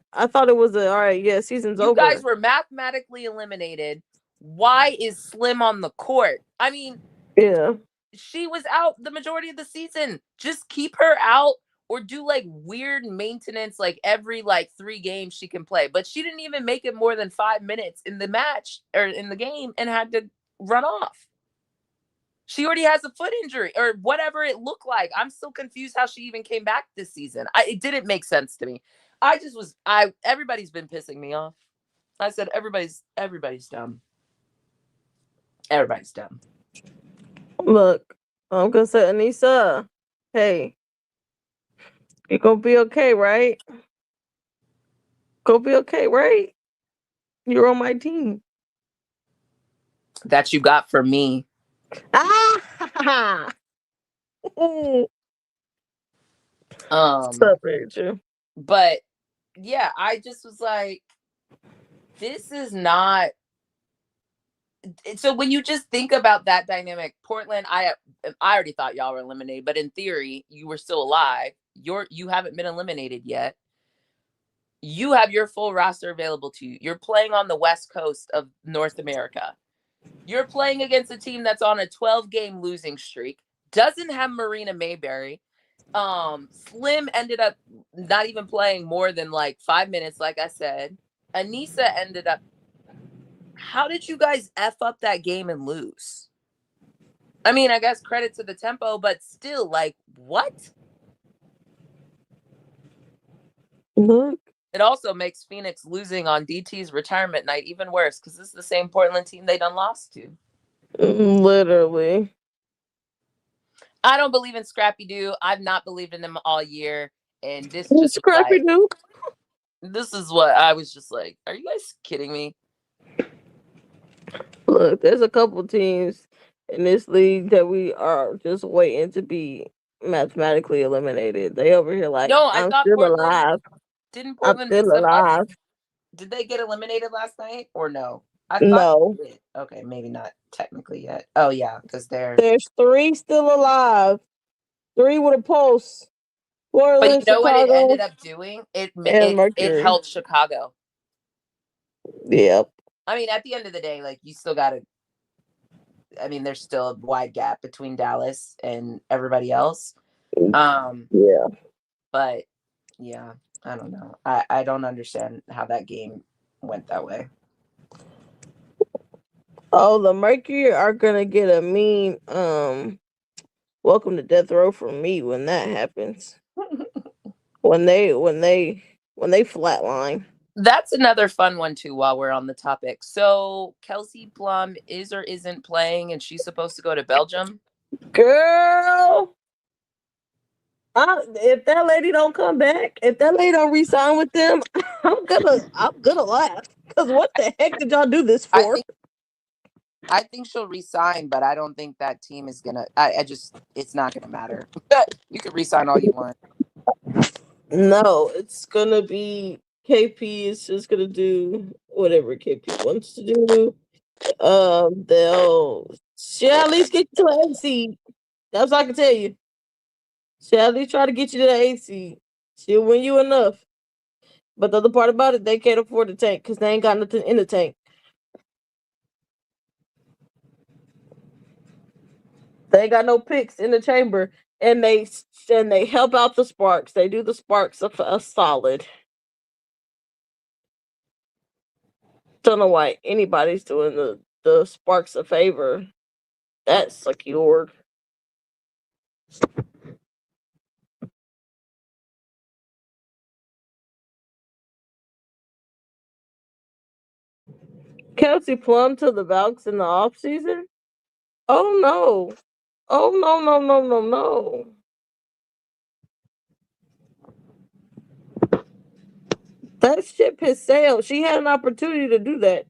it was all right. Yeah, season's over. You guys were mathematically eliminated. Why is Slim on the court? I mean, yeah, she was out the majority of the season. Just keep her out or do like weird maintenance, like every 3 games she can play. But she didn't even make it more than 5 minutes in the match or in the game and had to run off. She already has a foot injury or whatever it looked like. I'm still confused how she even came back this season. It didn't make sense to me. Everybody's been pissing me off. I said, everybody's dumb. Everybody's dumb. Look, I'm gonna say, Anissa, hey, you're gonna be okay, right? Gonna be okay, right? You're on my team. That you got for me. Ah! Stop it, you. But yeah, I just was like, this is not. So when you just think about that dynamic, Portland, I already thought y'all were eliminated, but in theory, you were still alive. You haven't been eliminated yet. You have your full roster available to you. You're playing on the West Coast of North America. You're playing against a team that's on a 12-game losing streak, doesn't have Marina Mayberry. Slim ended up not even playing more than 5 minutes, like I said. Anissa ended up. How did you guys F up that game and lose? I mean, I guess credit to the tempo, but still, what? Look. It also makes Phoenix losing on DT's retirement night even worse because this is the same Portland team they done lost to. Literally. I don't believe in Scrappy Doo. I've not believed in them all year. And this just Scrappy Doo. This is what I was just like, are you guys kidding me? Look, there's a couple teams in this league that we are just waiting to be mathematically eliminated. They over here no, I thought still Portland, alive. Didn't Portland I'm still alive. Did they get eliminated last night or no? No. Okay, maybe not technically yet. Oh yeah, because there's 3 still alive. 3 with a pulse. Portland, but you know Chicago, what it ended up doing? It helped Chicago. Yep. I mean, at the end of the day, you still got to. I mean, there's still a wide gap between Dallas and everybody else. Yeah. But yeah, I don't know. I don't understand how that game went that way. Oh, the Mercury are gonna get a mean welcome to death row from me when that happens. when they flatline. That's another fun one too while we're on the topic. So Kelsey Plum is or isn't playing and she's supposed to go to Belgium. Girl, if that lady don't come back, if that lady don't re-sign with them, I'm gonna laugh. Because what the heck did y'all do this for? I think she'll re-sign, but I don't think that team is gonna. It's not gonna matter. You can re-sign all you want. No, it's gonna be KP is just gonna do whatever KP wants to do. She'll at least get you to an 8 seed. That's what I can tell you. She'll at least try to get you to the 8 seed. She'll win you enough. But the other part about it, they can't afford the tank because they ain't got nothing in the tank. They ain't got no picks in the chamber, and they help out the Sparks. They do the Sparks a solid. Don't know why anybody's doing the Sparks a favor. That's secured. Kelsey Plum to the Valks in the off season? Oh no. Oh no. That ship has sailed. She had an opportunity to do that.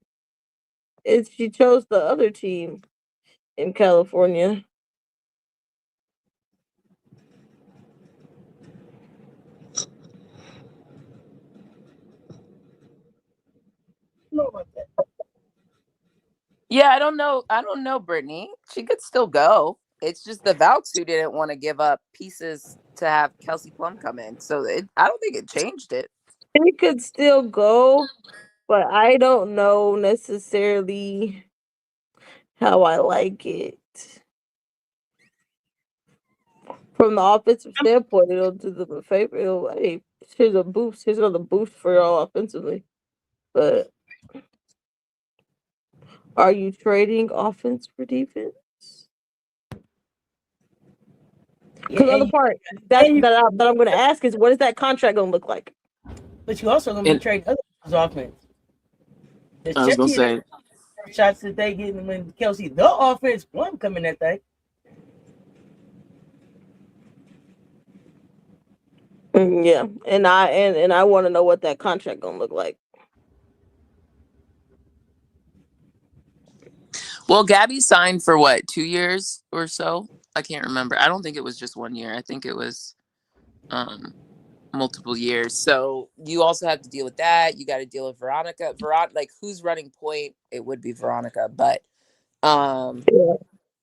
She chose the other team in California. Yeah, I don't know, Brittany. She could still go. It's just the Valks who didn't want to give up pieces to have Kelsey Plum come in. So I don't think it changed it. She could still go, but I don't know necessarily how I like it. From the offensive standpoint, it'll do them a favor. Hey, here's a boost. Here's another boost for y'all offensively. But are you trading offense for defense? Because the other part that I'm going to ask is, what is that contract going to look like? But you also going to be trading other people's offense. I was going to say shots that they getting when Kelsey, the offense, one coming that thing. Yeah, and I want to know what that contract gonna look like. Well, Gabby signed for what, 2 years or so? I can't remember. I don't think it was just 1 year. I think it was multiple years. So you also have to deal with that. You got to deal with Veronica. Like, who's running point? It would be Veronica, but Yeah.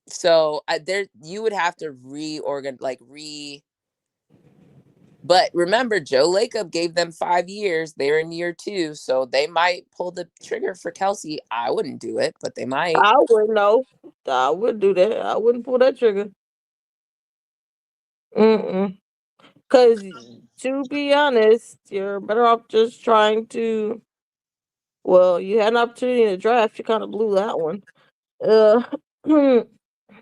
so there you would have to But remember, Joe Lacob gave them 5 years. They're in year 2, so they might pull the trigger for Kelsey. I wouldn't do it, but they might. I wouldn't know. I wouldn't do that. I wouldn't pull that trigger. Because to be honest, you're better off just trying to. Well, you had an opportunity in the draft. You kind of blew that one.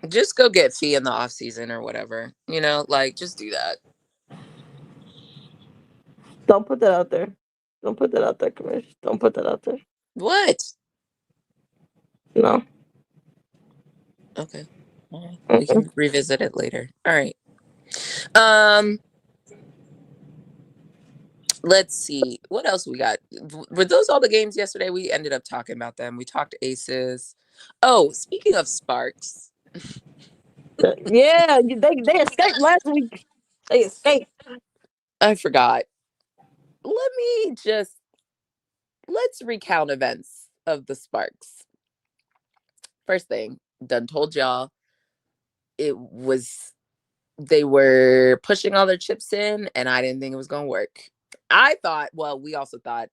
Just go get Fee in the off season or whatever. Just do that. Don't put that out there. Don't put that out there, Commish. Don't put that out there. What? No. Okay. All right. We can revisit it later. All right. Let's see. What else we got? Were those all the games yesterday? We ended up talking about them. We talked Aces. Oh, speaking of Sparks. Yeah, they escaped last week. They escaped. I forgot. Let's recount events of the Sparks. First thing, done told y'all they were pushing all their chips in, and I didn't think it was going to work. We also thought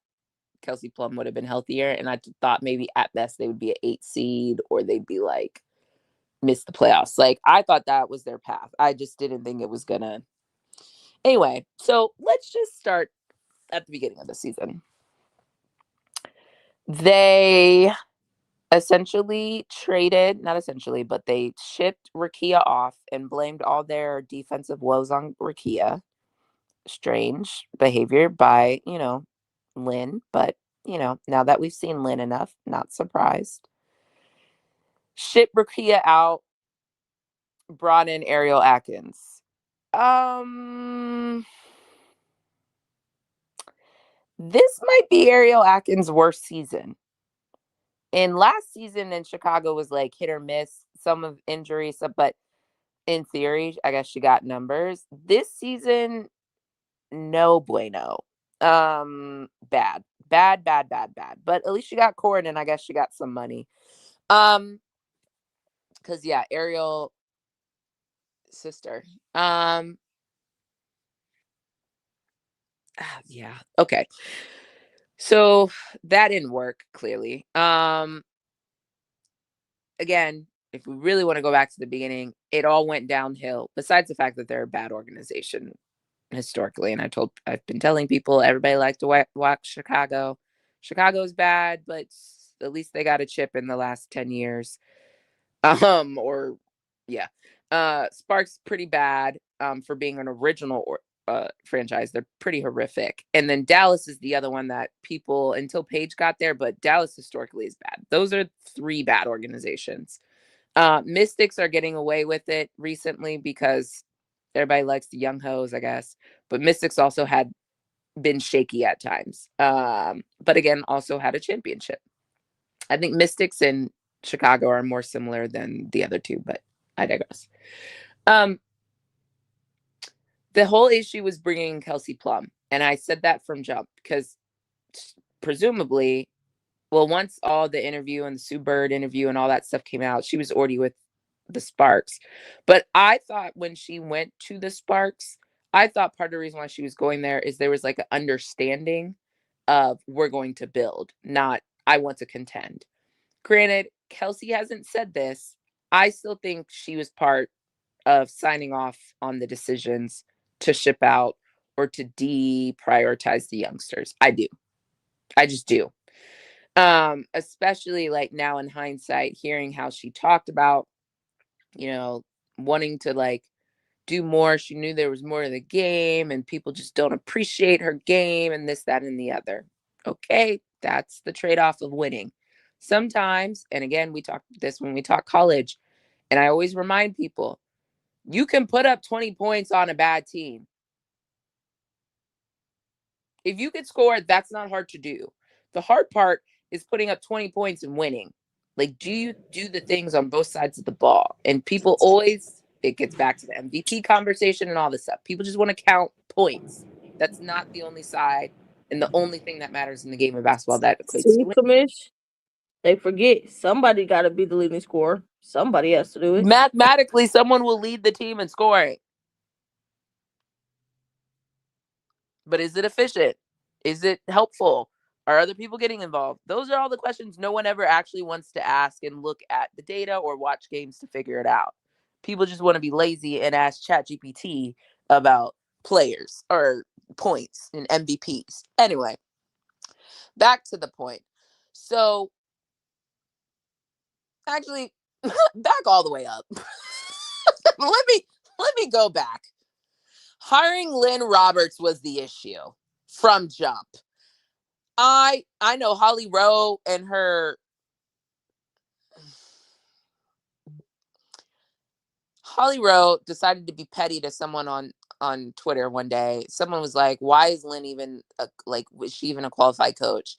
Kelsey Plum would have been healthier, and I thought maybe at best they would be an 8 seed, or they'd be like miss the playoffs. Like, I thought that was their path. I just didn't think it was gonna. Anyway, so let's just start at the beginning of the season. They essentially but they shipped Rakia off and blamed all their defensive woes on Rakia. Strange behavior by, Lynn, but, now that we've seen Lynn enough, not surprised. Ship Rakia out, brought in Ariel Atkins. This might be Ariel Atkins' worst season. In last season in Chicago was like hit or miss, some of injuries, but in theory, I guess she got numbers. This season, no bueno. Bad. But at least she got court, and I guess she got some money. Because Ariel sister. Yeah. Okay. So that didn't work, clearly. Again, if we really want to go back to the beginning, it all went downhill, besides the fact that they're a bad organization historically. And I've been telling people, everybody likes to watch Chicago. Chicago's bad, but at least they got a chip in the last 10 years. Or yeah. Sparks pretty bad for being an original franchise. They're pretty horrific. And then Dallas is the other one that people, until Paige got there, but Dallas historically is bad. Those are 3 bad organizations. Mystics are getting away with it recently because everybody likes the young hoes, I guess. But Mystics also had been shaky at times. But again, also had a championship. I think Mystics and Chicago are more similar than the other 2, but I digress. The whole issue was bringing Kelsey Plum. And I said that from jump because presumably, well, once all the interview and the Sue Bird interview and all that stuff came out, she was already with the Sparks. But I thought when she went to the Sparks, I thought part of the reason why she was going there is there was like an understanding of we're going to build, not I want to contend. Granted, Kelsey hasn't said this. I still think she was part of signing off on the decisions to ship out or to deprioritize the youngsters. I do. I just do. Especially like now in hindsight, hearing how she talked about, wanting to like do more. She knew there was more to the game and people just don't appreciate her game and this, that, and the other. Okay. That's the trade-off of winning. Sometimes, and again, we talked this when we talk college, and I always remind people, you can put up 20 points on a bad team. If you could score, that's not hard to do. The hard part is putting up 20 points and winning. Like, do you do the things on both sides of the ball? And people always, it gets back to the MVP conversation and all this stuff. People just want to count points. That's not the only side and the only thing that matters in the game of basketball that equates to winning. Commish, they forget somebody got to be the leading scorer. Somebody has to do it. Mathematically, someone will lead the team in scoring. But is it efficient? Is it helpful? Are other people getting involved? Those are all the questions no one ever actually wants to ask and look at the data or watch games to figure it out. People just want to be lazy and ask ChatGPT about players or points and MVPs. Anyway, back to the point. So, actually, back all the way up. let me go back. Hiring Lynn Roberts was the issue from jump. I know Holly Rowe and her Holly Rowe decided to be petty to someone on Twitter one day. Someone was like, "Why is Lynn even was she even a qualified coach?"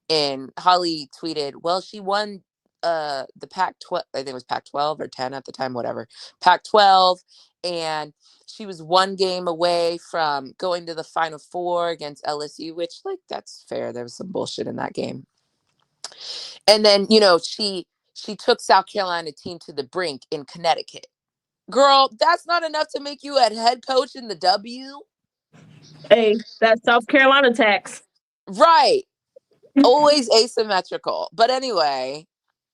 And Holly tweeted, "Well, she won the Pac-12, I think it was Pac-12 or 10 at the time, whatever. Pac-12, and she was 1 game away from going to the Final Four against LSU, which that's fair. There was some bullshit in that game. And then, she took South Carolina team to the brink in Connecticut. Girl, that's not enough to make you a head coach in the W. Hey, that's South Carolina tax. Right. Always asymmetrical. But anyway,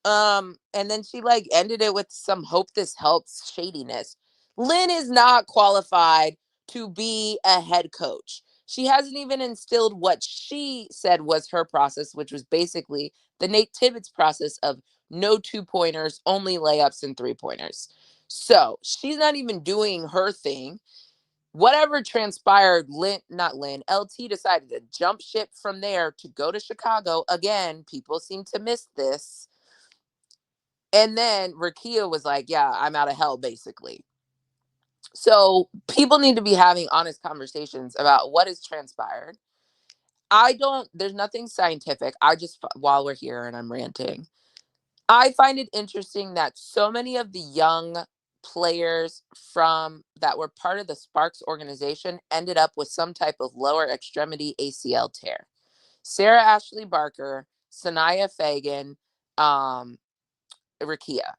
and then she ended it with some hope this helps shadiness. Lynn is not qualified to be a head coach. She hasn't even instilled what she said was her process, which was basically the Nate Tibbetts process of no 2-pointers, only layups and 3-pointers. So she's not even doing her thing. Whatever transpired, LT decided to jump ship from there to go to Chicago. Again, people seem to miss this. And then Rakia was like, yeah, I'm out of hell, basically. So people need to be having honest conversations about what has transpired. There's nothing scientific. While we're here and I'm ranting, I find it interesting that so many of the young players that were part of the Sparks organization ended up with some type of lower extremity ACL tear. Sarah Ashley Barker, Sanaya Fagan, Rakia.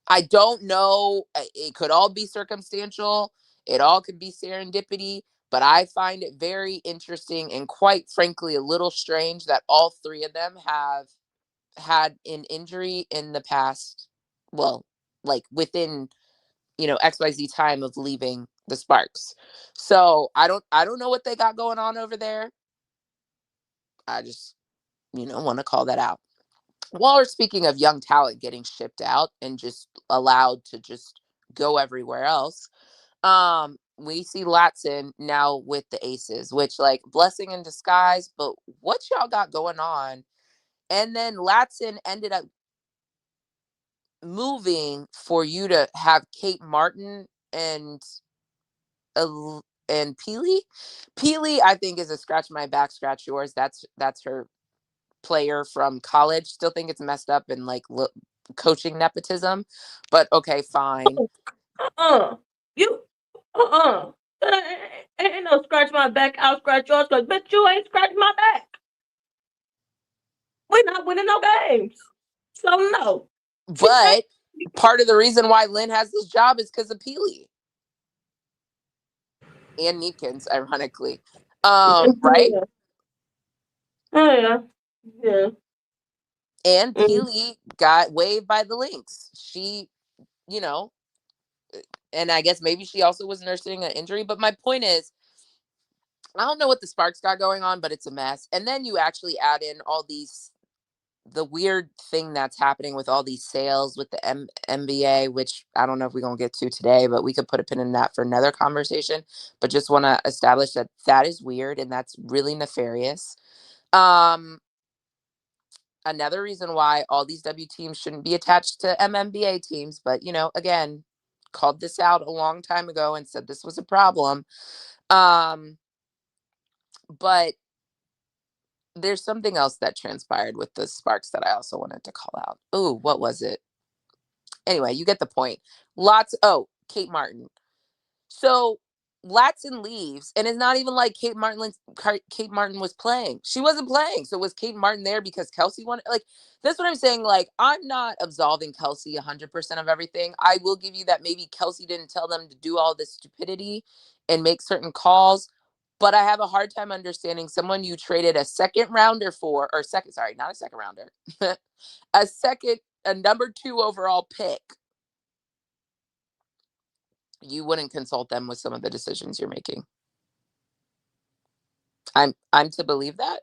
I don't know. It could all be circumstantial. It all could be serendipity. But I find it very interesting and quite frankly a little strange that all three of them have had an injury in the past, well, like within, XYZ time of leaving the Sparks. So I don't know what they got going on over there. I just, want to call that out. While we're speaking of young talent getting shipped out and just allowed to just go everywhere else, we see Latson now with the Aces, which like blessing in disguise, but what y'all got going on? And then Latson ended up moving for you to have Kate Martin and Peely. Peely, I think, is a scratch my back, scratch yours. That's her player from college. Still think it's messed up and like coaching nepotism, but okay, fine. Ain't no scratch my back, I'll scratch yours, because bitch, you ain't scratch my back. We're not winning no games. So no. But part of the reason why Lynn has this job is because of Peely. And Neekins, ironically. Right? Oh, yeah. Yeah. And Peely got waived by the Lynx. She, and I guess maybe she also was nursing an injury. But my point is, I don't know what the Sparks got going on, but it's a mess. And then you actually add in the weird thing that's happening with all these sales with the NBA, which I don't know if we're going to get to today, but we could put a pin in that for another conversation. But just want to establish that is weird and that's really nefarious. Another reason why all these W teams shouldn't be attached to MNBA teams, but again, called this out a long time ago and said this was a problem. But there's something else that transpired with the Sparks that I also wanted to call out. Ooh, what was it? Anyway, you get the point. Kate Martin. So Latson leaves, and it's not even like Kate Martin was playing. She wasn't playing. So was Kate Martin there because Kelsey wanted? Like, that's what I'm saying. Like, I'm not absolving Kelsey 100% of everything. I will give you that maybe Kelsey didn't tell them to do all this stupidity and make certain calls. But I have a hard time understanding someone you traded a second rounder for, or not a second rounder, a number 2 overall pick. You wouldn't consult them with some of the decisions you're making. I'm to believe that.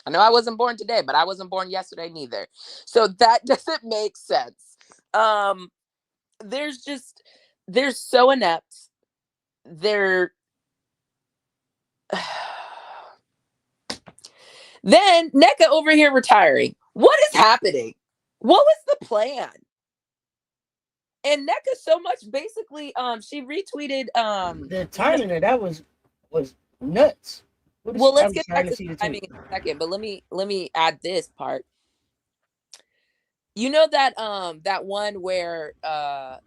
I know I wasn't born today, but I wasn't born yesterday neither. So that doesn't make sense. They're so inept. Then NECA over here retiring. What is happening? What was the plan? And NECA so much basically she retweeted the timing that was nuts. Well, let's get back to the timing in a second, but let me add this part. You know that one where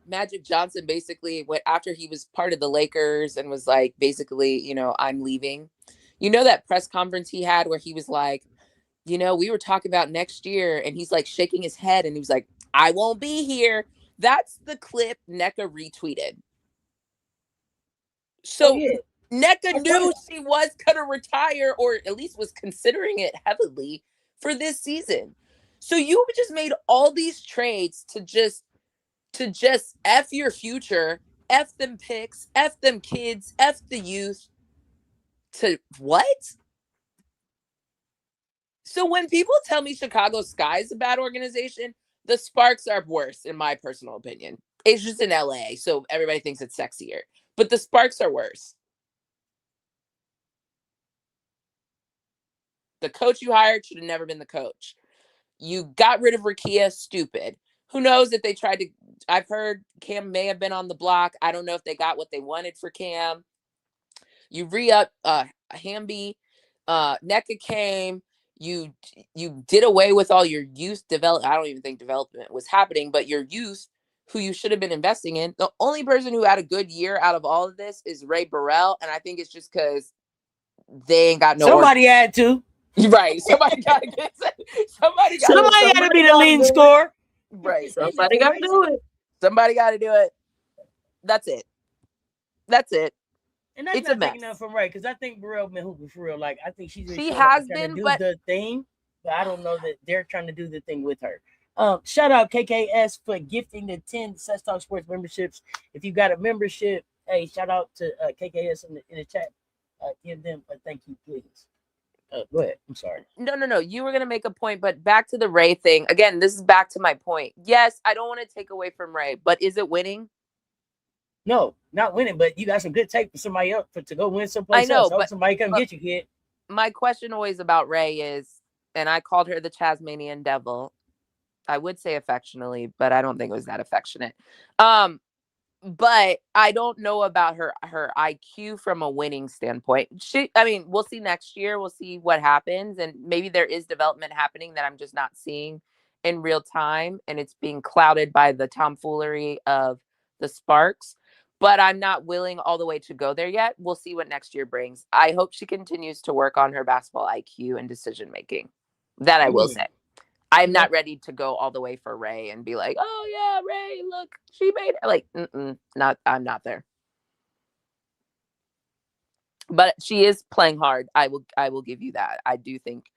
Magic Johnson basically went after he was part of the Lakers and was like basically, I'm leaving. You know that press conference he had where he was like, we were talking about next year, and he's like shaking his head and he was like, I won't be here. That's the clip NECA retweeted. So NECA knew she was gonna retire, or at least was considering it heavily for this season. So you just made all these trades to just F your future, F them picks, F them kids, F the youth. To what? So when people tell me Chicago Sky is a bad organization, the Sparks are worse, in my personal opinion. It's just in LA, so everybody thinks it's sexier. But the Sparks are worse. The coach you hired should have never been the coach. You got rid of Rakia, stupid. Who knows if they tried to... I've heard Cam may have been on the block. I don't know if they got what they wanted for Cam. You re-up Hamby. NECA came. You did away with all your youth development. I don't even think development was happening, but your youth, who you should have been investing in. The only person who had a good year out of all of this is Ray Burrell, and I think it's just because they ain't got no... Somebody had to. Right. Somebody got to get... Somebody got to be the leading scorer. Right. Somebody got to do it. Somebody got to do it. That's it. That's it. And that's It's not a taking mess. nothing from Ray, because I think Burrell been hooping for real. Like, I think she's She showing up has and trying been, to do but the thing, but I don't know that they're trying to do the thing with her. Shout out KKS for gifting the 10 Cess Talk Sports memberships. If you got a membership, hey, shout out to KKS in the chat. Give them a thank you, please. Go ahead. I'm sorry. No. You were going to make a point, but back to the Ray thing. Again, this is back to my point. Yes, I don't want to take away from Ray, but is it winning? No, not winning, but you got some good tape for somebody else to go win someplace I know, else. Hope but somebody come get you, kid. My question always about Ray is, and I called her the Tasmanian Devil. I would say affectionately, but I don't think it was that affectionate. But I don't know about her IQ from a winning standpoint. We'll see next year. We'll see what happens. And maybe there is development happening that I'm just not seeing in real time. And it's being clouded by the tomfoolery of the Sparks. But I'm not willing all the way to go there yet. We'll see what next year brings. I hope she continues to work on her basketball IQ and decision making. That I will say. I'm not ready to go all the way for Ray and be like, oh yeah, Ray, look, she made it. Like, I'm not there. But she is playing hard. I will give you that. I do think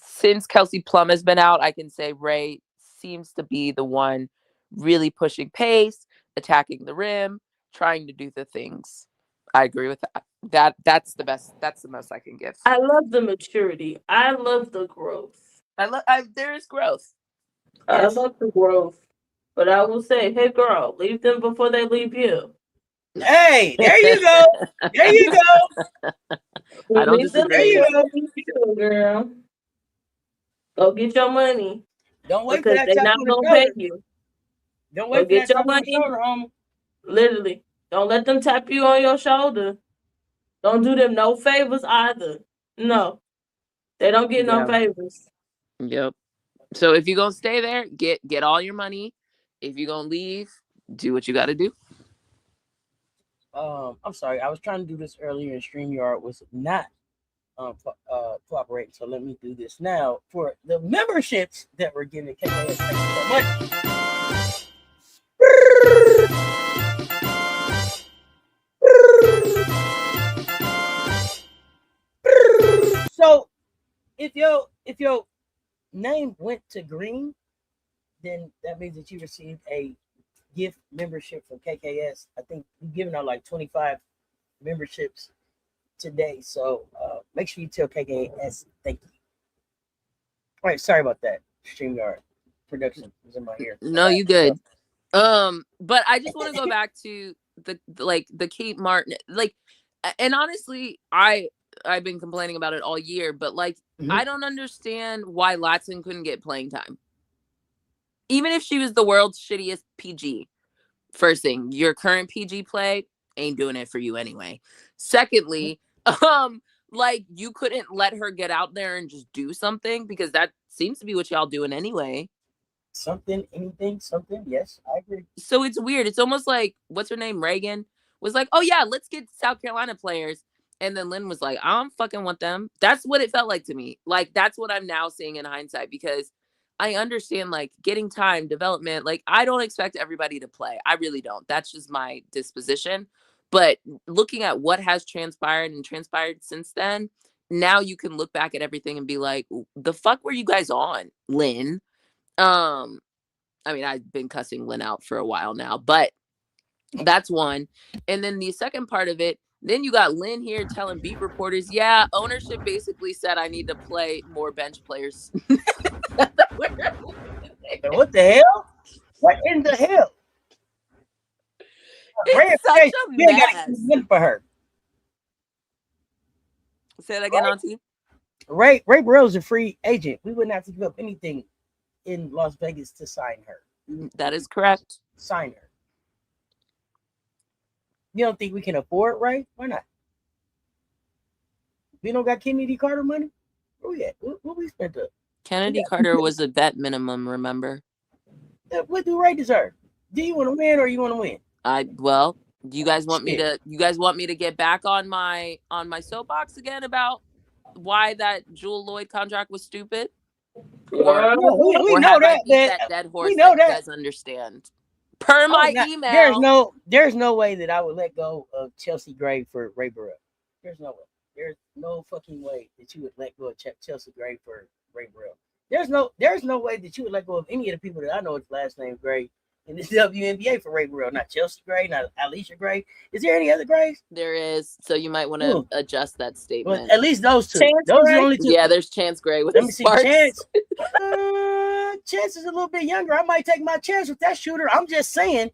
since Kelsey Plum has been out, I can say Ray seems to be the one really pushing pace, attacking the rim, trying to do the things. I agree with that. That's the best. That's the most I can give. I love the maturity. I love the growth. There is growth. I love the growth. But I will say, hey girl, leave them before they leave you. Hey, there you go. There you go. I don't disagree. There you go, girl. Go get your money. Don't wait for that they're tap not on the gonna shoulder. pay you. Don't wait for that tap on the shoulder, homie. Literally. Don't let them tap you on your shoulder. Don't do them no favors either. No. They don't get no favors. Yep. So if you're gonna stay there, get all your money. If you're gonna leave, do what you gotta do. I'm sorry. I was trying to do this earlier and StreamYard was not cooperating. So let me do this now for the memberships that we're giving KKS. Thank you so much. So if your name went to green, then that means that you received a gift membership from KKS. I think we're giving out like 25 memberships today. So make sure you tell KKS thank you. All right, sorry about that. StreamYard production was in my ear. No, you good. But I just want to go back to the Kate Martin, and honestly, I've been complaining about it all year, but I don't understand why Latson couldn't get playing time. Even if she was the world's shittiest PG. First thing, your current PG play ain't doing it for you anyway. Secondly, you couldn't let her get out there and just do something, because that seems to be what y'all doing anyway. Something, anything, something. Yes, I agree. So it's weird. It's almost like, what's her name? Reagan was like, oh yeah, let's get South Carolina players. And then Lynn was like, I don't fucking want them. That's what it felt like to me. That's what I'm now seeing in hindsight, because I understand getting time, development. I don't expect everybody to play. I really don't. That's just my disposition. But looking at what has transpired since then, now you can look back at everything and be like, the fuck were you guys on, Lynn? I've been cussing Lynn out for a while now, but that's one. And then the second part of it, then you got Lynn here telling beat reporters, yeah, ownership basically said I need to play more bench players. What the hell? What in the hell? It's such a mess for her. Say that again, Auntie. Ray Burrell's a free agent. We wouldn't have to give up anything in Las Vegas to sign her. That is correct. Sign her. You don't think we can afford Ray? Why not? We don't got Kennedy Carter money? Where we at? What we spent up? Kennedy Carter was a vet minimum, remember? What do Ray deserve? Do you want to win or you want to win? Do you guys want me to get back on my soapbox again about why that Jewel Lloyd contract was stupid? We know that dead horse. We know that does understand Per my email. There's no way that I would let go of Chelsea Gray for Ray Burrell. There's no way. There's no fucking way that you would let go of Chelsea Gray for Ray Burrell. There's no way that you would let go of any of the people that I know with last name Gray in this WNBA for Ray Burrell. Not Chelsea Gray, not Alicia Gray. Is there any other Grays? There is. So you might want to adjust that statement. Well, at least those two. Those are the only two. Yeah, there's Chance Gray with Let me see Sparks. Chance. Chance is a little bit younger. I might take my chance with that shooter. I'm just saying,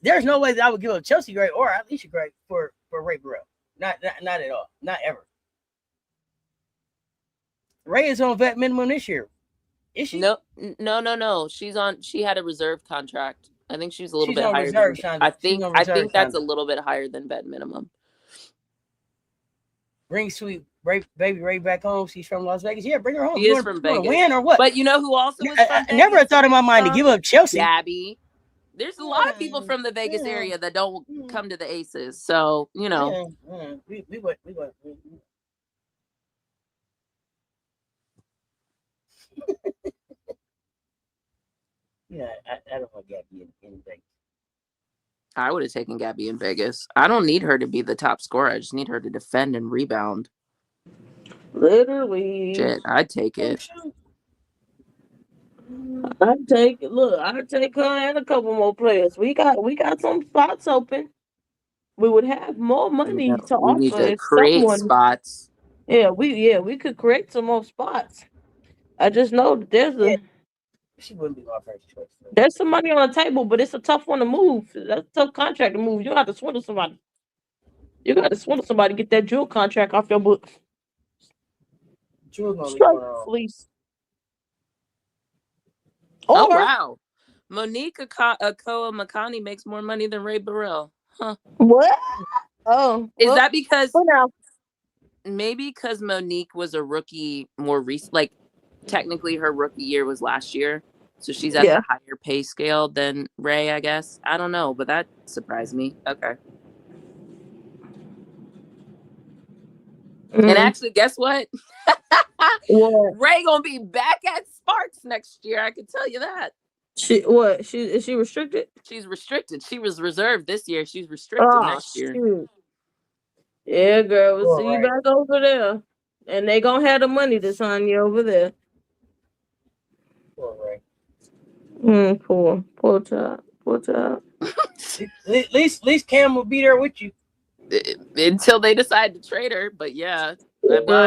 there's no way that I would give up Chelsea Gray or Alicia Gray for Ray Burrell. Not at all. Not ever. Ray is on vet minimum this year. Is she? No. She had a reserve contract. I think she's a little bit higher. I think that's a little bit higher than vet minimum. Bring sweet baby Ray back home. She's from Las Vegas. Yeah, bring her home. She is from Vegas. Win or what? But you know who also is from Vegas? I never thought in my mind to give up Chelsea. Gabby. There's a lot of people from the Vegas area that don't come to the Aces. So, you know. We went. Yeah, I don't want Gabby in Vegas. I would have taken Gabby in Vegas. I don't need her to be the top scorer. I just need her to defend and rebound. Literally. Shit, I'd take it. I'd take it. Look, I'd take her and a couple more players. We got some spots open. We would have more money to offer. We need to create spots. Yeah, we could create some more spots. I just know that she wouldn't be my first choice. There's some money on the table, but it's a tough one to move. That's a tough contract to move. You have to swindle somebody. Get that Jewel contract off your books. Fleece. Oh wow, Monique Akoa Makani makes more money than Ray Burrell. Huh? What? Oh, is that because? Maybe because Monique was a rookie more recent. Like technically, her rookie year was last year. So she's at a higher pay scale than Ray, I guess. I don't know, but that surprised me. Okay. And actually, guess what? Ray gonna be back at Sparks next year. I can tell you that. Is she restricted? She's restricted. She was reserved this year. She's restricted next year. Shoot. Yeah, girl. We'll see you back over there. And they gonna have the money to sign you over there. Poor Ray. Poor child. At least Cam will be there with you until they decide to trade her. But yeah,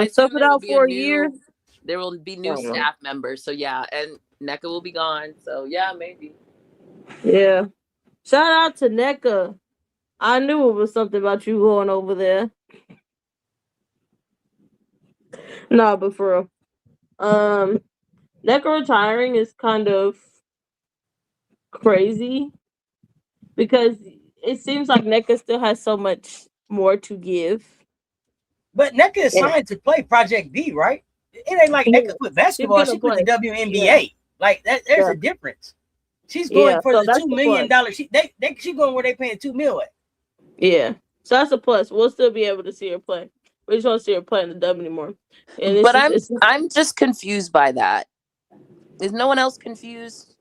stuff it out for a year. There will be new staff members. So yeah, and NECA will be gone. So yeah, maybe. Yeah. Shout out to NECA. I knew it was something about you going over there. No, but for real. NECA retiring is kind of crazy because it seems like NECA still has so much more to give. But NECA is signed to play Project B, right? It ain't like NECA quit basketball. She quit the WNBA. Yeah. Like that, there's a difference. She's going for the $2 million. She's going where they paying $2 million at. Yeah, so that's a plus. We'll still be able to see her play. We just want to see her play in the W anymore. But I'm just confused by that. Is no one else confused?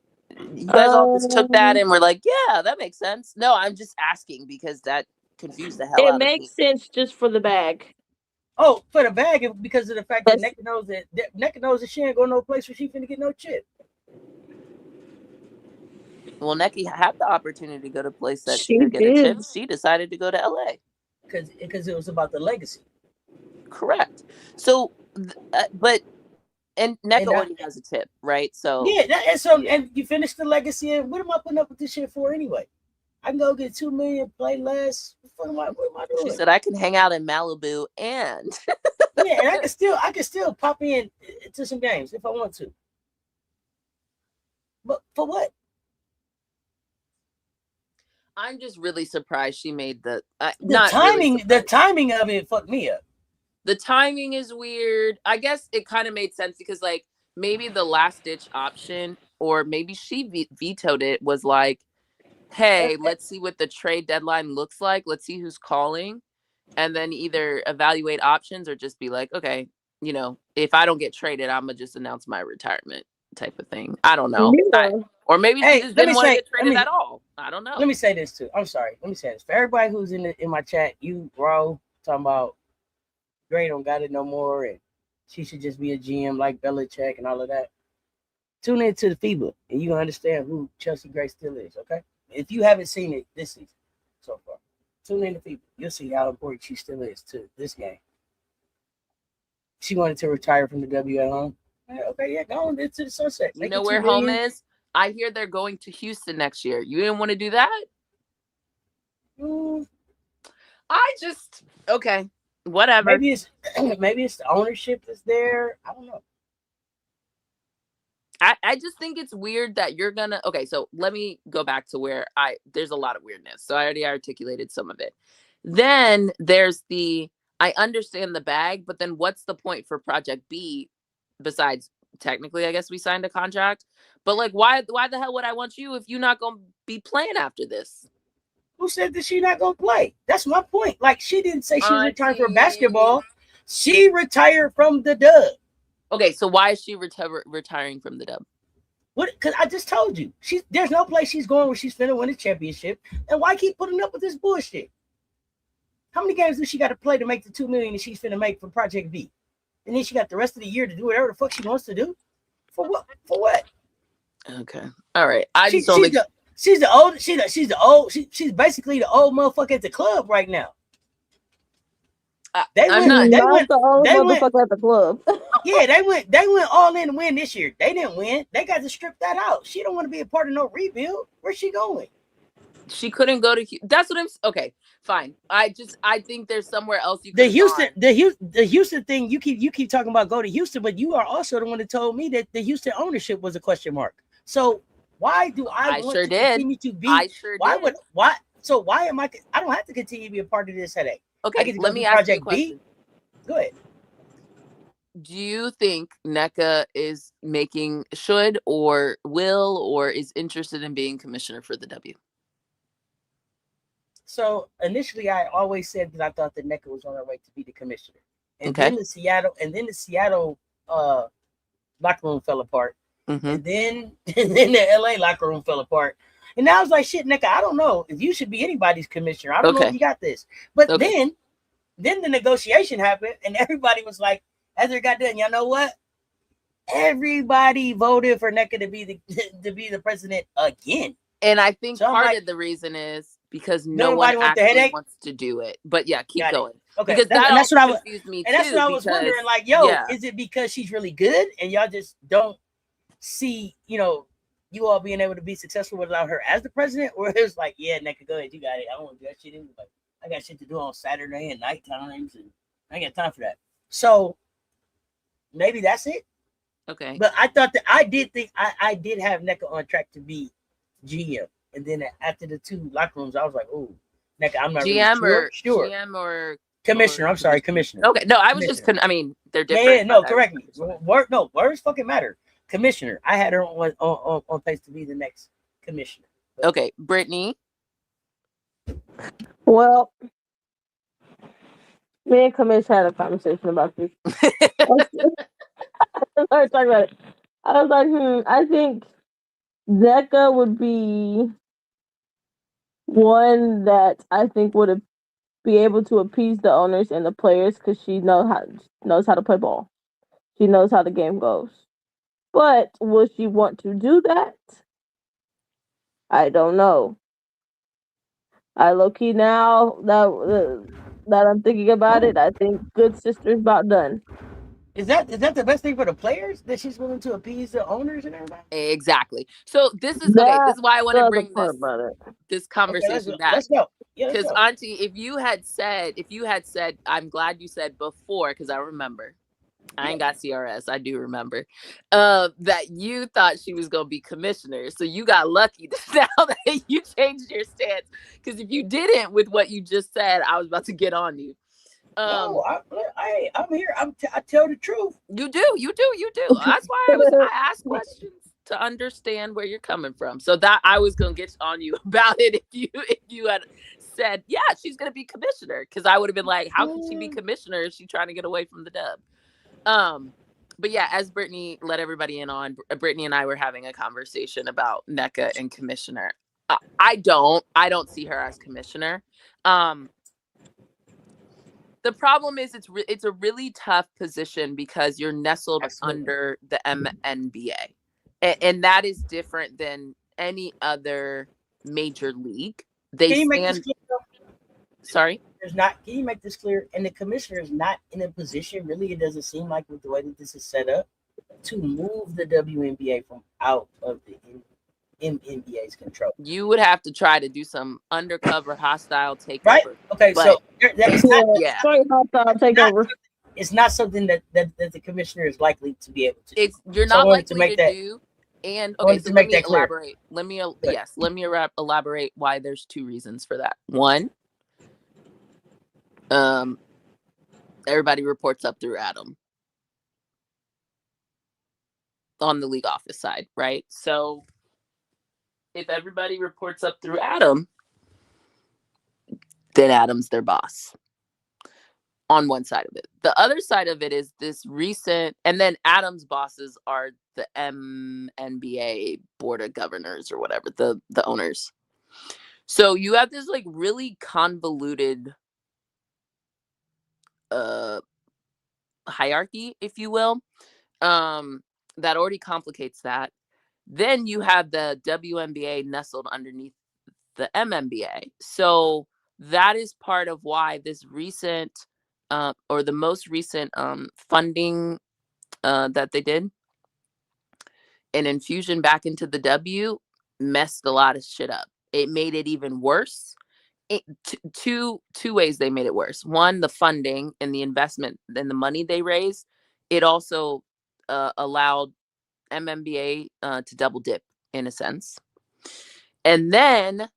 You guys all just took that and were like, yeah, that makes sense. No, I'm just asking because that confused the hell out of me. It makes sense just for the bag. Oh, for the bag, because of the fact that NECA knows that she ain't going no place where she finna get no chip. Well, NECA had the opportunity to go to a place that she could get a chip. She decided to go to LA. Because it was about the legacy. Correct. So, and NECA already has a tip, right? So and you finish the legacy. And what am I putting up with this shit for anyway? I can go get $2 million, play less. What am I doing? She said I can hang out in Malibu and and I can still pop in to some games if I want to. But for what? I'm just really surprised she made the timing. The timing of it fucked me up. The timing is weird. I guess it kind of made sense because like maybe the last ditch option, or maybe she vetoed it, was like, hey, let's see what the trade deadline looks like. Let's see who's calling. And then either evaluate options or just be like, okay, you know, if I don't get traded, I'm going to just announce my retirement type of thing. I don't know. Yeah. Or maybe she just didn't want to get traded at all. I don't know. Let me say this too. I'm sorry. Let me say this for everybody who's in my chat. You, bro, talking about Gray don't got it no more, and she should just be a GM like Belichick and all of that. Tune into the FIBA, and you can understand who Chelsea Gray still is. Okay, if you haven't seen it this season so far, tune in to FIBA. You'll see how important she still is to this game. She wanted to retire from the W at home. Okay, yeah, go on into the sunset. You know where home is? I hear they're going to Houston next year. You didn't want to do that? I just okay, whatever. Maybe it's the ownership that's there. I don't know. I just think it's weird that you're gonna okay, so let me go back to where there's a lot of weirdness. So I already articulated some of it. Then there's I understand the bag, but then what's the point for Project B besides technically I guess we signed a contract? But like why the hell would I want you if you're not gonna be playing after this? Who said that she's not gonna play? That's my point. Like she didn't say she was retiring for basketball. She retired from the dub. Okay, so why is she retiring from the dub? What? Because I just told you, there's no place she's going where she's finna win a championship. And why keep putting up with this bullshit? How many games does she got to play to make the $2 million that she's finna make for Project B? And then she got the rest of the year to do whatever the fuck she wants to do. For what? For what? Okay, all right. She's basically the old motherfucker at the club right now. They went at the club. Yeah, they went all in to win this year. They didn't win. They got to strip that out. She don't want to be a part of no rebuild. Where's she going? She couldn't go to. That's what I'm. Okay, fine. I think there's somewhere else you. The Houston thing. You keep talking about go to Houston, but you are also the one that told me that the Houston ownership was a question mark. So why do I want to continue to be? I sure did. So why am I? I don't have to continue to be a part of this headache. Okay, let me ask you a question. Go ahead. Do you think NECA should or will or is interested in being commissioner for the W? So initially, I always said that I thought that NECA was on her way to be the commissioner, and then the Seattle locker room fell apart, and then the LA locker room fell apart. And now I was like, shit, NECA, I don't know if you should be anybody's commissioner. I don't know if you got this. But then the negotiation happened, and everybody was like, as it got done, y'all know what? Everybody voted for NECA to be the president again. And I think part of the reason is because no one actually wants to do it. But yeah, keep going. Okay, because that's what confused me too. And that's what I was wondering. Like, is it because she's really good and y'all just don't see, you all being able to be successful without her as the president, or it's like, yeah, NECA, go ahead, you got it. I don't want to do that shit anyway. I got shit to do on Saturday and night times, and I ain't got time for that. So maybe that's it. Okay. But I thought that I did have NECA on track to be GM, and then after the two locker rooms, I was like, oh, NECA, I'm not GM really sure. GM or commissioner. I'm sorry, commissioner. Okay, no, I was just they're different. Yeah, no, correct me. Words fucking matter. Commissioner. I had her on pace to be the next commissioner. But. Okay, Brittany. Well, me and Commish had a conversation about this. I was talking about it. I was like, I think NECA would be one that I think would be able to appease the owners and the players because she knows how to play ball. She knows how the game goes. But will she want to do that? I don't know. I low-key now that I'm thinking about it, I think good sister's about done. Is that the best thing for the players, that she's willing to appease the owners and everybody? Exactly. So this is why I want to bring this conversation back. Let's go. Because Auntie, if you had said, I'm glad you said before, because I remember. I ain't got CRS. I do remember that you thought she was going to be commissioner. So you got lucky now that you changed your stance. Because if you didn't with what you just said, I was about to get on you. No, I'm here. I tell the truth. You do. That's why I asked questions to understand where you're coming from. So that I was going to get on you about it if you had said, yeah, she's going to be commissioner. Because I would have been like, how can she be commissioner if she's trying to get away from the dub? But yeah, as Brittany let everybody in on, Brittany and I were having a conversation about NECA and commissioner. I don't see her as commissioner. The problem is it's a really tough position because you're nestled under the MNBA. And that is different than any other major league. Can you make this clear? Sorry? Can you make this clear? And the commissioner is not in a position, really, it doesn't seem like with the way that this is set up, to move the WNBA from out of the NBA's control. You would have to try to do some undercover hostile takeover. Right? Okay, but, so that's not hostile takeover. It's not something that the commissioner is likely to be able to do. You're not likely to do. And okay, so let me elaborate. Let me elaborate why there's two reasons for that. One, everybody reports up through Adam on the league office side, right? So if everybody reports up through Adam, then Adam's their boss on one side of it. The other side of it is this recent, and then Adam's bosses are the MNBA board of governors or whatever, the owners. So you have this like really convoluted hierarchy, if you will, that already complicates that. Then you have the WNBA nestled underneath the MNBA. So that is part of why this recent or the most recent funding that they did, an infusion back into the W, messed a lot of shit up. It made it even worse. Two ways they made it worse. One, the funding and the investment and the money they raised. It also allowed MNBA to double dip in a sense. And then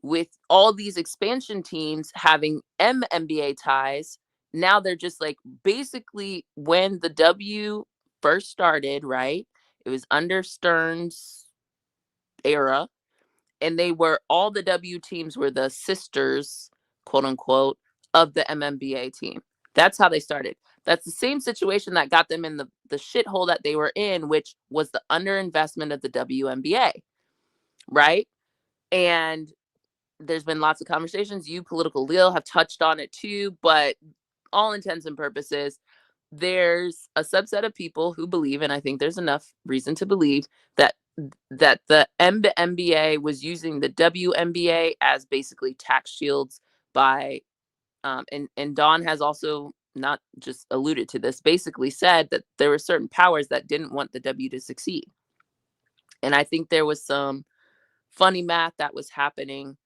with all these expansion teams having MNBA ties, now they're just like basically when the W first started, right? It was under Stern's era. And they were, all the W teams were the sisters, quote unquote, of the MNBA team. That's how they started. That's the same situation that got them in the shithole that they were in, which was the underinvestment of the WNBA, right? And there's been lots of conversations. You, Political Lil, have touched on it too, but all intents and purposes, there's a subset of people who believe, and I think there's enough reason to believe, that the MNBA was using the WNBA as basically tax shields by, and Dawn has also not just alluded to this, basically said that there were certain powers that didn't want the W to succeed. And I think there was some funny math that was happening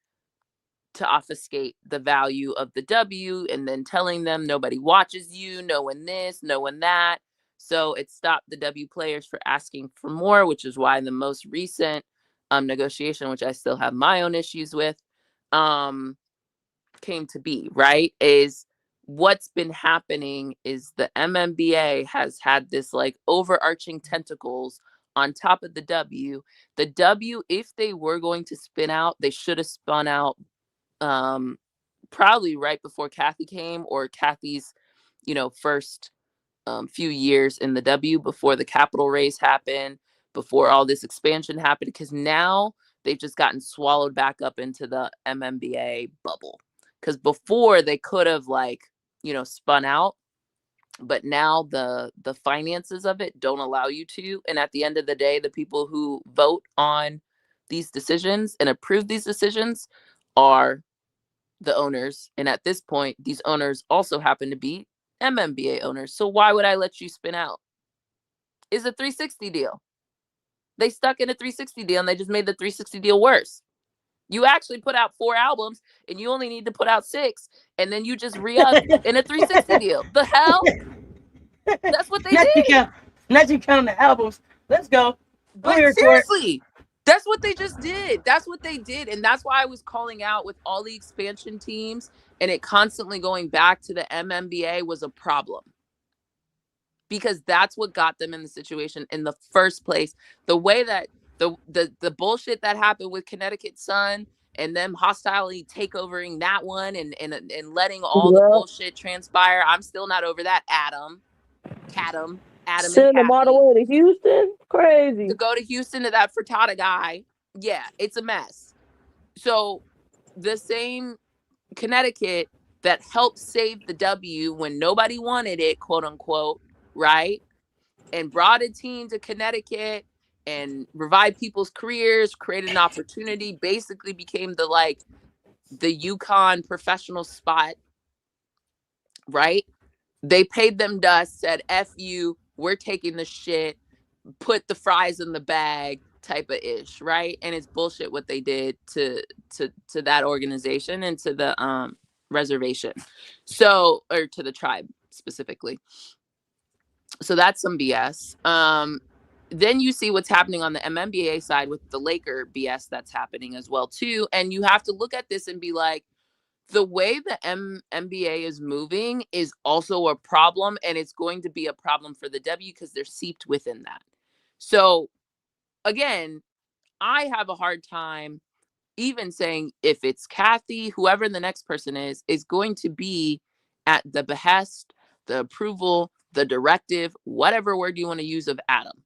to obfuscate the value of the W, and then telling them nobody watches you, knowing this, knowing that. So it stopped the W players for asking for more, which is why the most recent negotiation, which I still have my own issues with, came to be, right? Is what's been happening is the MNBA has had this like overarching tentacles on top of the W. The W, if they were going to spin out, they should have spun out probably right before Kathy came, or Kathy's, first few years in the W, before the capital raise happened, before all this expansion happened, because now they've just gotten swallowed back up into the MNBA bubble. Because before they could have spun out, but now the finances of it don't allow you to. And at the end of the day, the people who vote on these decisions and approve these decisions are the owners. And at this point, these owners also happen to be MNBA owners. So why would I let you spin out? It's a 360 deal. They stuck in a 360 deal and they just made the 360 deal worse. You actually put out 4 albums and you only need to put out 6, and then you just re-up in a 360 deal. The hell? That's what they did. Not you counting the albums. Let's go. But seriously, that's what they just did. That's what they did. And that's why I was calling out with all the expansion teams and it constantly going back to the MNBA was a problem. Because that's what got them in the situation in the first place. The way that the bullshit that happened with Connecticut Sun and them hostilely takeovering that one and letting all the bullshit transpire. I'm still not over that. Adam send them all the way to Houston. Crazy. To go to Houston to that frittata guy. Yeah, it's a mess. So the same Connecticut that helped save the W when nobody wanted it, quote unquote, right? And brought a team to Connecticut and revived people's careers, created an opportunity, basically became the UConn professional spot, right? They paid them dust, said, F you, we're taking the shit, put the fries in the bag type of ish, right? And it's bullshit what they did to that organization and to the reservation. So, or to the tribe specifically. So that's some BS. Then you see what's happening on the MNBA side with the Laker BS that's happening as well too. And you have to look at this and be like, the way the NBA is moving is also a problem, and it's going to be a problem for the W because they're seeped within that. So again, I have a hard time even saying if it's Kathy, whoever the next person is going to be at the behest, the approval, the directive, whatever word you want to use of Adam.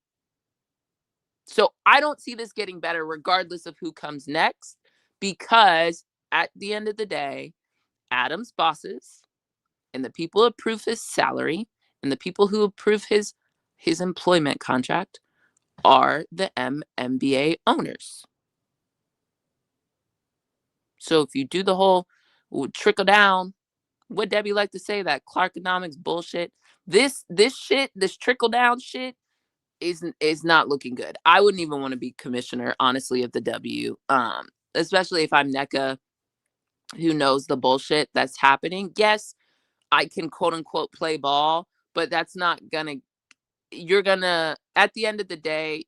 So I don't see this getting better regardless of who comes next, because at the end of the day, Adam's bosses and the people who approve his salary and the people who approve his employment contract are the MNBA owners. So if you do the whole trickle down, what Debbie like to say, that Clarkonomics bullshit, this shit, this trickle down shit is not looking good. I wouldn't even want to be commissioner, honestly, of the W, especially if I'm NECA, who knows the bullshit that's happening. Yes, I can quote unquote play ball, but that's not gonna, you're gonna, at the end of the day,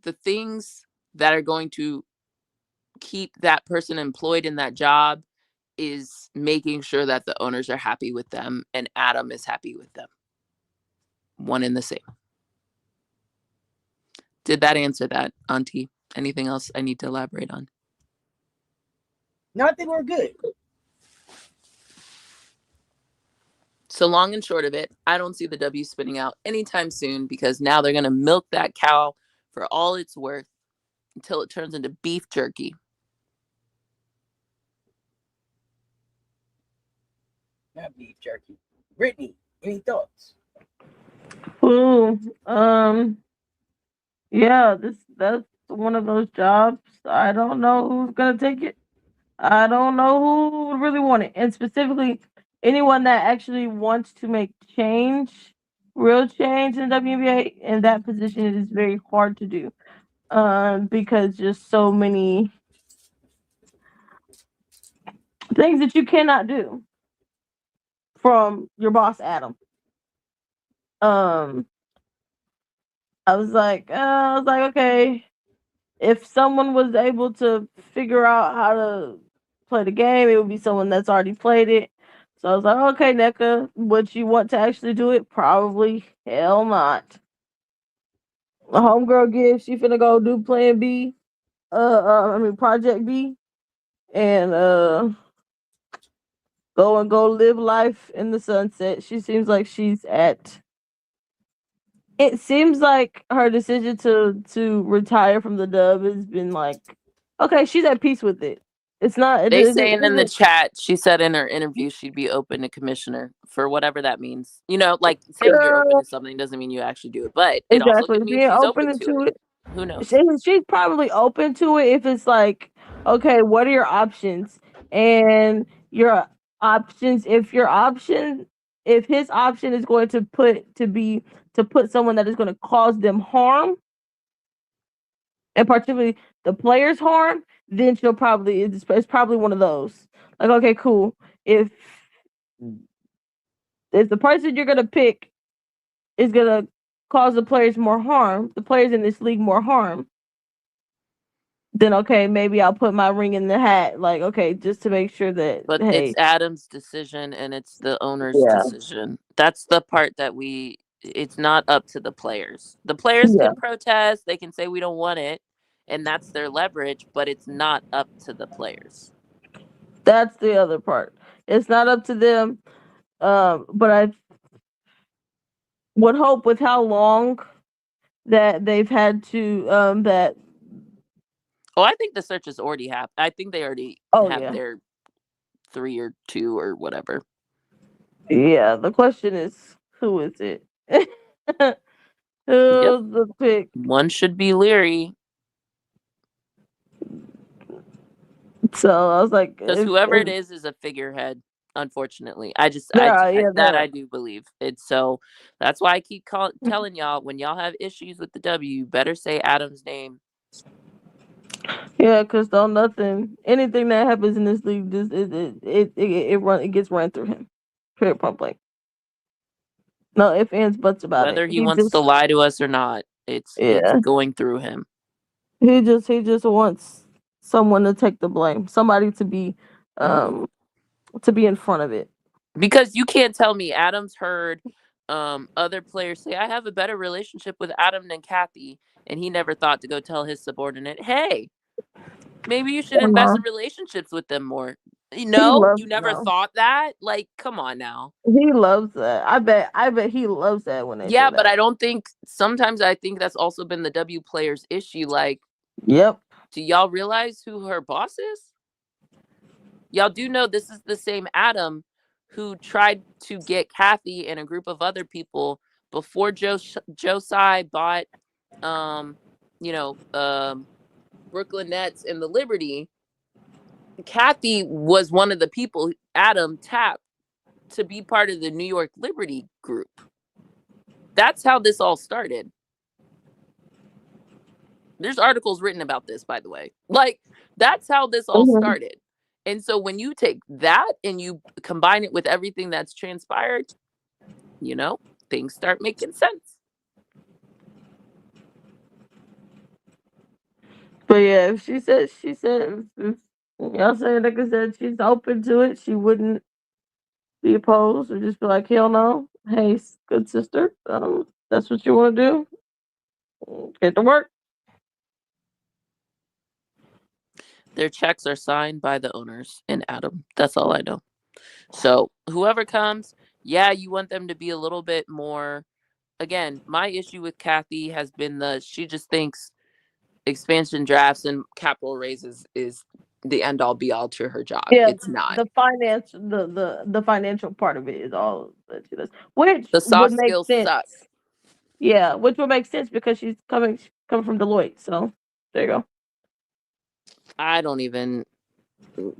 the things that are going to keep that person employed in that job is making sure that the owners are happy with them and Adam is happy with them. One and the same. Did that answer that, Auntie? Anything else I need to elaborate on? No, I think we're good. So long and short of it, I don't see the W spinning out anytime soon, because now they're going to milk that cow for all it's worth until it turns into beef jerky. Not beef jerky. Brittany, any thoughts? Ooh, yeah, that's one of those jobs. I don't know who's gonna take it. I don't know who would really want it, and specifically anyone that actually wants to make change, real change in WNBA. In that position, it is very hard to do, because just so many things that you cannot do from your boss, Adam. I was like, okay, if someone was able to figure out how to play the game, it would be someone that's already played it. So I was like, okay, NECA, would you want to actually do it? Probably hell not. A homegirl gives, she finna go do plan B, project B, and go live life in the sunset. She seems like she's at, it seems like her decision to retire from the dub has been like, okay, she's at peace with it. It's not. They saying in the chat, she said in her interview she'd be open to commissioner for whatever that means. You know, like saying you're open to something doesn't mean you actually do it, but it also exactly could mean being she's open to it. Who knows? She's probably open to it if it's like, okay, what are your options? And your options, if his option is going to put someone that is going to cause them harm, and particularly the players harm, then she'll probably, it's probably one of those. Like, okay, cool. If the person you're gonna pick is gonna cause the players more harm, the players in this league more harm, then okay, maybe I'll put my ring in the hat. Like, okay, just to make sure that. But hey, it's Adam's decision and it's the owner's decision. That's the part that it's not up to the players. The players can protest, they can say we don't want it, and that's their leverage, but it's not up to the players. That's the other part. It's not up to them. But I would hope, with how long that they've had to that Oh, I think the search is already happened. I think they already have their 3 or 2 or whatever. Yeah, the question is, who is it? Who's the pick? One should be Leary. So I was like, because whoever it is a figurehead. Unfortunately, I do believe it's so. That's why I keep telling y'all, when y'all have issues with the W, you better say Adam's name. Yeah, because anything that happens in this league, it gets run through him. Period, point blank. No ifs, ands, buts about Whether it. he wants to lie to us or not, it's going through him. He just wants someone to take the blame, somebody to be in front of it. Because you can't tell me Adam's heard other players say, I have a better relationship with Adam than Kathy, and he never thought to go tell his subordinate, hey, maybe you should invest in relationships with them more. You never thought that? Like, come on now. He loves that. I bet he loves that when they say that. But I don't think, sometimes I think that's also been the W players' issue. Like, yep. Do y'all realize who her boss is? Y'all do know this is the same Adam who tried to get Kathy and a group of other people before Josai bought, Brooklyn Nets and the Liberty. Kathy was one of the people Adam tapped to be part of the New York Liberty group. That's how this all started. There's articles written about this, by the way. Like, that's how this all started. And so when you take that and you combine it with everything that's transpired, things start making sense. But yeah, if she said, if y'all saying, like I said, she's open to it, she wouldn't be opposed or just be like, hell no. Hey, good sister, that's what you want to do? Get to work. Their checks are signed by the owners and Adam. That's all I know. So whoever comes, you want them to be a little bit more. Again, my issue with Kathy has been she just thinks expansion drafts and capital raises is the end all be all to her job. Yeah, it's not. The finance, the financial part of it is all that she does, which the soft would make skills sense. Suck. Yeah, which would make sense because she's coming from Deloitte. So there you go. I don't even.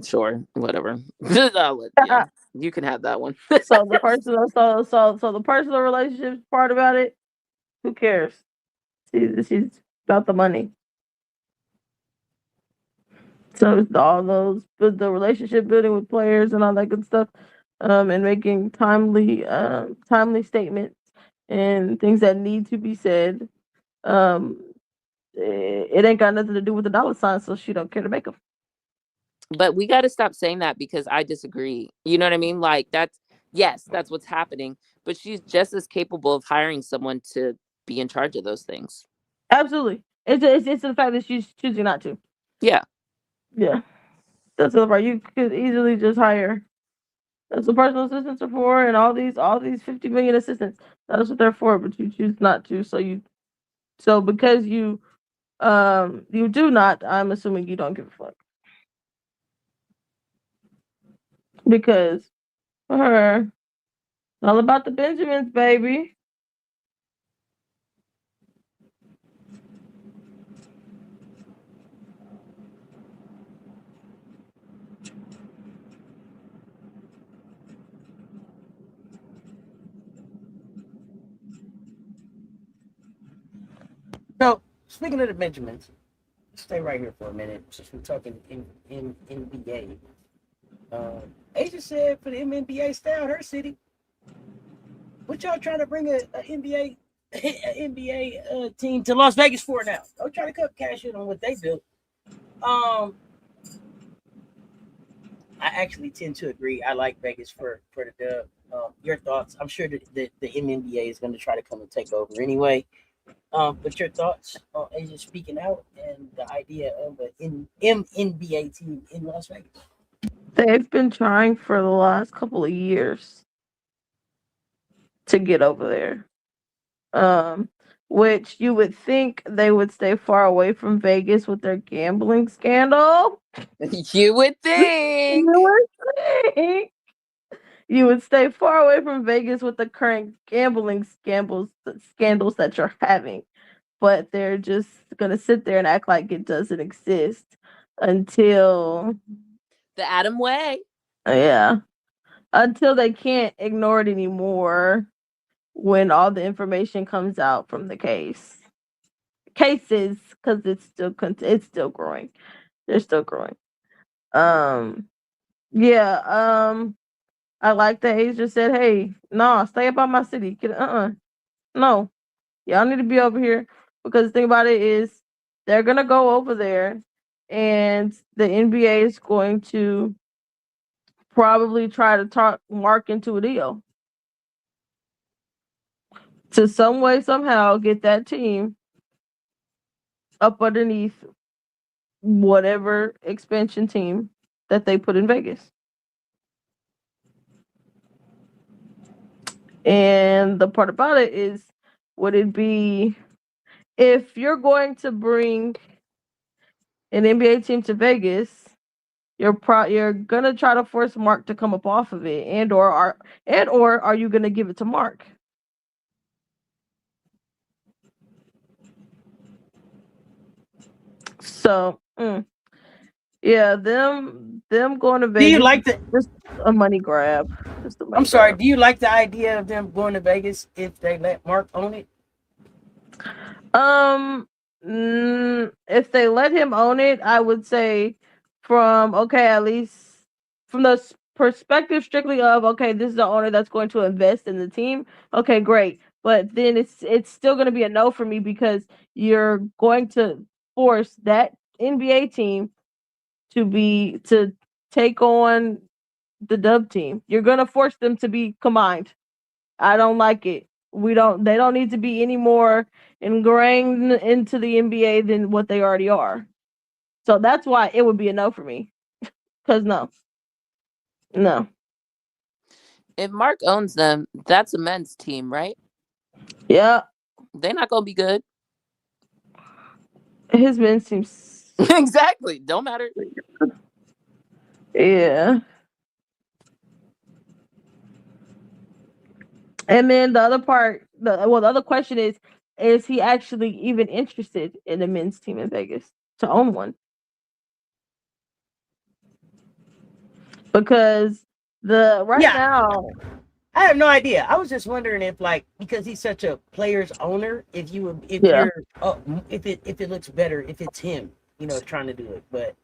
Sure, whatever. You can have that one. So the personal, so the personal relationships part about it, who cares? She's about the money. So all those, the relationship building with players and all that good stuff, and making timely statements and things that need to be said. It ain't got nothing to do with the dollar sign, so she don't care to make them. But we got to stop saying that because I disagree. You know what I mean? Like that's what's happening. But she's just as capable of hiring someone to be in charge of those things. Absolutely, it's the fact that she's choosing not to. Yeah. That's the part. You could easily just hire. That's what personal assistants are for, and all these 50 million assistants. That's what they're for. But you choose not to. So because you do not. I'm assuming you don't give a fuck. Because for her, it's all about the Benjamins, baby. So, speaking of the Benjamins, stay right here for a minute since we're talking in NBA. Asia said for the NBA, stay out her city. What y'all trying to bring a NBA team to Las Vegas for now? Don't try to cut cash in on what they do. I actually tend to agree. I like Vegas for the dub. Your thoughts? I'm sure that the NBA is going to try to come and take over anyway. But your thoughts on Asia speaking out and the idea of an NBA team in Las Vegas? They've been trying for the last couple of years to get over there. which you would think they would stay far away from Vegas with their gambling scandal. You would think. You would stay far away from Vegas with the current gambling scandals that you're having. But they're just gonna sit there and act like it doesn't exist until The Adam way. yeah. Until they can't ignore it anymore when all the information comes out from the cases, because it's still growing. They're still growing. Yeah. I like that Asia said, "Hey, no, stay up on my city. No, y'all need to be over here." Because the thing about it is, they're gonna go over there, and the NBA is going to probably try to talk Mark into a deal to some way, somehow get that team up underneath whatever expansion team that they put in Vegas. And the part about it is, would it be if you're going to bring an NBA team to Vegas, you're gonna try to force Mark to come up off of it, and or are you gonna give it to Mark? So, yeah, them going to Vegas. Do you like just a money grab? I'm sorry. Do you like the idea of them going to Vegas if they let Mark own it? If they let him own it, I would say at least from the perspective strictly of, okay, this is the owner that's going to invest in the team. Okay, great. But then it's still going to be a no for me, because you're going to force that NBA team to take on the Dub team. You're going to force them to be combined. I don't like it. They don't need to be any more ingrained into the NBA than what they already are. So that's why it would be a no for me. Because no. If Mark owns them, that's a men's team, right? Yeah. They're not gonna be good. His men's team exactly. Don't matter. Yeah. And then the other question is he actually even interested in a men's team in Vegas to own one? Because now, I have no idea. I was just wondering if, like, because he's such a player's owner, if it looks better if it's him, trying to do it. But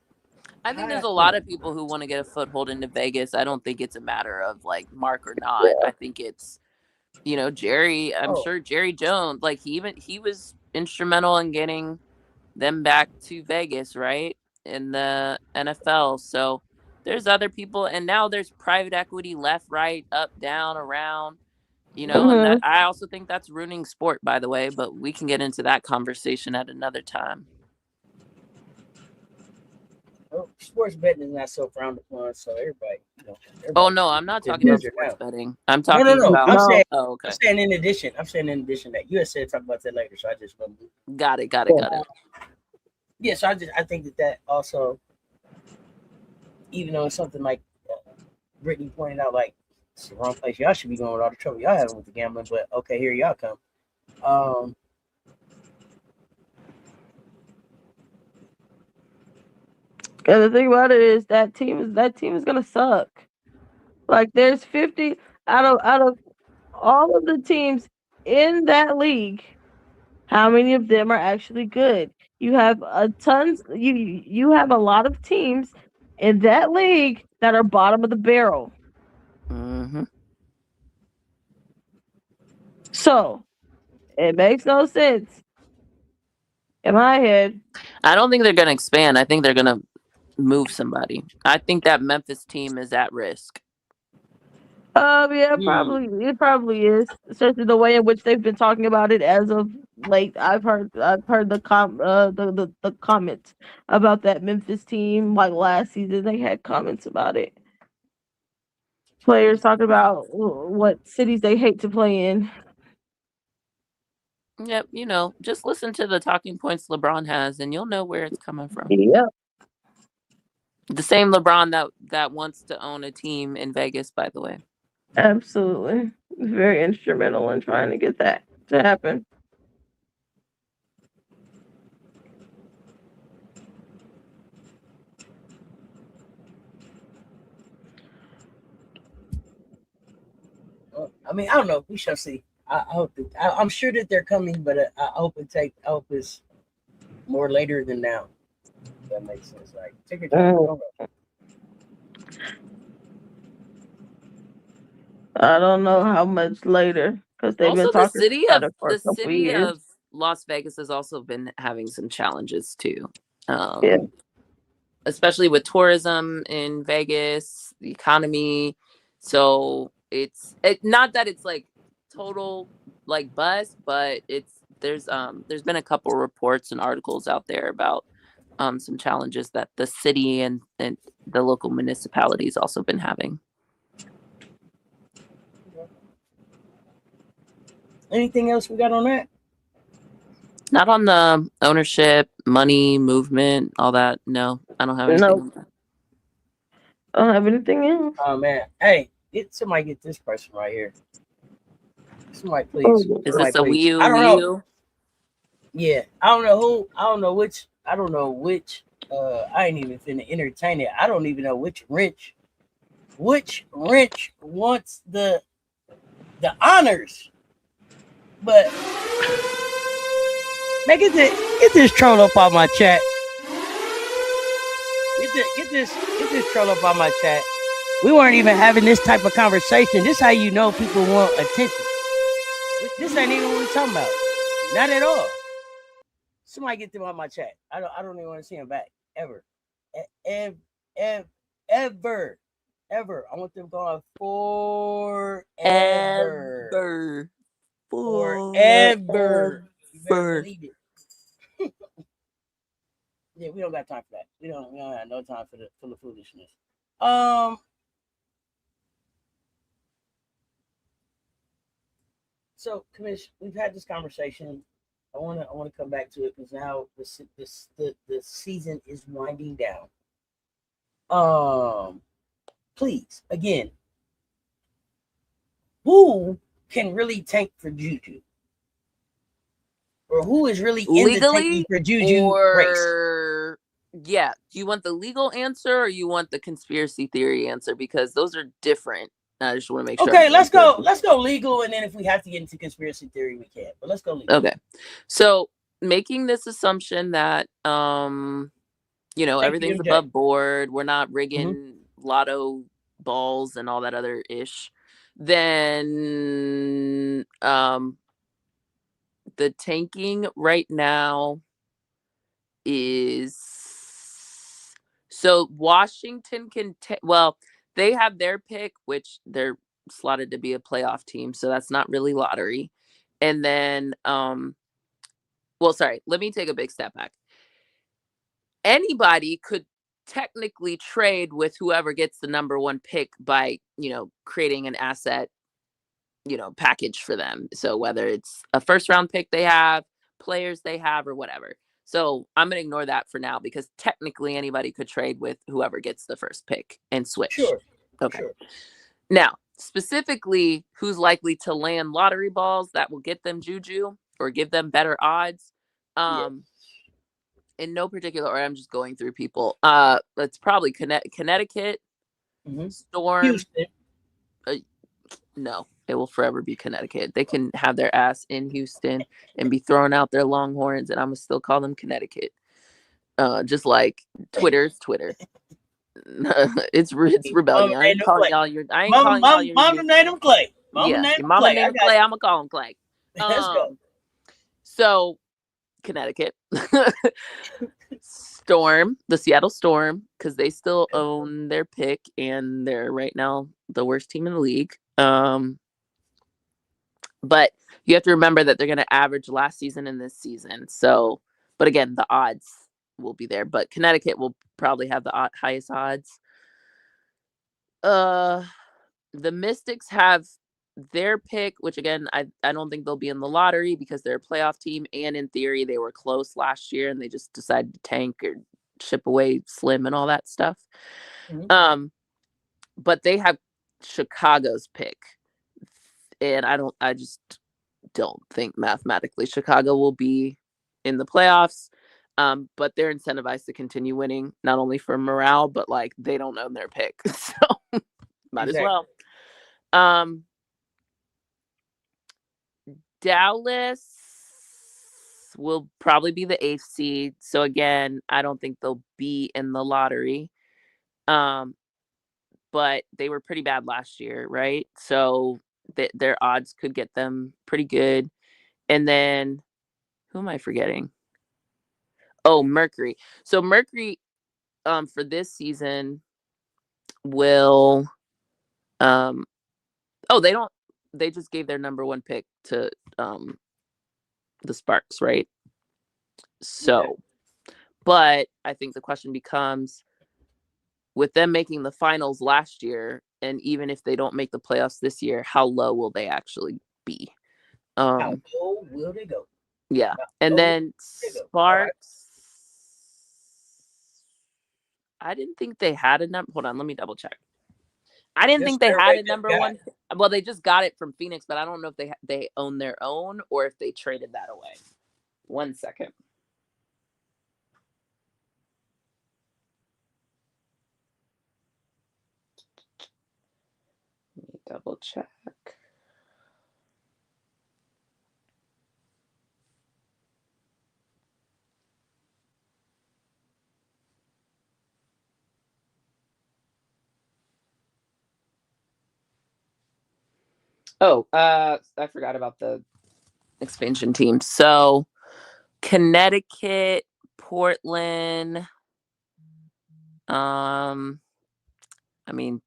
I think there's a lot of people who want to get a foothold into Vegas. I don't think it's a matter of like Mark or not. I think it's, Jerry. I'm sure Jerry Jones, like he was instrumental in getting them back to Vegas, right, in the NFL. So there's other people, and now there's private equity left, right, up, down, around. And that, I also think that's ruining sport, by the way. But we can get into that conversation at another time. Sports betting is not so frowned upon, so everybody. Oh no, I'm not talking about sports betting. I'm talking about. I'm saying. Oh, okay. I'm saying in addition that you had said talk about that later, so I just want to. Got it. Yeah, so I think that also, even though it's something like Brittany pointed out, like it's the wrong place. Y'all should be going with all the trouble y'all having with the gambling, but okay, here y'all come. And the thing about it is that team is gonna suck. Like, there's 50 out of all of the teams in that league. How many of them are actually good? You have you have a lot of teams in that league that are bottom of the barrel. Mm-hmm. So it makes no sense in my head. I don't think they're gonna expand. I think they're gonna move somebody. I think that Memphis team is at risk. Yeah, it probably is. Especially the way in which they've been talking about it as of late. I've heard the comments about that Memphis team. Like last season, they had comments about it. Players talking about what cities they hate to play in. Yep, just listen to the talking points LeBron has, and you'll know where it's coming from. Yeah. The same LeBron that wants to own a team in Vegas, by the way. Absolutely. Very instrumental in trying to get that to happen. I mean, I don't know. We shall see. I hope that, I'm sure that they're coming, but I hope it's more later than now. If that makes sense. Like, take your time. Don't rush. I don't know how much later because they've been talking about it for a couple of years. Of Las Vegas has also been having some challenges too. Yeah. Especially with tourism in Vegas, the economy. So it's not that it's like total like bust, but there's been a couple reports and articles out there about some challenges that the city and the local municipalities also been having. Anything else we got on that? Not on the ownership, money, movement, all that. No, I don't have anything. No. I don't have anything else. Oh man. Hey, somebody get this person right here. Somebody please. Is this a Wii U? I don't know. Yeah. I don't know who. I don't know which. I ain't even finna entertain it. I don't even know which wrench wants the honors. But man, get this troll up on my chat. Get this troll up on my chat. We weren't even having this type of conversation. This is how you know people want attention. This ain't even what we're talking about. Not at all. Somebody get them on my chat. I don't even want to see them back. Ever. Ever. I want them going forever. Forever. You better believe it. Yeah, we don't got time for that. We don't have no time for the foolishness. So, Commish, we've had this conversation. I want to come back to it because now the season is winding down. Please, again, who can really tank for JuJu? Or who is really in the tanking for JuJu race? Yeah. Do you want the legal answer or you want the conspiracy theory answer? Because those are different. I just want to make sure. Okay, let's go legal, and then if we have to get into conspiracy theory, we can. But let's go legal. Okay. So making this assumption that everything's above board, we're not rigging lotto balls and all that other ish, then the tanking right now is so Washington can they have their pick, which they're slotted to be a playoff team, so that's not really lottery. And then let me take a big step back. Anybody could technically trade with whoever gets the number one pick by creating an asset package for them. So whether it's a first round pick they have, players they have, or whatever. So I'm going to ignore that for now because technically anybody could trade with whoever gets the first pick and switch. Sure. Okay. Sure. Now, specifically, who's likely to land lottery balls that will get them JuJu or give them better odds? In no particular order, I'm just going through people. It's probably Connecticut, Storm. Houston. No, it will forever be Connecticut. They can have their ass in Houston and be throwing out their Longhorns, and I'm gonna still call them Connecticut. Just like Twitter's Twitter. it's rebellion. I ain't calling y'all your. Mama named him Clay. Mama named him Clay. I'm gonna call him Clay. Let's go. So, Connecticut, Storm, the Seattle Storm, because they still own their pick, and they're right now the worst team in the league. But you have to remember that they're going to average last season and this season. So, but again, the odds will be there. But Connecticut will probably have the highest odds. The Mystics have their pick, which again, I don't think they'll be in the lottery because they're a playoff team, and in theory they were close last year and they just decided to tank or ship away Slim and all that stuff. But they have Chicago's pick, and I just don't think mathematically Chicago will be in the playoffs. But they're incentivized to continue winning, not only for morale, but like they don't own their pick, so might as well. Dallas will probably be the 8th seed. So again, I don't think they'll be in the lottery. But they were pretty bad last year, right? So their odds could get them pretty good. And then who am I forgetting? Oh, Mercury. So Mercury for this season will they just gave their number 1 pick to the Sparks, right? So, but I think the question becomes, with them making the finals last year, and even if they don't make the playoffs this year, how low will they actually be? How low will they go? Yeah. And then Sparks, I didn't think they had a number. Hold on, let me double check. I didn't think they had a number 1. Well, they just got it from Phoenix, but I don't know if they own their own or if they traded that away. 1 second. Let me double check. Oh, I forgot about the expansion team. So Connecticut, Portland, I mean,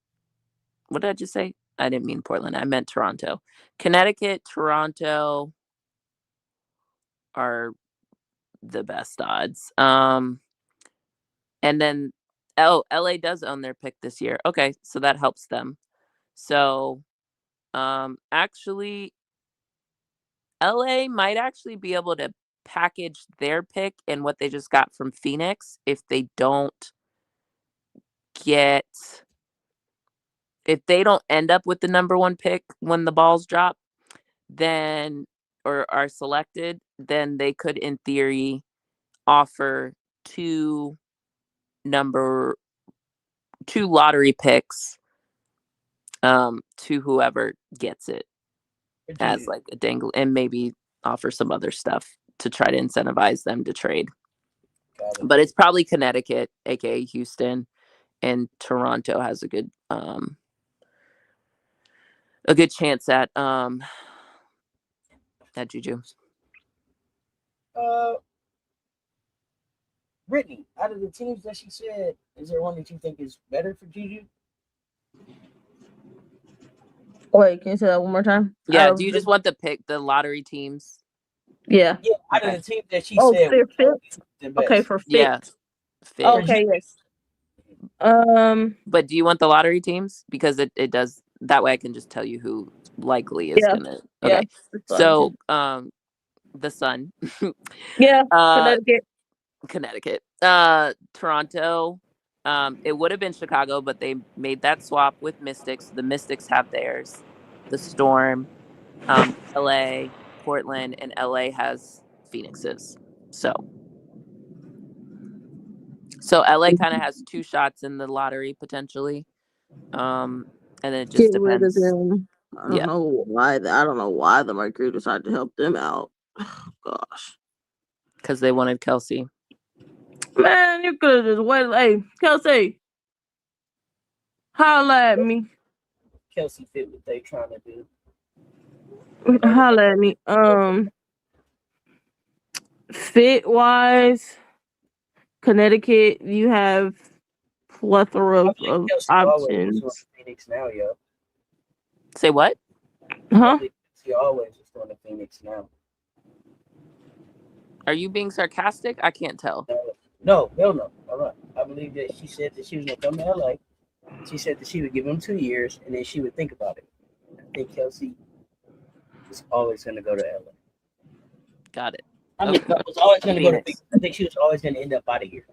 what did I just say? I didn't mean Portland. I meant Toronto. Connecticut, Toronto are the best odds. And then LA does own their pick this year. Okay, so that helps them. So actually LA might actually be able to package their pick and what they just got from Phoenix if they don't end up with the number 1 pick when the balls drop, then or are selected, then they could in theory offer 2 lottery picks to whoever gets it as like a dangle, and maybe offer some other stuff to try to incentivize them to trade. But it's probably Connecticut, aka Houston, and Toronto has a good chance at JuJu. Brittany, out of the teams that she said, is there one that you think is better for JuJu? Wait, can you say that one more time? Yeah, do you just want the lottery teams? Yeah. Yeah, out of the teams that she said. Okay, for fit. Yeah. Fit. Okay, yes. But do you want the lottery teams? Because it does, that way I can just tell you who likely is gonna. Okay. Yeah, so the Sun. Yeah, Connecticut. Toronto. It would have been Chicago, but they made that swap with Mystics. The Mystics have theirs. The Storm, LA, Portland, and LA has Phoenix's. So LA kind of has 2 shots in the lottery potentially. And then it just depends. I don't know why the Mercury decided to help them out. Oh, gosh. Because they wanted Kelsey. Man, you could have just waited. Hey, Kelsey, holla at me. Kelsey fit what they trying to do. Holla at me. Fit wise, Connecticut, you have plethora of options. Phoenix now, yo. Say what? Huh? She always is going to Phoenix now. Are you being sarcastic? I can't tell. No, hell no. All right. I believe that she said that she was going to come to LA. She said that she would give him 2 years and then she would think about it. think Kelsey is always going to go to LA. Got it. I mean, Okay. I was always going to go to Phoenix. Phoenix. I think she was always going to end up out of here.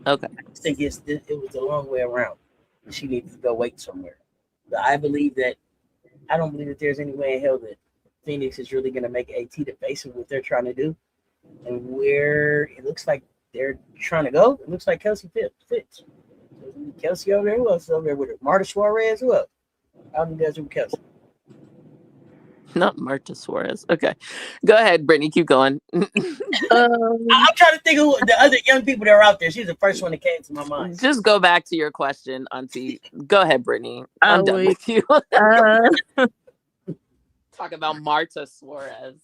Okay. I just think it was the long way around. And she needs to go wait somewhere. But I don't believe that there's any way in hell that Phoenix is really going to make AT the face of what they're trying to do. And where it looks like they're trying to go, it looks like Kelsey fits. Kelsey over there, who else is over there with it? Marta Suarez, who else? Out in the desert with Kelsey. Not Marta Suarez. Okay. Go ahead, Brittany. Keep going. I'm trying to think of who the other young people that are out there. She's the first one that came to my mind. Just go back to your question, Auntie. Go ahead, Brittany. I'm done with you. Talk about Marta Suarez.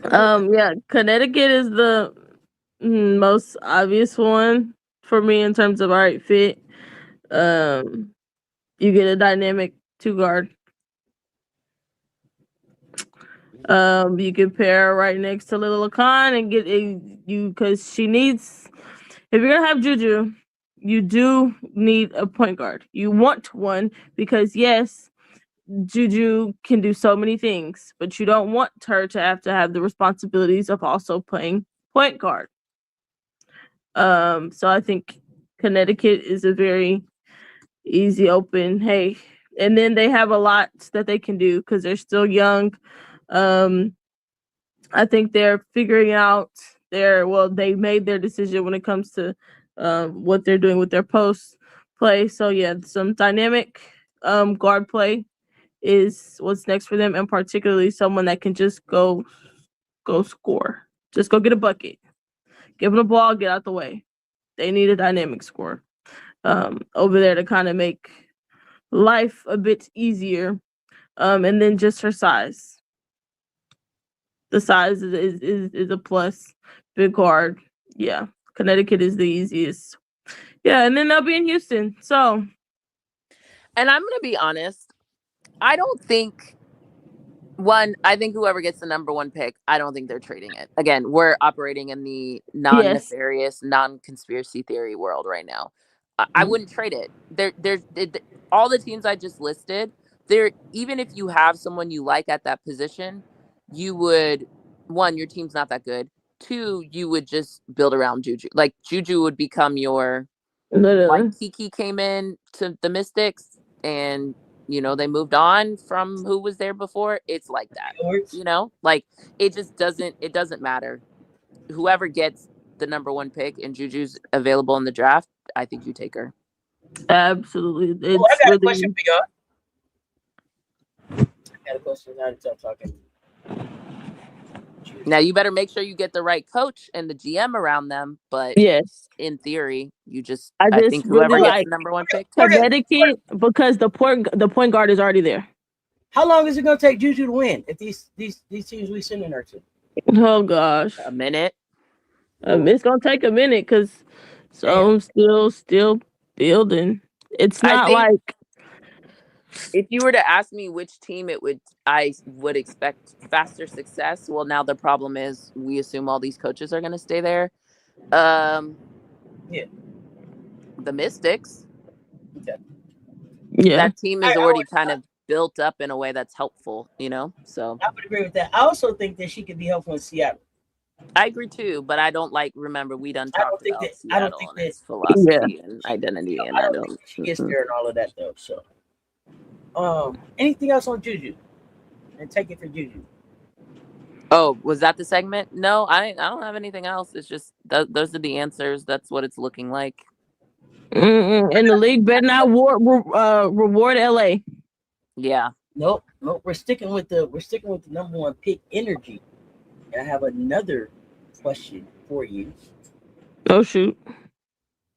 Yeah, Connecticut is the most obvious one for me in terms of right fit. You get a dynamic 2-guard. You can pair her right next to Lil Khan and get you because she needs. If you're gonna have JuJu, you do need a point guard. You want one because yes, JuJu can do so many things, but you don't want her to have the responsibilities of also playing point guard. So I think Connecticut is a very easy open. Hey, and then they have a lot that they can do because they're still young. I think they're figuring out they made their decision when it comes to what they're doing with their post play. So yeah, some dynamic guard play is what's next for them, and particularly someone that can just go score. Just go get a bucket. Give them the ball, get out the way. They need a dynamic scorer over there to kind of make life a bit easier. And then just her size. The size is a plus. Big guard. Yeah. Connecticut is the easiest. Yeah, and then they'll be in Houston. So. And I'm going to be honest. I don't think I think whoever gets the number 1 pick, I don't think they're trading it. Again, we're operating in the non-nefarious, non-conspiracy theory world right now. I wouldn't trade it. There's all the teams I just listed. Even if you have someone you like at that position, you would, 1, your team's not that good. 2, you would just build around JuJu. Like JuJu would become your, like Kiki came in to the Mystics and they moved on from who was there before. It's like that, like it doesn't matter. Whoever gets the number 1 pick and JuJu's available in the draft, I think you take her. Absolutely. I got a question for y'all. I got a question now to start talking. Now you better make sure you get the right coach and the GM around them. But yes, in theory, I think really whoever gets the number 1 pick, Connecticut, because the point guard is already there. How long is it gonna take JuJu to win if these teams we sending her to? Oh gosh, a minute. It's gonna take a minute because I'm still building. It's not like. If you were to ask me which team I would expect faster success. Well, now the problem is we assume all these coaches are going to stay there. The Mystics. Okay. Yeah. That team is already kind of built up in a way that's helpful, so. I would agree with that. I also think that she could be helpful in Seattle. I agree too, but I don't remember we done talked about Seattle I don't think and its philosophy and identity. And I don't think she gets there and all of that though, so. Anything else on JuJu? And take it for JuJu. Oh, was that the segment? No, I don't have anything else. It's just those are the answers. That's what it's looking like. And the league better not reward LA. Yeah. Nope. We're sticking with the number 1 pick energy. And I have another question for you. Oh shoot!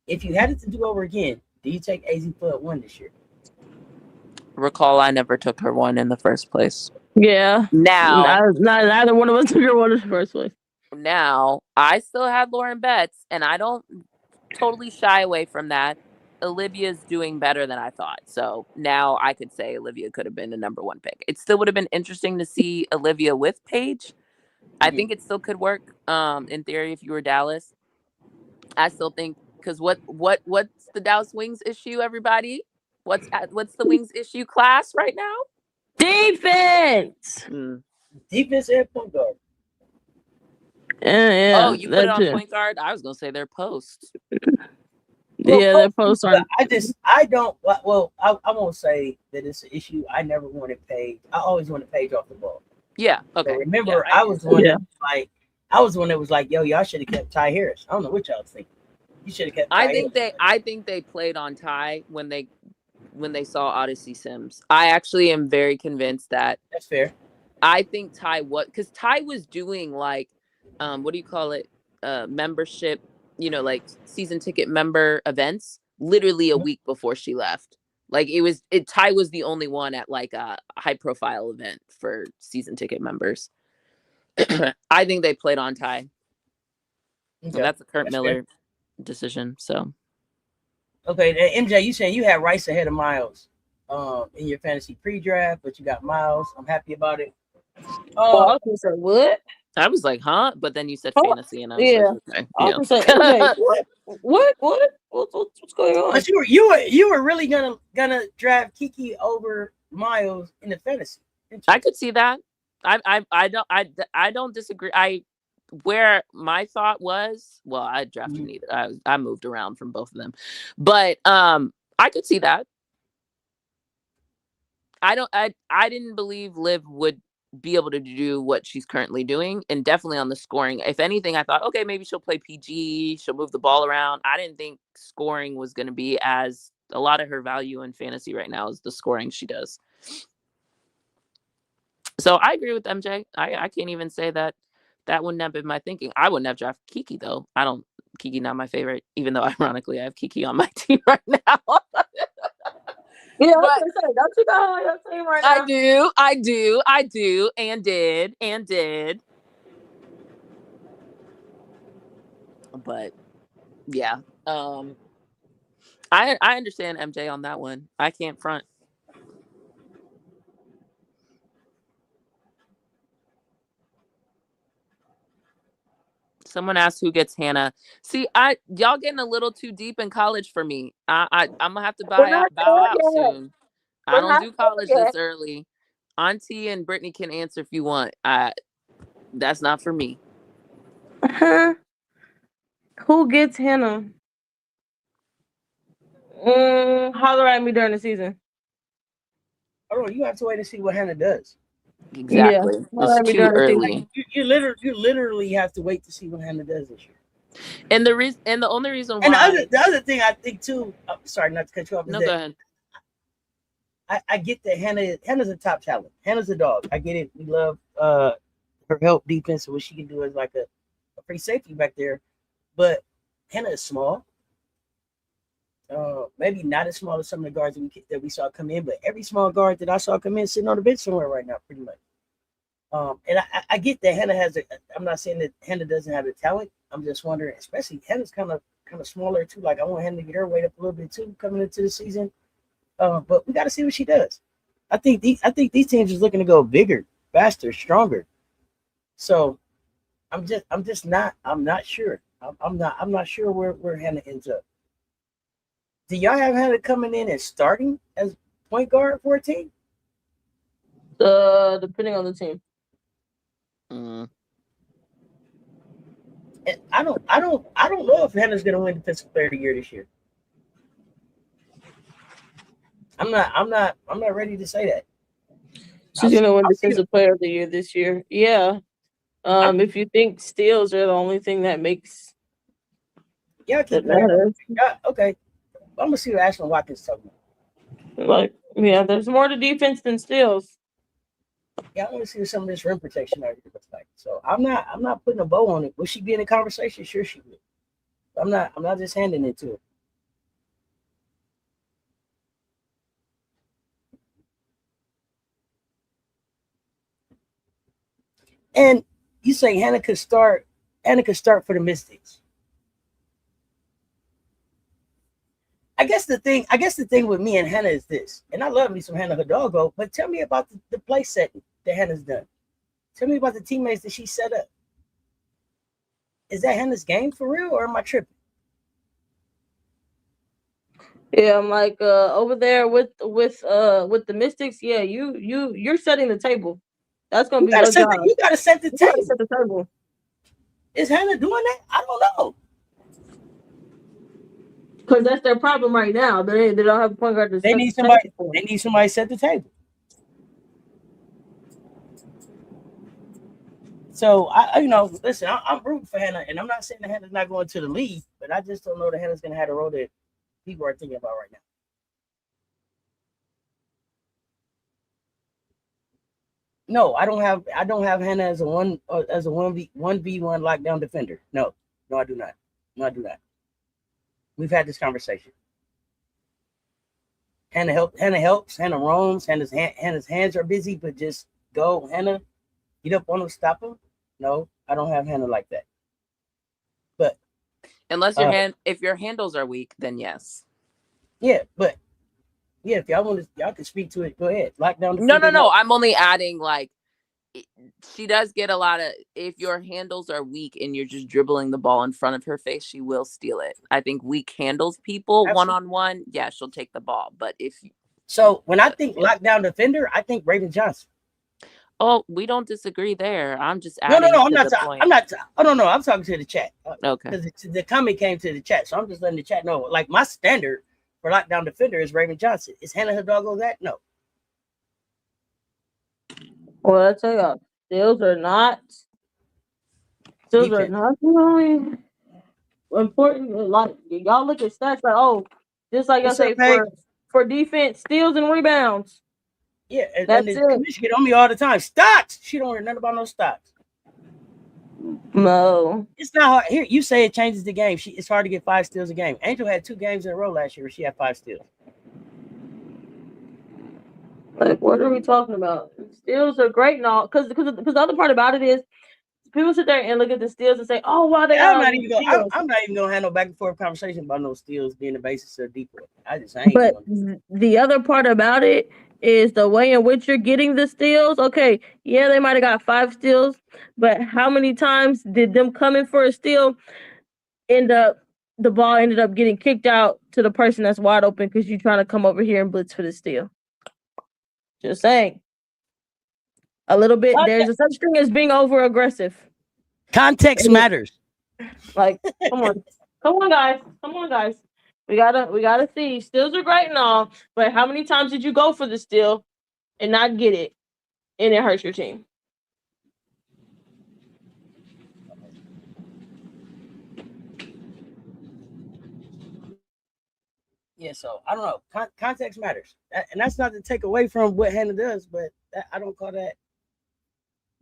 If you had it to do over again, do you take AZ Flood 1 this year? Recall, I never took her 1 in the first place. Yeah. Now, neither one of us took her 1 in the first place. Now, I still had Lauren Betts, and I don't totally shy away from that. Olivia's doing better than I thought. So now I could say Olivia could have been the number 1 pick. It still would have been interesting to see Olivia with Paige. I think it still could work. In theory, if you were Dallas, I still think because what's the Dallas Wings issue? Everybody, what's the Wings issue class right now? Defense. Defense and point guard. Yeah, oh, you put it on point guard? I was gonna say they're post. Yeah, they're post on. I don't. Well, I won't say that it's an issue. I never wanted Paige. I always wanted Paige off the ball. Yeah. Okay. So remember, yeah, I was the one that was like, yo, y'all should have kept Ty Harris. I don't know what y'all think. You should have kept. I think they played on Ty when they saw Odyssey Sims. I actually am very convinced that that's fair. I think Ty because Ty was doing like, what do you call it? Membership, like season ticket member events literally a week before she left. Like Ty was the only one at like a high profile event for season ticket members. I think they played on Ty. Okay. And that's a Kurt Miller decision. So okay, MJ, you saying you had Rice ahead of Miles in your fantasy pre-draft, but you got Miles. I'm happy about it. Oh, I was gonna say what? I was like, huh? But then you said fantasy, and I was like, okay. I was like, MJ, what's going on? But you were really gonna draft Kiki over Miles in the fantasy. I could see that. I don't disagree. Where my thought was, well, I drafted neither. I moved around from both of them, but I could see that. I didn't believe Liv would be able to do what she's currently doing, and definitely on the scoring. If anything, I thought, okay, maybe she'll play PG, she'll move the ball around. I didn't think scoring was going to be as a lot of her value in fantasy right now is the scoring she does. So I agree with MJ. I can't even say that wouldn't have been my thinking. I wouldn't have drafted Kiki though. Kiki not my favorite, even though ironically I have Kiki on my team right now. Yeah, but, don't you got on your team right now? I do, and did. But yeah, I understand MJ on that one. I can't front. Someone asked who gets Hannah. See, y'all getting a little too deep in college for me. I'm gonna have to bow out soon. I don't do college this early. Auntie and Brittany can answer if you want. That's not for me. Who gets Hannah? Holler at me during the season. Oh, you have to wait to see what Hannah does. Exactly. Yeah. It's too early. Like, you literally have to wait to see what Hannah does this year. And the only reason why. And the other thing I think too. I'm sorry, not to cut you off. No, go ahead. I get that Hannah's a top talent. Hannah's a dog. I get it. We love her help defense and what she can do as like a free safety back there. But Hannah is small. Maybe not as small as some of the guards that we saw come in, but every small guard that I saw come in sitting on the bench somewhere right now, pretty much. And I get that Hannah I'm not saying that Hannah doesn't have the talent. I'm just wondering, especially Hannah's kind of smaller too. Like I want Hannah to get her weight up a little bit too coming into the season. But we got to see what she does. I think these teams is looking to go bigger, faster, stronger. So I'm not sure. I'm not sure where Hannah ends up. Do y'all have Hannah coming in and starting as point guard for a team? Depending on the team. And I don't know if Hannah's gonna win Defensive Player of the Year this year. I'm not ready to say that. She's gonna win Defensive Player of the Year this year. Yeah. If you think steals are the only thing that makes that matters. Yeah, okay. I'm gonna see what Ashlyn Watkins talking about. Like, yeah, there's more to defense than steals. Yeah, I want to see what some of this rim protection out here looks like. So I'm not putting a bow on it. Will she be in the conversation? Sure she will. I'm not just handing it to her. And you say Hannah could start for the Mystics. I guess the thing with me and Hannah is this, and I love me some Hannah Hidalgo, but tell me about the play setting that Hannah's done. Tell me about the teammates that she set up. Is that Hannah's game for real, or am I tripping? Yeah, I'm like over there with the Mystics. Yeah, you're setting the table. That's gonna be your job. You gotta set the You table. gotta set the table. Is Hannah doing that? I don't know. Because that's their problem right now. They don't have a point guard to They set need the somebody. table. They need somebody to set the table. So listen, I'm rooting for Hannah, and I'm not saying that Hannah's not going to the league, but I just don't know that Hannah's going to have the role that people are thinking about right now. No, I don't have Hannah as a 1v1 lockdown defender. No, I do not. No, I do not. We've had this conversation. Hannah helps. Hannah roams. Hannah's hands are busy, but just go, Hannah. Get up on him, stop him. No, I don't have Hannah like that. But unless if your handles are weak, then yes. Yeah, but yeah, if y'all can speak to it. Go ahead. Lockdown. No. I'm only adding like she does get a lot of. If your handles are weak and you're just dribbling the ball in front of her face, she will steal it. I think weak handles people one-on-one. Yeah, she'll take the ball. But when I think lockdown defender, I think Raven Johnson. Oh, we don't disagree there. I'm just adding. No. I'm not. Oh no. I'm talking to the chat. Okay. Because the comment came to the chat, so I'm just letting the chat know. Like my standard for lockdown defender is Raven Johnson. Is Hannah Hidalgo that? No. Well, I tell y'all, steals are not really important. Like y'all look at stats, like just like y'all say for defense, steals and rebounds. Yeah, and the Commish get on me all the time. Stats. She don't hear nothing about no stats. No, it's not hard. Here, you say it changes the game. It's hard to get 5 steals a game. Angel had 2 games in a row last year where she had 5 steals. Like, what are we talking about? Steals are great and all, because the other part about it is people sit there and look at the steals and say, "Oh, wow, they got." I'm not even gonna have no back and forth conversation about no steals being the basis of decoy. But the other part about it is the way in which you're getting the steals. Okay, yeah, they might have got 5 steals, but how many times did them coming for a steal the ball ended up getting kicked out to the person that's wide open because you're trying to come over here and blitz for the steal? Just saying. A little bit. There's a such thing as being over aggressive. Context matters. Like, come on, guys. We gotta see. Steals are great and all, but how many times did you go for the steal and not get it, and it hurts your team? Yeah, so I don't know. Context matters, and that's not to take away from what Hannah does, but I don't call that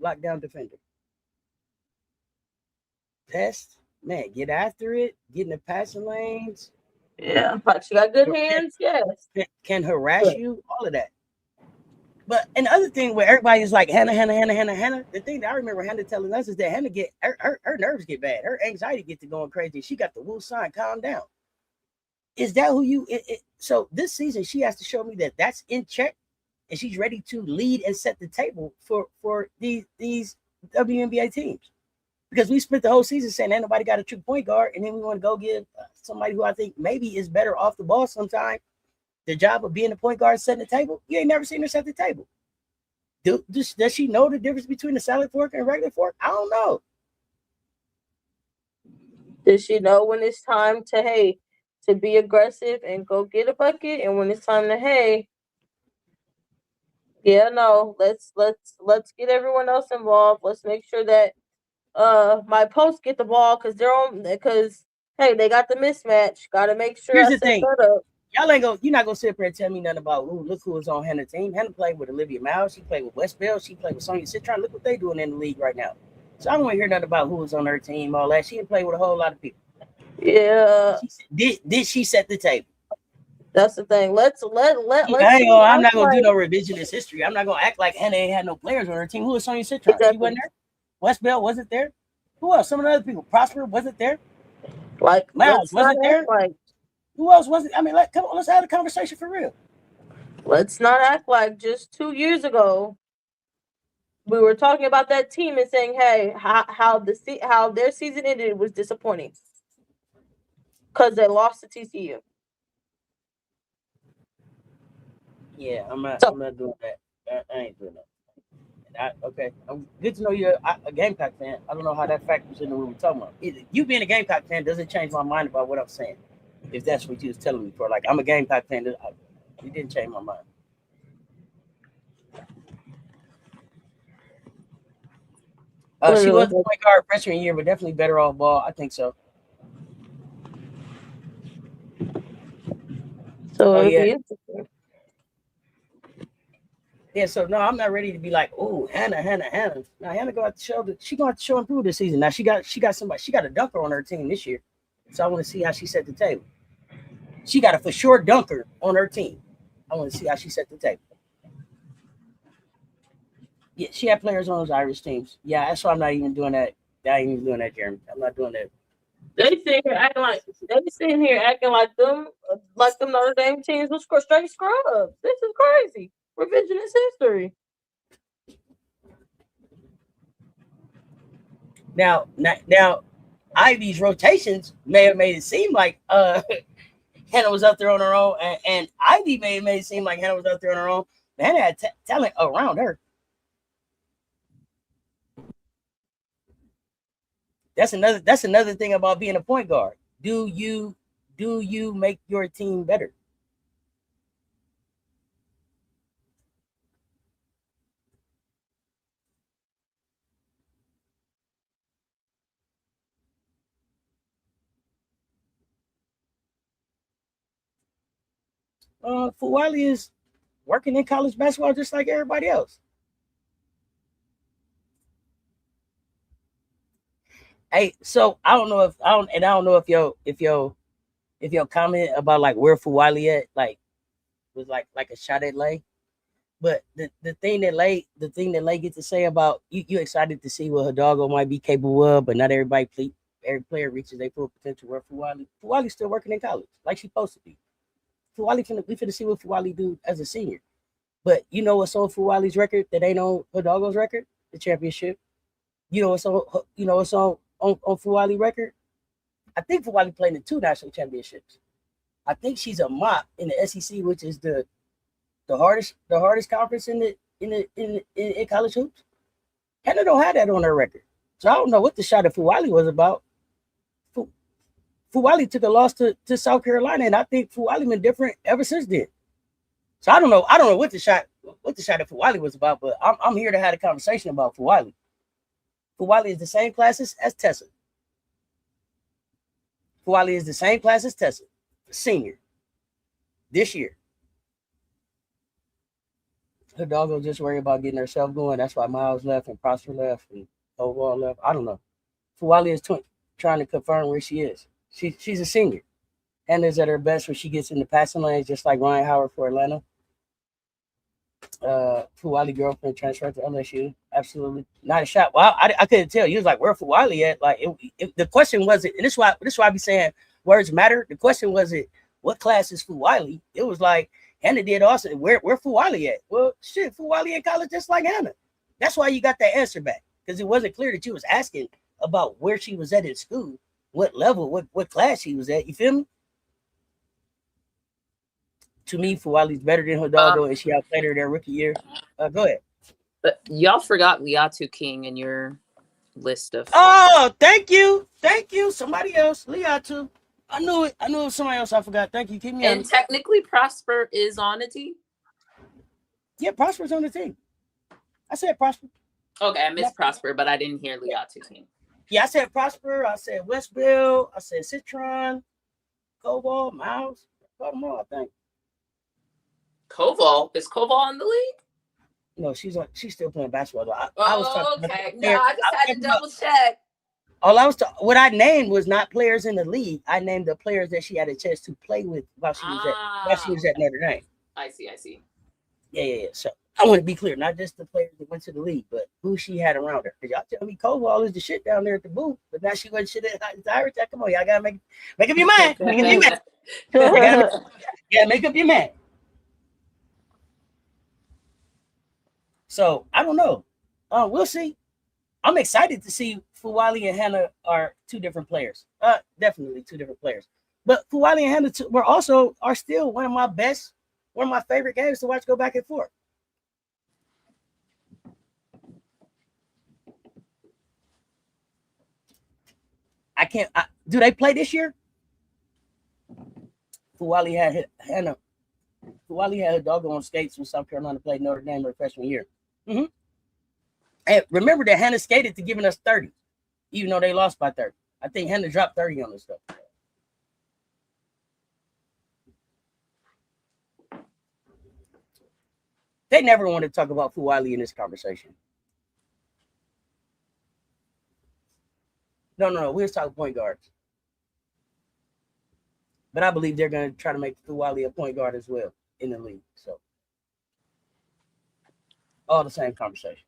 lockdown defender. Test, man, get after it, get in the passing lanes. Yeah, but she got good hands. Yes, can harass you, all of that. But another thing where everybody is like Hannah. The thing that I remember Hannah telling us is that Hannah get her nerves get bad, her anxiety gets to going crazy. She got the woo sign, calm down. Is that who you? So this season she has to show me that that's in check, and she's ready to lead and set the table for these WNBA teams. Because we spent the whole season saying ain't nobody got a true point guard, and then we want to go give somebody who I think maybe is better off the ball sometime the job of being a point guard, setting the table. You ain't never seen her set the table. Does she know the difference between a salad fork and a regular fork? I don't know. Does she know when it's time to be aggressive and go get a bucket, and when it's time to let's get everyone else involved. Let's make sure that my posts get the ball because they got the mismatch. Gotta make sure. Here's the thing. You're not gonna sit there and tell me nothing about look who was on Hannah's team. Hannah played with Olivia Miles, she played with West Bell, she played with Sonya Citron. Look what they doing in the league right now. So I don't want to hear nothing about who was on her team, all that. She didn't play with a whole lot of people. Yeah. Did she set the table? That's the thing. I'm not gonna do no revisionist history. I'm not gonna act like Hannah ain't had no players on her team. Who was Sonya Citron? Exactly. She wasn't there. West Bell wasn't there. Who else? Some of the other people. Prosper wasn't there. Like Miles wasn't there. Who else wasn't? I mean, come on, let's have a conversation for real. Let's not act like just 2 years ago we were talking about that team and saying, "Hey, how their season ended was disappointing because they lost to TCU." Yeah, I'm not doing that. I ain't doing that. Okay, good to know you're a Gamecock fan. I don't know how that factors into what we're talking about. You being a Gamecock fan doesn't change my mind about what I'm saying. If that's what you was telling me for, like, I'm a Gamecock fan. It didn't change my mind. She was the point guard freshman year, but definitely better off ball. I think so. So yeah. Yeah, so no, I'm not ready to be like, oh, Hannah. Now Hannah go out to show that she going to show and prove this season. Now she got a dunker on her team this year, so I want to see how she set the table. She got a for sure dunker on her team. I want to see how she set the table. Yeah, she had players on those Irish teams. Yeah, that's why I'm not even doing that. I ain't even doing that, Jeremy. I'm not doing that. They sitting here acting like them Notre Dame teams was straight scrubs. This is crazy. Revisionist history. Now, Ivy's rotations may have made it seem like Hannah was out there on her own, and Ivy made it seem like Hannah was out there on her own. Hannah had talent around her. That's another thing about being a point guard. Do you make your team better? Fuwali is working in college basketball just like everybody else. Hey, so I don't know if your comment about like where Fuwali at like was like a shot at Lay, but the thing that Lay get to say about you excited to see what Hidalgo might be capable of, but not every player reaches their full potential. Where Fuwali's still working in college like she's supposed to be. We finna see what Fuwali do as a senior. But you know what's on Fuwali's record that ain't on Hidalgo's record? The championship. You know what's on Fuwali record? I think Fuwali played in 2 national championships. I think she's a mop in the SEC, which is the hardest conference in college hoops. Hannah don't have that on her record. So I don't know what the shot at Fuwali was about. Fuwali took a loss to South Carolina, and I think Fuwali been different ever since then. So I don't know what the shot at Fuwali was about, but I'm here to have a conversation about Fuwali. Fuwali is the same class as Tessa. Fuwali is the same class as Tessa, senior, this year. Her dog will just worry about getting herself going. That's why Miles left and Prosper left and Overall left. I don't know. Fuwali is trying to confirm where she is. She's a senior. Hannah's at her best when she gets in the passing lanes, just like Ryan Howard for Atlanta. Fuwali girlfriend transferred to LSU. Absolutely not a shot. Well, I couldn't tell. You was like, where Fuwali at? Like, the question wasn't, and this is why I be saying words matter. The question wasn't what class is Fuwali. It was like Hannah did also. Where Fuwali at? Well, shit, Fuwali in college just like Hannah. That's why you got that answer back, because it wasn't clear that you was asking about where she was at in school, what level, what class she was at. You feel me? To me, Fuwali's better than Hidalgo, and she outplayed her their rookie year. Go ahead. But y'all forgot Liatu King in your list of. Oh, thank you. Somebody else, Liatu. I knew it was somebody else. I forgot. Thank you. Keep me and technically, Prosper is on a team. Yeah, Prosper's on the team. I said Prosper. Okay, I missed Prosper, but I didn't hear Liatu King. Yeah, I said Prosper. I said Westville. I said Citron, Koval, Miles. Got them all, I think. Koval? Is Koval in the league? No, she's still playing basketball. I was talking okay. No, I just had to double check. What I named was not players in the league. I named the players that she had a chance to play with while she was at Notre Dame. I see. Yeah. So I want to be clear, not just the players that went to the league, but who she had around her. Because y'all tell me Koval is the shit down there at the booth, but now she wasn't shit at the Irish. Come on, y'all gotta make up your mind. Make up your mind. So I don't know. We'll see. I'm excited to see Fuwali and Hannah are 2 different players. Definitely 2 different players. But Fuwali and Hannah are still one of one of my favorite games to watch go back and forth. Do they play this year? Fuwali had her doggo on skates when South Carolina played Notre Dame her freshman year. Mm-hmm. And remember that Hannah skated to giving us 30, even though they lost by 30. I think Hannah dropped 30 on this stuff. They never want to talk about Fuwali in this conversation. No. We're talking point guards. But I believe they're going to try to make Fuwali a point guard as well in the league. So, all the same conversation.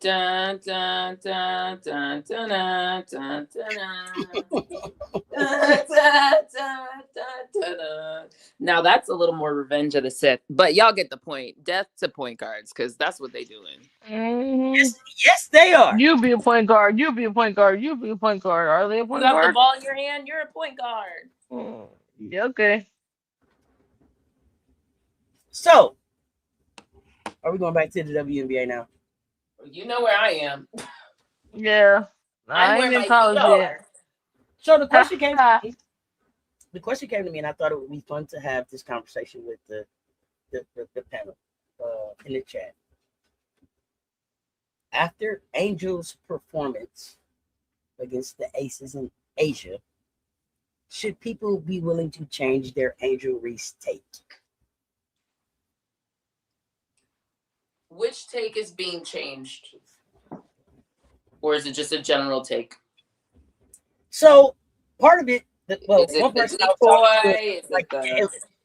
Dun, dun, dun, dun, dun, dun, dun, dun. Now that's a little more Revenge of the Sith, but y'all get the point. Death to point guards, because that's what they doing. Yes, they are. You be a point guard. You be a point guard. You be a point guard. Are they a point guard? You have the ball in your hand. You're a point guard. Yeah, okay. So, are we going back to the WNBA now? You know where I am. Yeah. I ain't in college yet. So the question came to me. The question came to me, and I thought it would be fun to have this conversation with the panel in the chat. After Angel's performance against the Aces in Asia, should people be willing to change their Angel Reese take? Which take is being changed? Or is it just a general take? So part of it, well, is it one the person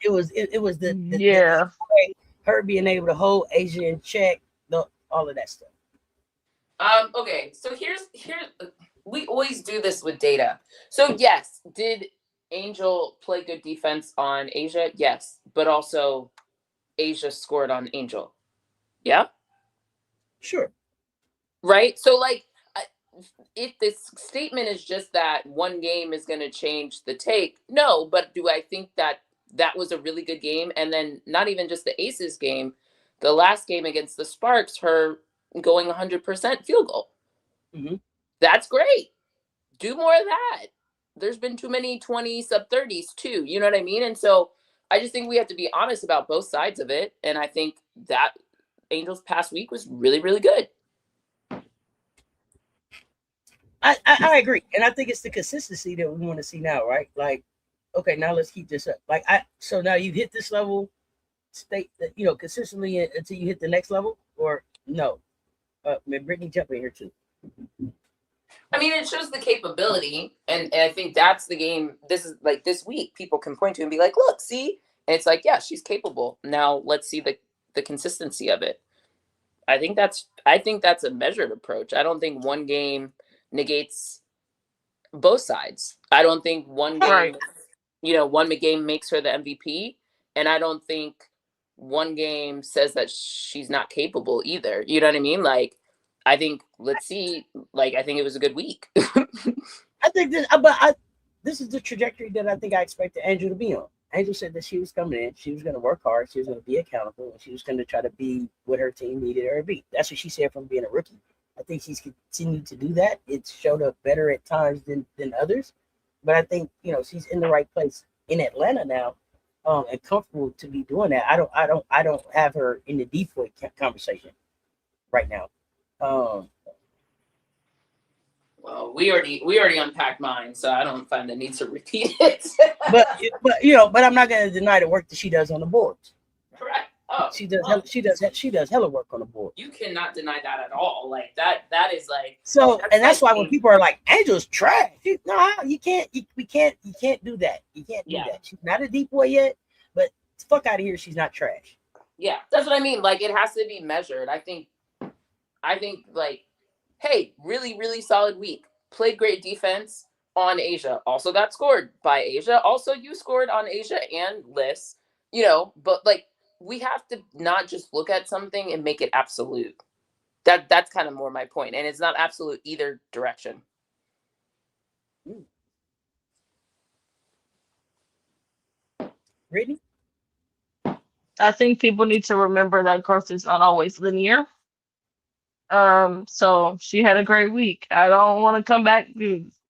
it was the her being able to hold Asia in check, all of that stuff. Okay, so here's we always do this with data. So yes, did Angel play good defense on Asia? Yes, but also Asia scored on Angel. Yeah? Sure. Right? So like if this statement is just that one game is going to change the take, no, but do I think that was a really good game? And then not even just the Aces game, the last game against the Sparks, her going 100% field goal. Mm-hmm. That's great. Do more of that. There's been too many 20 sub-30s too. You know what I mean? And so I just think we have to be honest about both sides of it. And I think that Angel's past week was really, really good. I agree. And I think it's the consistency that we want to see now, right? Like, okay, now let's keep this up. Like, so now you hit this level, stay, consistently until you hit the next level, or no? Brittany, jump in here too. I mean, it shows the capability, and I think that's the game. This is like this week, people can point to and be like, look, see? And it's like, yeah, she's capable. Now let's see the consistency of it. I think that's a measured approach. I don't think one game negates both sides. I don't think one game, one game makes her the MVP, and I don't think one game says that she's not capable either. You know what I mean? Like, I think, let's see, like, I think it was a good week. I think this is the trajectory that I think I expected Angel to be on. Angel said that she was coming in, she was going to work hard, she was going to be accountable, and she was going to try to be what her team needed her to be. That's what she said from being a rookie. I think she's continued to do that. It's showed up better at times than others, but I think she's in the right place in Atlanta now, and comfortable to be doing that. I don't have her in the default conversation right now. Well, we already unpacked mine, so I don't find the need to repeat it. but I'm not going to deny the work that she does on the boards. Correct. Oh, she does hella work on the board. You cannot deny that at all. Like that is like so, and that's why when people are like, Angel's trash, no, you can't do that. You can't do that. She's not a deep boy yet, but fuck out of here, she's not trash. Yeah, that's what I mean. Like, it has to be measured. I think like, hey, really, really solid week. Played great defense on Asia. Also got scored by Asia. Also, you scored on Asia and Liz, but like, we have to not just look at something and make it absolute. That's kind of more my point. And it's not absolute either direction. Brittany? I think people need to remember that growth is not always linear. So she had a great week. I don't want to come back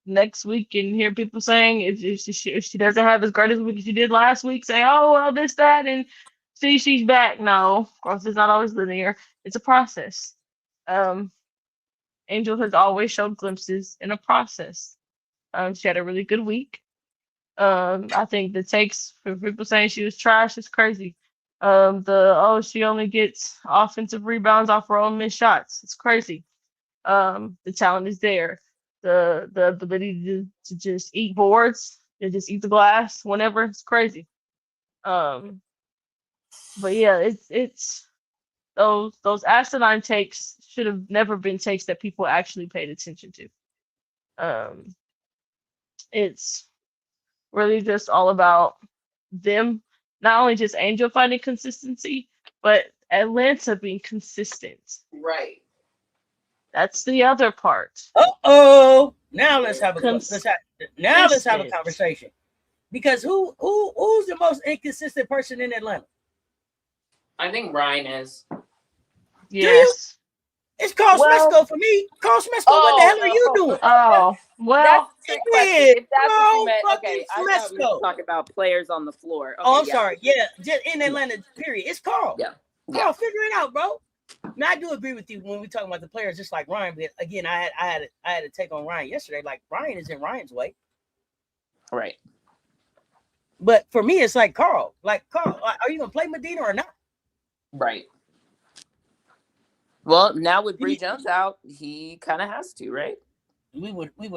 next week and hear people saying if she doesn't have as great as week as she did last week, say, oh well, this, that, and see she's back. No, growth is not always linear. It's a process. Um, Angel has always showed glimpses in a process. She had a really good week. I think the takes for people saying she was trash is crazy. She only gets offensive rebounds off her own missed shots. It's crazy. The talent is there. The ability to just eat boards and just eat the glass whenever, it's crazy. But yeah, it's those asinine takes should have never been takes that people actually paid attention to. It's really just all about them, not only just Angel finding consistency, but Atlanta being consistent. Right. That's the other part. Uh-oh. Now let's have a conversation. Because who's the most inconsistent person in Atlanta? I think Ryan is. Yes. It's Carl Smesco for me. Carl Smesco, what the hell are you doing? Oh, well, if that's what you meant. Okay, I thought we were talking about players on the floor. Okay, I'm sorry. Yeah, just in Atlanta, period. It's Carl. Yeah. Carl, figure it out, bro. Now I do agree with you when we talking about the players, just like Ryan. But again, I had a take on Ryan yesterday. Like Ryan is in Ryan's way, right? But for me, it's like Carl. Like Carl, are you gonna play Medina or not? Right. Well, now with Bree Jones out, he kind of has to, right? We would think.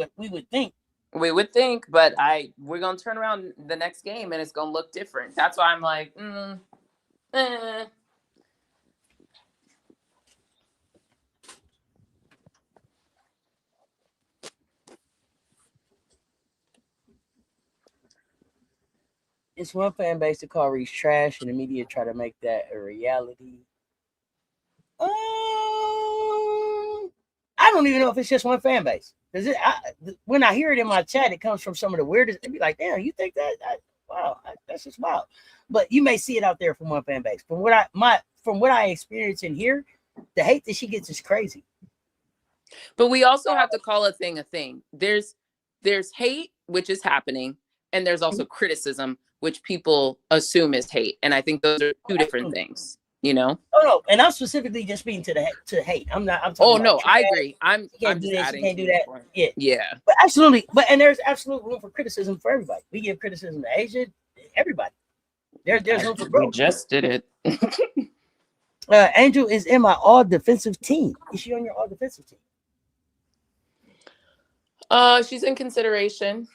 We would think, but we're gonna turn around the next game and it's gonna look different. That's why I'm like, It's one fan base to call Reese trash, and the media try to make that a reality. I don't even know if it's just one fan base. When I hear it in my chat, it comes from some of the weirdest. It'd be like, damn, you think that? Wow, that's just wild. But you may see it out there from one fan base. From what I experience in here, the hate that she gets is crazy. But we also have to call a thing a thing. There's hate, which is happening, and there's also criticism, which people assume is hate. And I think those are two different things. You know? Oh no, and I'm specifically just speaking to hate. I'm talking. Oh no, I agree. I'm just adding. Can't do that. Point. Yeah. But absolutely. And there's absolute room for criticism for everybody. We give criticism to Asia, everybody. There's room for growth. We just did it. Angel is in my all defensive team. Is she on your all defensive team? She's in consideration.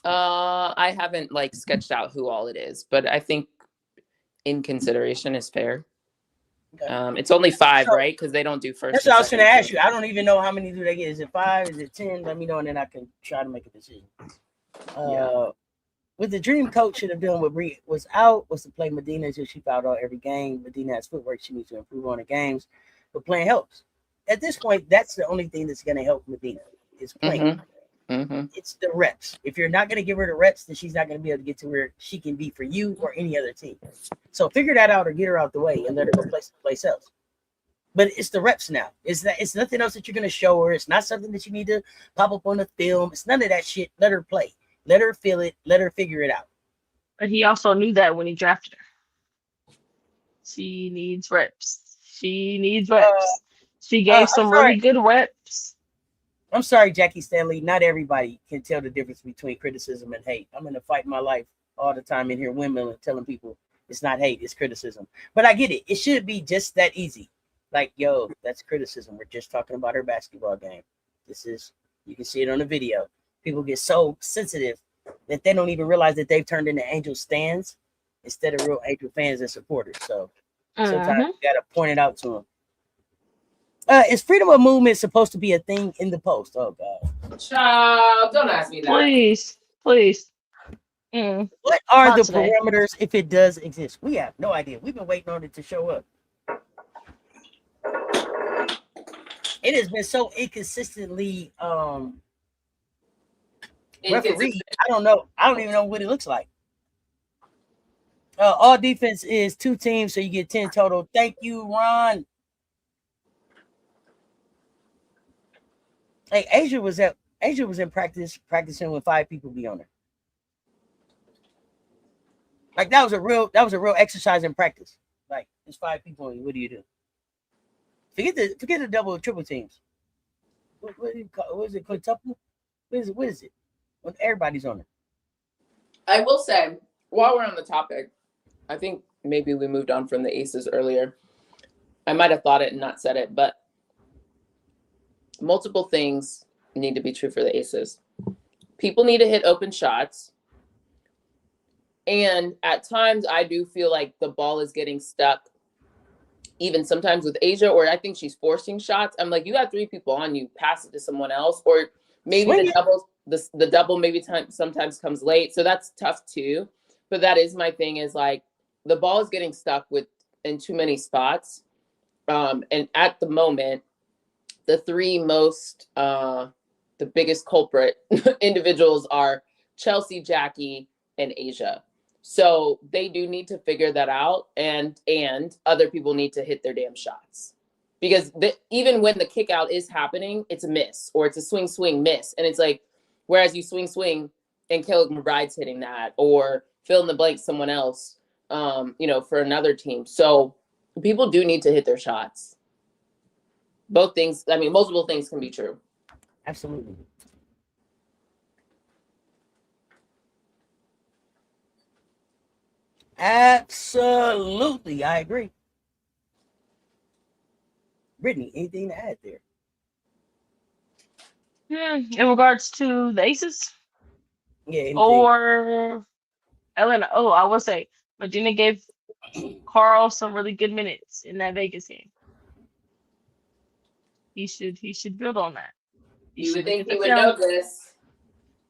I haven't sketched out who all it is, but I think in consideration is fair. Okay. It's only 5, right? Because they don't do first. That's what I was going to ask you. I don't even know how many do they get. Is it 5? Is it 10? Let me know, and then I can try to make a decision. What the dream coach should have done with Bree was to play Medina until she fouled out every game. Medina has footwork she needs to improve on the games, but playing helps. At this point, that's the only thing that's going to help Medina is playing. It's the reps. If you're not going to give her the reps, then she's not going to be able to get to where she can be for you or any other team. So figure that out or get her out the way and let her go play someplace else. But it's the reps now. It's nothing else that you're going to show her. It's not something that you need to pop up on the film. It's none of that shit. Let her play. Let her feel it. Let her figure it out. But he also knew that when he drafted her. She needs reps. She gave some really good reps. I'm sorry, Jackie Stanley. Not everybody can tell the difference between criticism and hate. I'm in a fight in my life all the time in here, women, telling people it's not hate, it's criticism. But I get it. It should be just that easy. Like, yo, that's criticism. We're just talking about her basketball game. You can see it on the video. People get so sensitive that they don't even realize that they've turned into Angel stands instead of real Angel fans and supporters. So sometimes you got to point it out to them. Is freedom of movement supposed to be a thing in the post? Oh, God. Child, don't ask me that. Please. What are the parameters if it does exist? We have no idea. We've been waiting on it to show up. It has been so inconsistently refereed. I don't know. I don't even know what it looks like. All defense is 2 teams, so you get 10 total. Thank you, Ron. Hey, Asia was in practicing with 5 people be on her. Like that was a real exercise in practice. Like there's 5 people on you. What do you do? Forget the double or triple teams. What is it? Quintuple? What is it? When everybody's on it. I will say, while we're on the topic, I think maybe we moved on from the aces earlier. I might have thought it and not said it, but multiple things need to be true for the aces. People need to hit open shots. And at times I do feel like the ball is getting stuck, even sometimes with Asia, or I think she's forcing shots. I'm like, you got 3 people on you, pass it to someone else, or maybe the double maybe sometimes comes late. So that's tough too. But that is my thing, is like the ball is getting stuck in too many spots. And at the moment, the 3 most, the biggest culprit individuals are Chelsea, Jackie, and Asia. So they do need to figure that out, and other people need to hit their damn shots, because even when the kick out is happening, it's a miss, or it's a swing miss, and it's like, whereas you swing and Caleb McBride's hitting that, or fill in the blank someone else, for another team. So people do need to hit their shots. Both things. I mean, multiple things can be true. Absolutely. Absolutely, I agree. Brittany, anything to add there? In regards to the aces? Yeah, anything. Or Elena. Oh, I will say, Medina gave Carl some really good minutes in that Vegas game. He should build on that. You would think he would know this.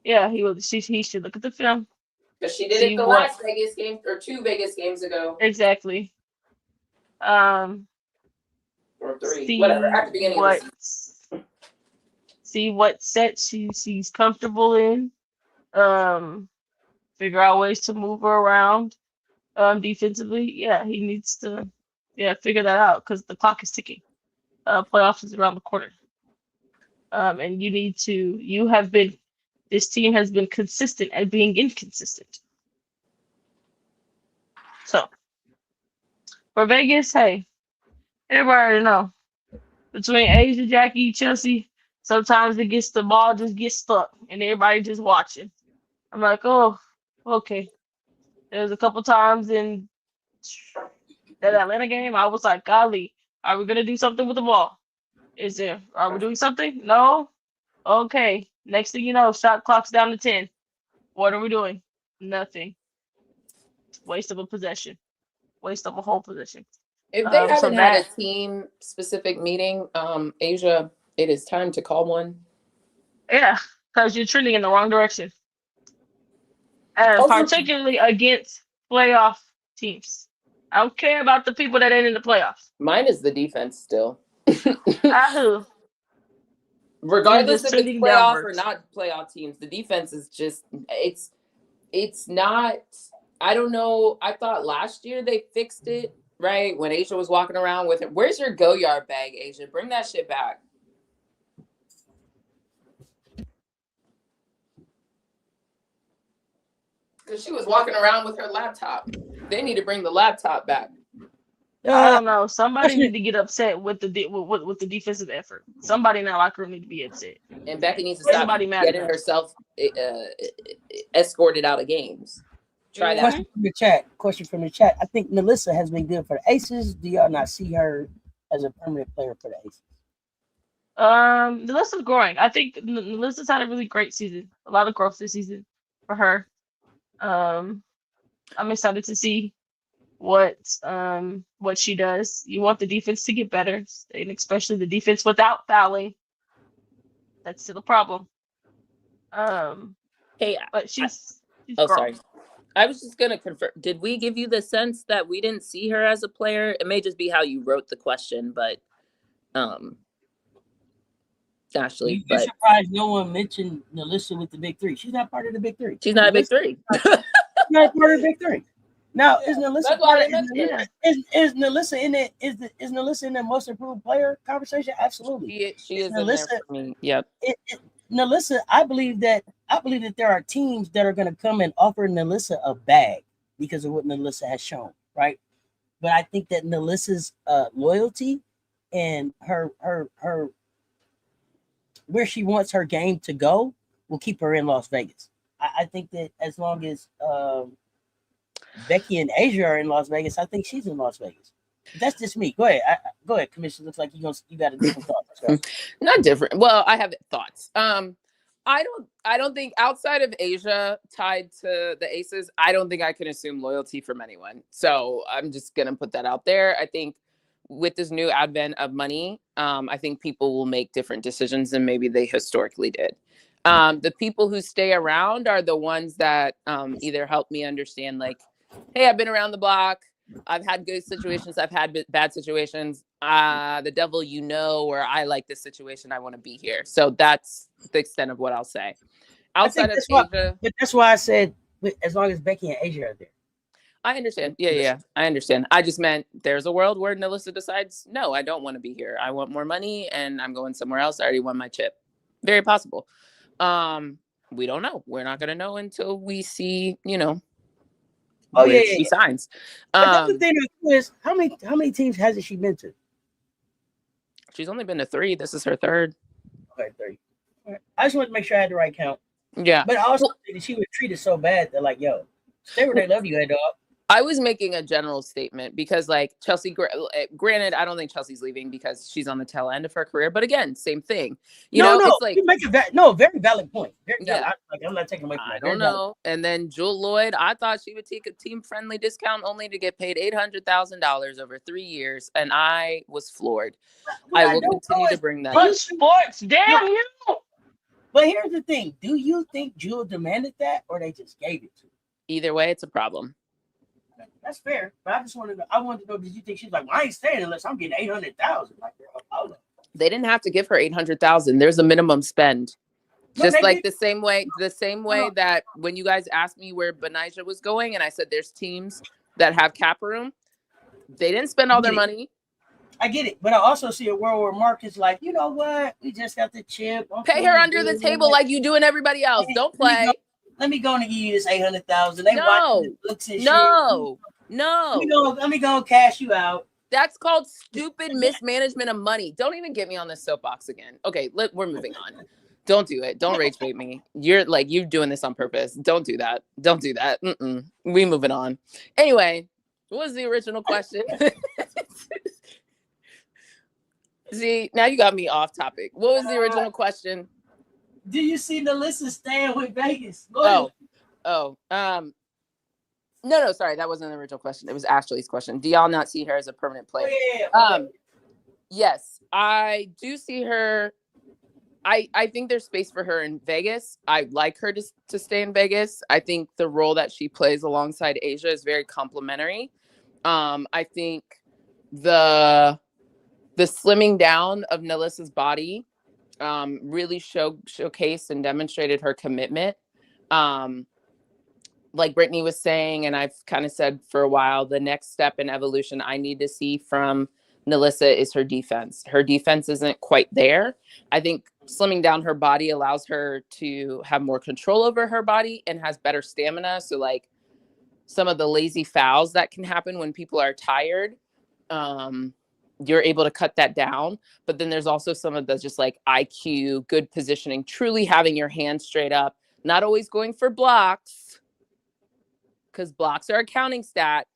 Yeah, he would. He should look at the film. Because she did it the last Vegas game, or 2 Vegas games ago. Exactly. Or 3, whatever. At the beginning of the season. See what set she's comfortable in. Figure out ways to move her around. Defensively, yeah, he needs to, figure that out, because the clock is ticking. Playoffs is around the corner. And this team has been consistent at being inconsistent. So for Vegas, hey, everybody already know, between Asia, Jackie, Chelsea, sometimes the ball just gets stuck and everybody just watching. I'm like, oh, okay. There's a couple times in that Atlanta game, I was like, golly, are we gonna do something with the ball? Are we doing something? No? Okay. Next thing you know, shot clock's down to 10. What are we doing? Nothing. Waste of a possession. Waste of a whole possession. If they haven't had a team specific meeting, Asia, it is time to call one. Yeah, because you're trending in the wrong direction. And particularly against playoff teams. I don't care about the people that ain't in the playoffs. Mine is the defense still. Who? Regardless if it's playoff or not playoff teams, the defense is just, it's not, I don't know. I thought last year they fixed it, right? When Asia was walking around with it. Where's your go yard bag, Asia? Bring that shit back. Because she was walking around with her laptop. They need to bring the laptop back. I don't know. Somebody need to get upset with the defensive effort. Somebody in that locker room need to be upset. And Becky needs to stop getting herself escorted out of games. Try that. Question from the chat. I think Melissa has been good for the Aces. Do y'all not see her as a permanent player for the Aces? Melissa's growing. I think Melissa's had a really great season. A lot of growth this season for her. I'm excited to see what she does. You want the defense to get better, and especially the defense without fouling. That's still a problem. But she's sorry. I was just gonna confirm. Did we give you the sense that we didn't see her as a player? It may just be how you wrote the question, but Ashley, you're surprised no one mentioned Melissa with the big 3. She's not part of the big 3. She's not a big 3. She's not part of the big 3. Now, is Nalissa That's why they mentioned her. is Nalissa in it? Is Nalissa in the most improved player conversation? Absolutely. She is in there for me. Yep. Nalissa, I believe that there are teams that are going to come and offer Nalissa a bag because of what Nalissa has shown, right? But I think that Nalissa's loyalty and her where she wants her game to go will keep her in Las Vegas. I think that as long as Becky and Asia are in Las Vegas, I think she's in Las Vegas. That's just me. Go ahead. Go ahead, Commission. Looks like you got a different thought. Right? Not different. Well, I have thoughts. I don't think outside of Asia tied to the Aces, I don't think I can assume loyalty from anyone. So I'm just gonna put that out there. I think with this new advent of money, I think people will make different decisions than maybe they historically did. The people who stay around are the ones that either help me understand, like, hey, I've been around the block. I've had good situations. I've had bad situations. The devil, or I like this situation. I want to be here. So that's the extent of what I'll say. Outside of Asia. But that's why I said, as long as Becky and Asia are there. I understand. Yeah. I understand. I just meant there's a world where Nalissa decides, no, I don't want to be here. I want more money and I'm going somewhere else. I already won my chip. Very possible. We don't know. We're not going to know until we see, she signs. The thing is, how many teams hasn't she been to? She's only been to 3. This is her 3rd. Okay, 3. Right. I just want to make sure I had the right count. Yeah. But I also think that she was treated so bad that, like, yo, stay where they love you, dog. I was making a general statement because, like, Chelsea, granted, I don't think Chelsea's leaving because she's on the tail end of her career. But again, same thing. It's like, you make a very valid point. Very valid. I'm not taking away from that. I don't know. And then Jewel Lloyd, I thought she would take a team-friendly discount only to get paid $800,000 over 3 years, and I was floored. I will continue to bring that up. Sports, damn you! But here's the thing: do you think Jewel demanded that, or they just gave it to her? Either way, it's a problem. That's fair, but I wanted to know, did you think she's like, well, I ain't staying unless I'm getting 800,000? Like, they didn't have to give her 800,000. There's a minimum spend. Just like the same way that when you guys asked me where Benijah was going, and I said there's teams that have cap room, they didn't spend all their money. I get it, but I also see a world where Mark is like, you know what? We just got the chip. Pay her under the table like you do and everybody else. Don't play. Let me go and give you this 800,000. Let me go and cash you out. That's called stupid mismanagement of money. Don't even get me on this soapbox again. Okay, we're moving on. Don't do it. Don't rage bait me. You're doing this on purpose. Don't do that. Don't do that. We moving on. Anyway, what was the original question? See, now you got me off topic. What was the original question? Do you see Nalissa staying with Vegas? No, sorry, that wasn't the original question. It was Ashley's question. Do y'all not see her as a permanent player? Yes, I do see her. I think there's space for her in Vegas. I like her to stay in Vegas. I think the role that she plays alongside Asia is very complimentary. I think the slimming down of Nalissa's body really showcased and demonstrated her commitment. Like Brittany was saying, and I've kind of said for a while, the next step in evolution I need to see from Nalissa is her defense. Her defense isn't quite there. I think slimming down her body allows her to have more control over her body and has better stamina. So, like, some of the lazy fouls that can happen when people are tired, you're able to cut that down. But then there's also some of the just like IQ, good positioning, truly having your hands straight up, not always going for blocks, because blocks are a counting stat.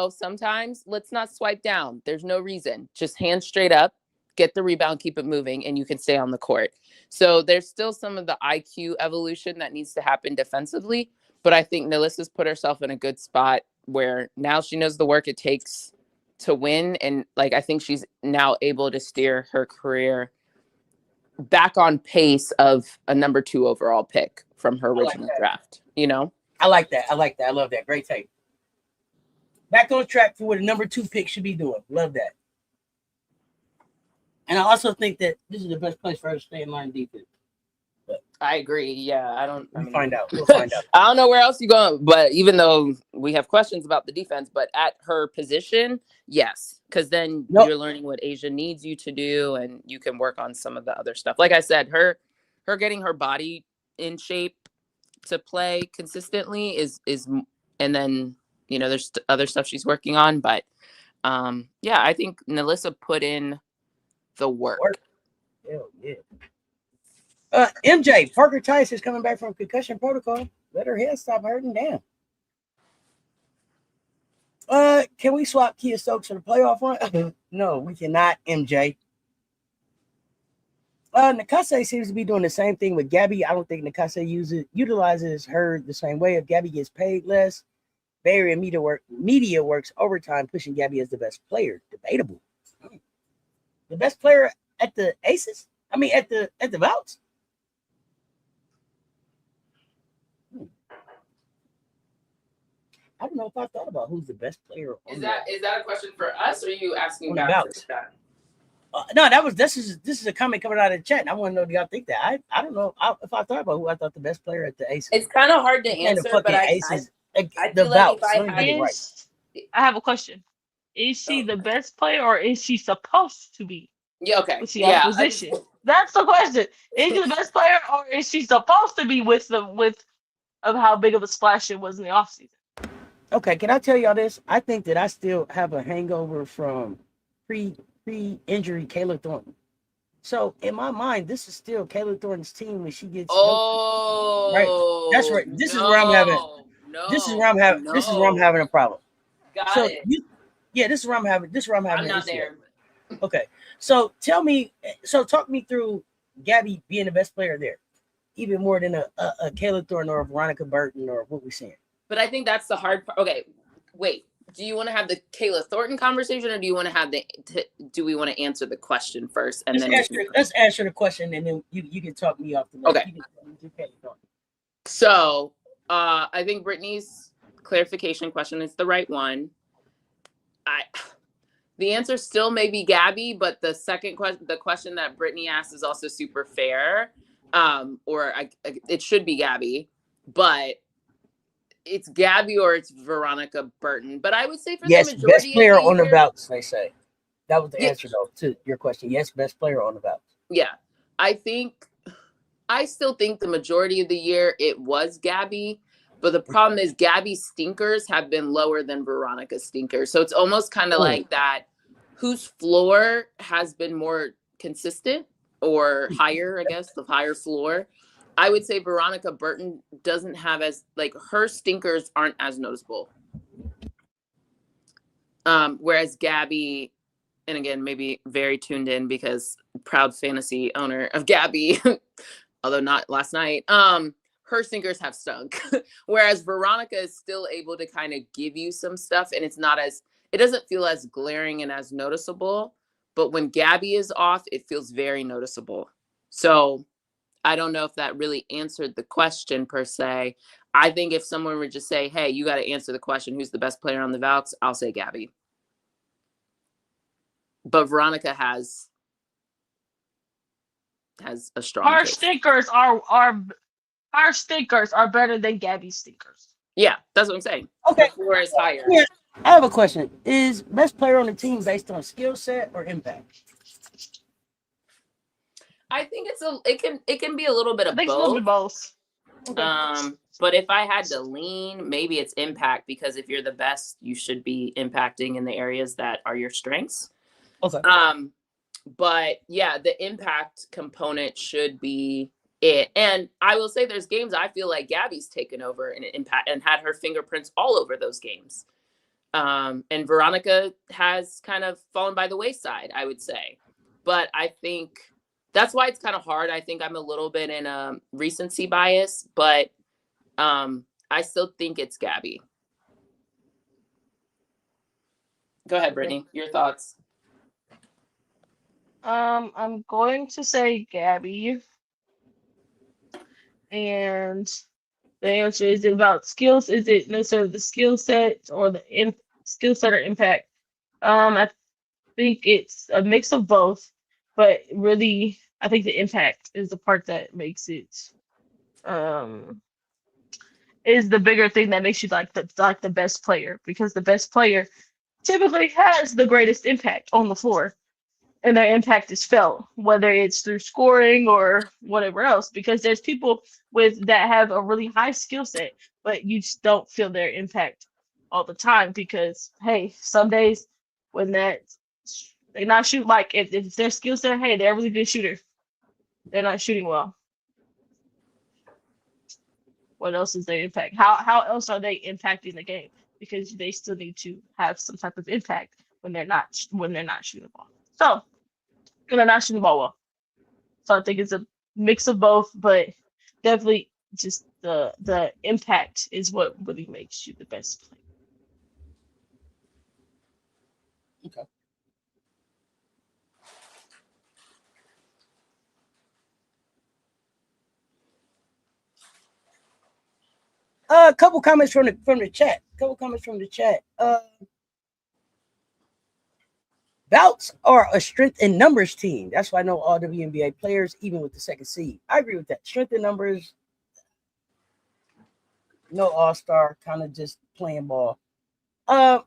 Sometimes let's not swipe down. There's no reason. Just hands straight up, get the rebound, keep it moving, and you can stay on the court. So there's still some of the IQ evolution that needs to happen defensively. But I think Nalissa's put herself in a good spot where now she knows the work it takes to win. And like, I think she's now able to steer her career back on pace of a number 2 overall pick from her original draft, I like that. I love that. Great take. Back on track for what a number 2 pick should be doing. Love that. And I also think that this is the best place for her to stay in line defense. But I agree. Yeah, I don't. We'll find out. We'll find out. I don't know where else you going, but even though we have questions about the defense, but at her position, yes, because then you're learning what Asia needs you to do, and you can work on some of the other stuff. Like I said, her getting her body in shape to play consistently is, and then there's other stuff she's working on, but yeah, I think Nalissa put in the work. Hell yeah. MJ, Parker-Tyus is coming back from concussion protocol. Let her head stop hurting. Damn. Can we swap Kia Stokes for the playoff run? No, we cannot, MJ. Nakase seems to be doing the same thing with Gabby. I don't think Nakase utilizes her the same way. If Gabby gets paid less, Bay Area media works overtime, pushing Gabby as the best player. Debatable. The best player at the Aces? I mean, at the Vouts? I don't know if I thought about who's the best player. Is that a question for us, or are you asking about that? No, this is a comment coming out of the chat. And I want to know, do y'all think that? I don't know if I thought about who I thought the best player at the Aces. It's kind of hard to answer, but I feel like I have a question. Is she the best player, or is she supposed to be? Yeah, okay. With the opposition. That's the question. Is she the best player, or is she supposed to be with how big of a splash it was in the offseason? Okay, can I tell y'all this? I think that I still have a hangover from pre-injury Kayla Thornton. So in my mind, this is still Kayla Thornton's team when she gets healthy. Right. That's right. This is where I'm having a problem. Got it. This is where I'm having I'm not there. Okay. So talk me through Gabby being the best player there, even more than a Kayla Thornton or a Veronica Burton or what we're seeing. But I think that's the hard part. Okay, wait. Do you want to have the Kayla Thornton conversation, or do you want to have do we want to answer the question first? And let's answer the question, and then you can talk me off the list. Okay. So I think Brittany's clarification question is the right one. The answer still may be Gabby, but the second question, the question that Brittany asked, is also super fair. It should be Gabby, but it's Gabby or it's Veronica Burton. But I would say for the majority best player of the on year, the Vouts, they say. That was the answer though to your question. Yes, best player on the Vouts. Yeah. I still think the majority of the year it was Gabby, but the problem is Gabby's stinkers have been lower than Veronica's stinkers. So it's almost kind of like that, whose floor has been more consistent or higher, I guess, the higher floor. I would say Veronica Burton doesn't have her stinkers aren't as noticeable. Whereas Gabby, and again, maybe very tuned in because proud fantasy owner of Gabby, although not last night, her stinkers have stunk. Whereas Veronica is still able to kind of give you some stuff, and it doesn't feel as glaring and as noticeable. But when Gabby is off, it feels very noticeable. So I don't know if that really answered the question per se. I think if someone would just say, hey, you got to answer the question, who's the best player on the Valks? I'll say Gabby. But Veronica has a strong Our case. stinkers are better than Gabby's stinkers. Yeah, that's what I'm saying. Okay. The floor is higher. Yeah, I have a question. Is best player on the team based on skill set or impact? I think it can be a little bit of both. A little bit both. Okay. But if I had to lean, maybe it's impact, because if you're the best, you should be impacting in the areas that are your strengths. Okay. But yeah, the impact component should be it. And I will say there's games I feel like Gabby's taken over and impact and had her fingerprints all over those games. And Veronica has kind of fallen by the wayside, I would say. But I think that's why it's kind of hard. I think I'm a little bit in a recency bias, but I still think it's Gabby. Go ahead, Brittany. Your thoughts. I'm going to say Gabby. And the answer is about skills. Is it necessarily the skill set or the skill set or impact? I think it's a mix of both, but really, I think the impact is the part that makes it is the bigger thing that makes you like the best player, because the best player typically has the greatest impact on the floor, and their impact is felt, whether it's through scoring or whatever else. Because there's people with that have a really high skill set, but you just don't feel their impact all the time. Because hey, some days when that they not shoot, like if their skill set, hey, they're a really good shooter, they're not shooting well. What else is their impact? How else are they impacting the game? Because they still need to have some type of impact when they're not shooting the ball. So when they're not shooting the ball well. So I think it's a mix of both, but definitely just the impact is what really makes you the best player. Okay. A couple comments from the chat. Bouts are a strength in numbers team. That's why I know all WNBA players, even with the second seed. I agree with that. Strength in numbers, no all-star, kind of just playing ball. To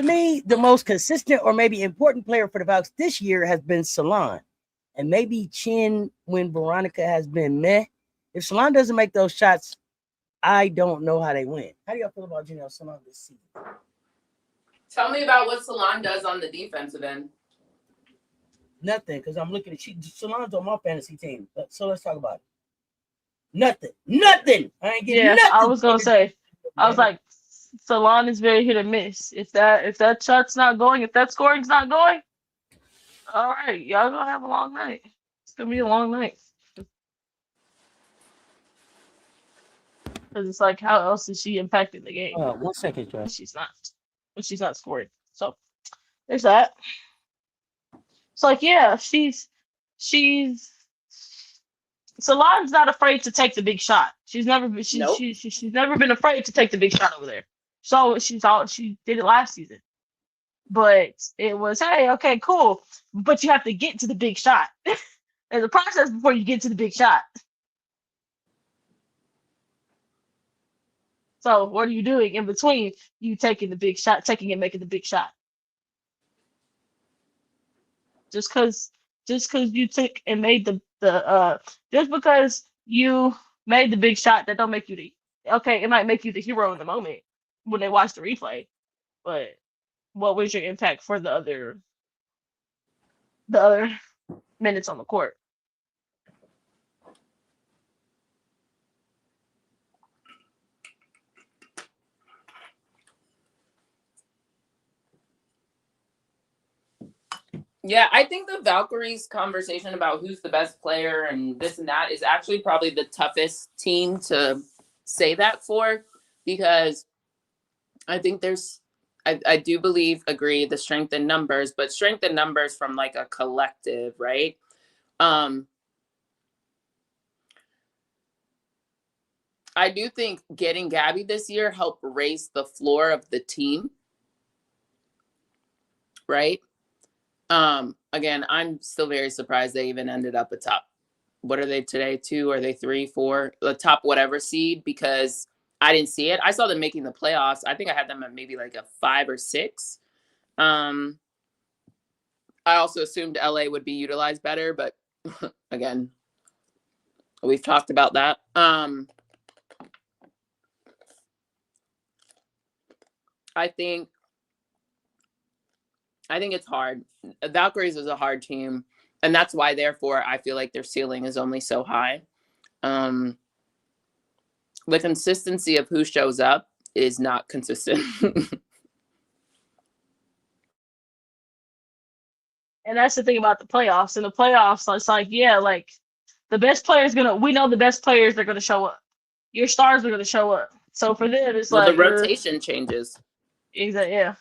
me, the most consistent or maybe important player for the Bouts this year has been Salon. And maybe Chin when Veronica has been meh. If Salon doesn't make those shots, I don't know how they win. How do y'all feel about Janelle Salon this season? Tell me about what Salon does on the defensive end. Nothing, because I'm looking at Salon's on my fantasy team. So let's talk about it. Nothing. I ain't getting nothing. I was gonna say, I was like, Salon is very hit or miss. If that shot's not going, if that scoring's not going, all right, y'all gonna have a long night. It's gonna be a long night. Because it's like, how else is she impacting the game? 1 second, Josh. She's not scoring. So there's that. It's like, yeah, she's Salon's not afraid to take the big shot. She's never been afraid to take the big shot over there. So she did it last season. But it was, hey, okay, cool. But you have to get to the big shot. There's a process before you get to the big shot. So what are you doing in between you taking the big shot, taking and making the big shot? Just because you took and made just because you made the big shot, that don't make you it might make you the hero in the moment when they watch the replay. But what was your impact for the other minutes on the court? Yeah, I think the Valkyries conversation about who's the best player and this and that is actually probably the toughest team to say that for, because I think I do agree the strength in numbers, but strength in numbers from like a collective, right? I do think getting Gabby this year helped raise the floor of the team, right? Again, I'm still very surprised they even ended up atop. What are they today? 2? Are they 3, 4? The top whatever seed, because I didn't see it. I saw them making the playoffs. I think I had them at maybe like a 5 or 6. I also assumed LA would be utilized better, but again, we've talked about that. I think it's hard. Valkyries is a hard team, and that's why, therefore, I feel like their ceiling is only so high. The consistency of who shows up is not consistent. And that's the thing about the playoffs. In the playoffs, it's like, yeah, like the best players we know the best players are gonna show up. Your stars are gonna show up. So for them, it's like the rotation changes. Exactly. Yeah.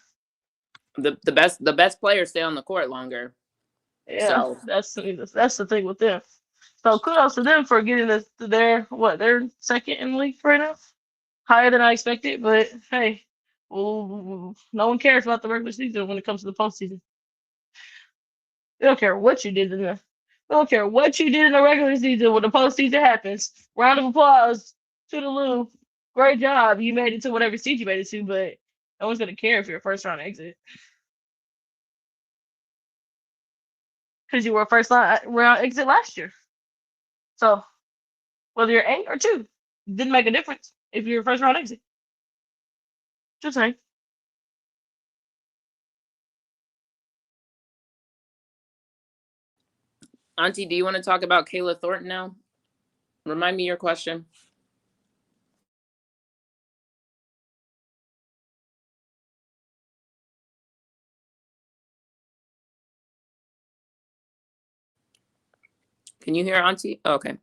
The best players stay on the court longer. Yeah. So that's the thing with them. So kudos to them for getting their second in the league right now, higher than I expected. But hey, well, no one cares about the regular season when it comes to the postseason. They don't care what you did in I don't care what you did in the regular season. When the postseason happens, round of applause to the Lou. Great job. You made it to whatever seed you made it to, but no one's gonna care if you're a first round exit because you were a round exit last year. So whether you're 8 or 2, didn't make a difference if you're a first round exit. Just saying. Auntie, do you want to talk about Kayla Thornton now? Remind me your question. Can you hear Auntie? Oh, okay.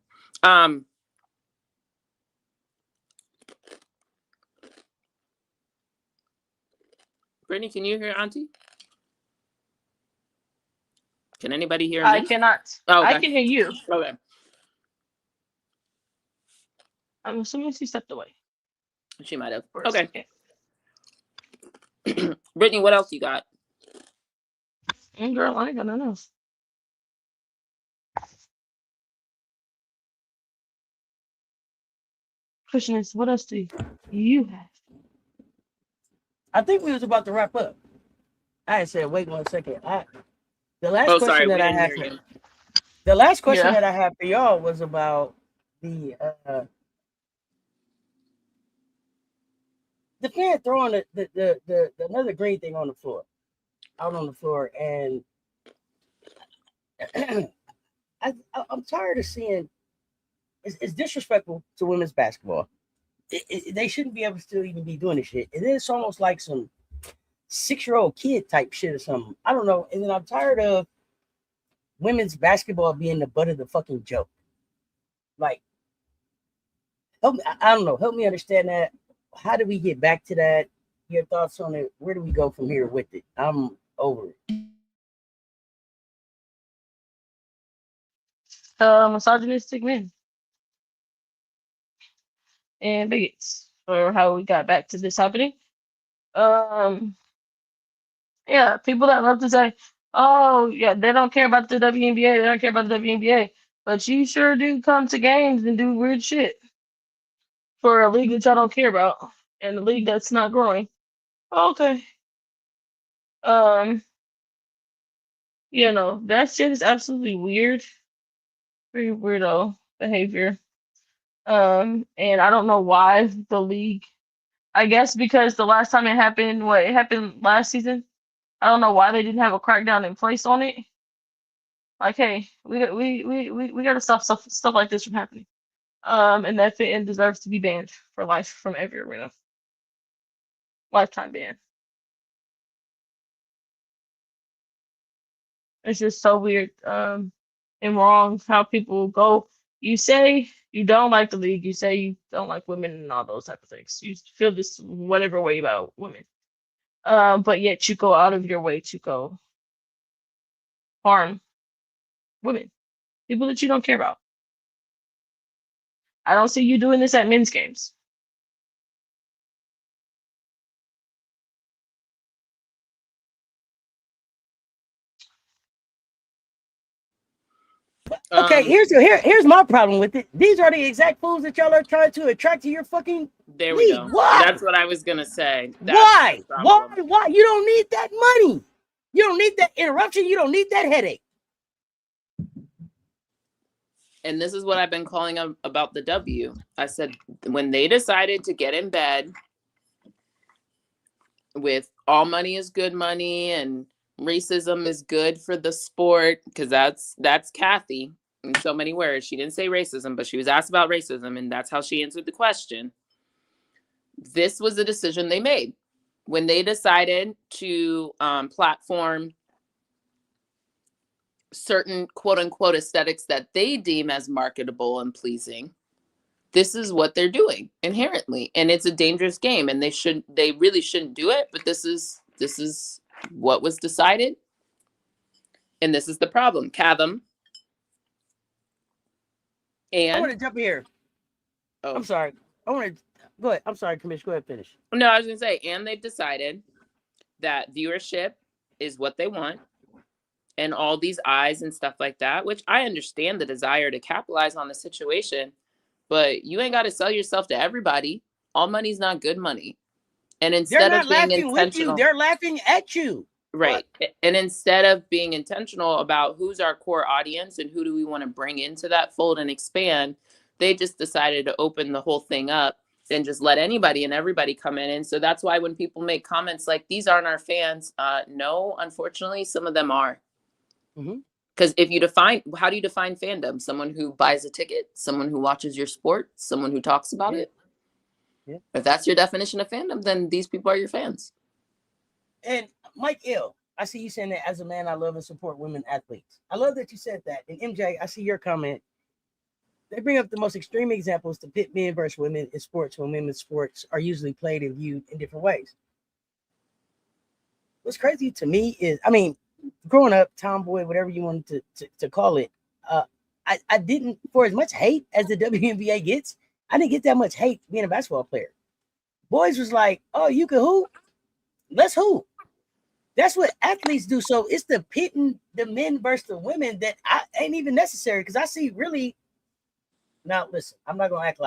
Brittany, can you hear Auntie? Can anybody hear me? I cannot. Oh, okay. I can hear you. Okay. I'm assuming she stepped away. She might have. Okay. Brittany, what else you got? Girl, I ain't got nothing else. Question is, what else do you have? I think we was about to wrap up. I said, wait 1 second. The last question that I had for y'all was about the fan throwing the another green thing on the floor, out on the floor, and I'm tired of seeing. It's disrespectful to women's basketball. They shouldn't be able to still even be doing this shit. And it's almost like some 6-year-old kid type shit or something. I don't know. And then I'm tired of women's basketball being the butt of the fucking joke. Like, help me, I don't know. Help me understand that. How do we get back to that? Your thoughts on it? Where do we go from here with it? I'm over it. Misogynistic men and bigots for how we got back to this happening. Yeah, people that love to say, oh, yeah, they don't care about the WNBA, they don't care about the WNBA, but you sure do come to games and do weird shit for a league that y'all don't care about and a league that's not growing. Okay. You know, that shit is absolutely weird. Very weirdo behavior. And I don't know why the league, I guess because the last time it happened, it happened last season. I don't know why they didn't have a crackdown in place on it. Like, hey, we gotta stop stuff like this from happening. And that fit deserves to be banned for life from every arena. Lifetime ban. It's just so weird, and wrong how people go. You say you don't like the league, you say you don't like women and all those type of things. You feel this whatever way about women. But yet you go out of your way to go harm women, people that you don't care about. I don't see you doing this at men's games. Okay, here's my problem with it. These are the exact fools that y'all are trying to attract to your fucking There we league. go. Why? That's what I was gonna say. Why? Why? You don't need that money. You don't need that interruption. You don't need that headache. And this is what I've been calling about the W. I said when they decided to get in bed with all money is good money and racism is good for the sport, because that's Kathy in so many words. She didn't say racism, but she was asked about racism, and that's how she answered the question. This was a decision they made when they decided to platform certain quote unquote aesthetics that they deem as marketable and pleasing. This is what they're doing inherently, and it's a dangerous game, and they really shouldn't do it, but this is what was decided, and this is the problem. Katham. And I want to jump here. Oh, I'm sorry. I want to go ahead. I'm sorry, Commish. Go ahead, finish. No, I was gonna say, and they've decided that viewership is what they want, and all these eyes and stuff like that, which I understand the desire to capitalize on the situation, but you ain't got to sell yourself to everybody. All money's not good money. And instead of being intentional, they're laughing at you. right. What? And instead of being intentional about who's our core audience and who do we want to bring into that fold and expand, they just decided to open the whole thing up and just let anybody and everybody come in. And so that's why when people make comments like, these aren't our fans, no, unfortunately, some of them are. Because if you define, how do you define fandom? Someone who buys a ticket, someone who watches your sport, someone who talks about it. Yeah. If that's your definition of fandom, then these people are your fans. And Mike L, I see you saying that as a man, I love and support women athletes. I love that you said that. And MJ, I see your comment. They bring up the most extreme examples to pit men versus women in sports when women's sports are usually played and viewed in different ways. What's crazy to me is, I mean, growing up, tomboy, whatever you wanted to call it, I didn't, for as much hate as the WNBA gets, I didn't get that much hate being a basketball player. Boys was like, oh, you can hoop? Let's hoop. That's what athletes do. So it's the pitting the men versus the women that ain't even necessary, because I see really, now listen, I'm not going to act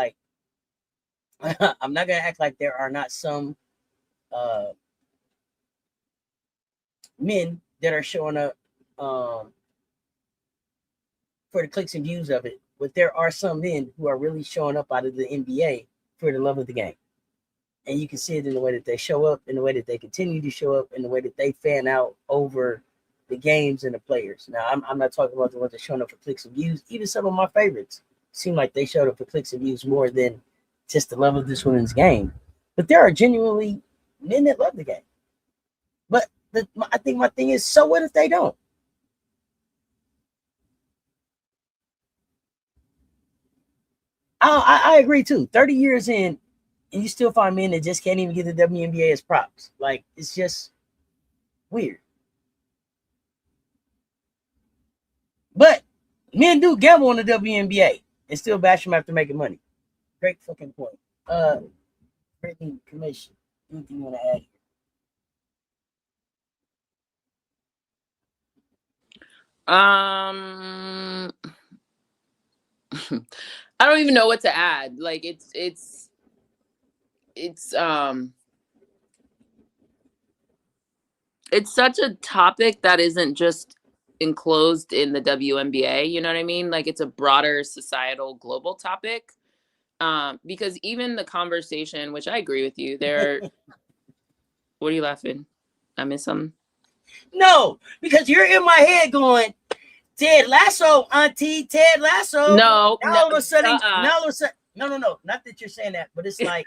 like there are not some men that are showing up for the clicks and views of it, but there are some men who are really showing up out of the NBA for the love of the game. And you can see it in the way that they show up, in the way that they continue to show up, in the way that they fan out over the games and the players. Now, I'm not talking about the ones that showing up for clicks and views. Even some of my favorites seem like they showed up for clicks and views more than just the love of this women's game. But there are genuinely men that love the game. But I think my thing is, so what if they don't? I agree too. 30 years in, and you still find men that just can't even get the WNBA as props. Like, it's just weird. But men do gamble on the WNBA and still bash them after making money. Great fucking point. Brittany, Commish, anything you want to add here? I don't even know what to add. Like, it's such a topic that isn't just enclosed in the WNBA, you know what I mean? Like, it's a broader societal global topic. Because even the conversation, which I agree with you, what are you laughing? I missed something? No, because you're in my head going, Ted Lasso, Auntie, Ted Lasso. No, all of a sudden, no, not that you're saying that, but it's like,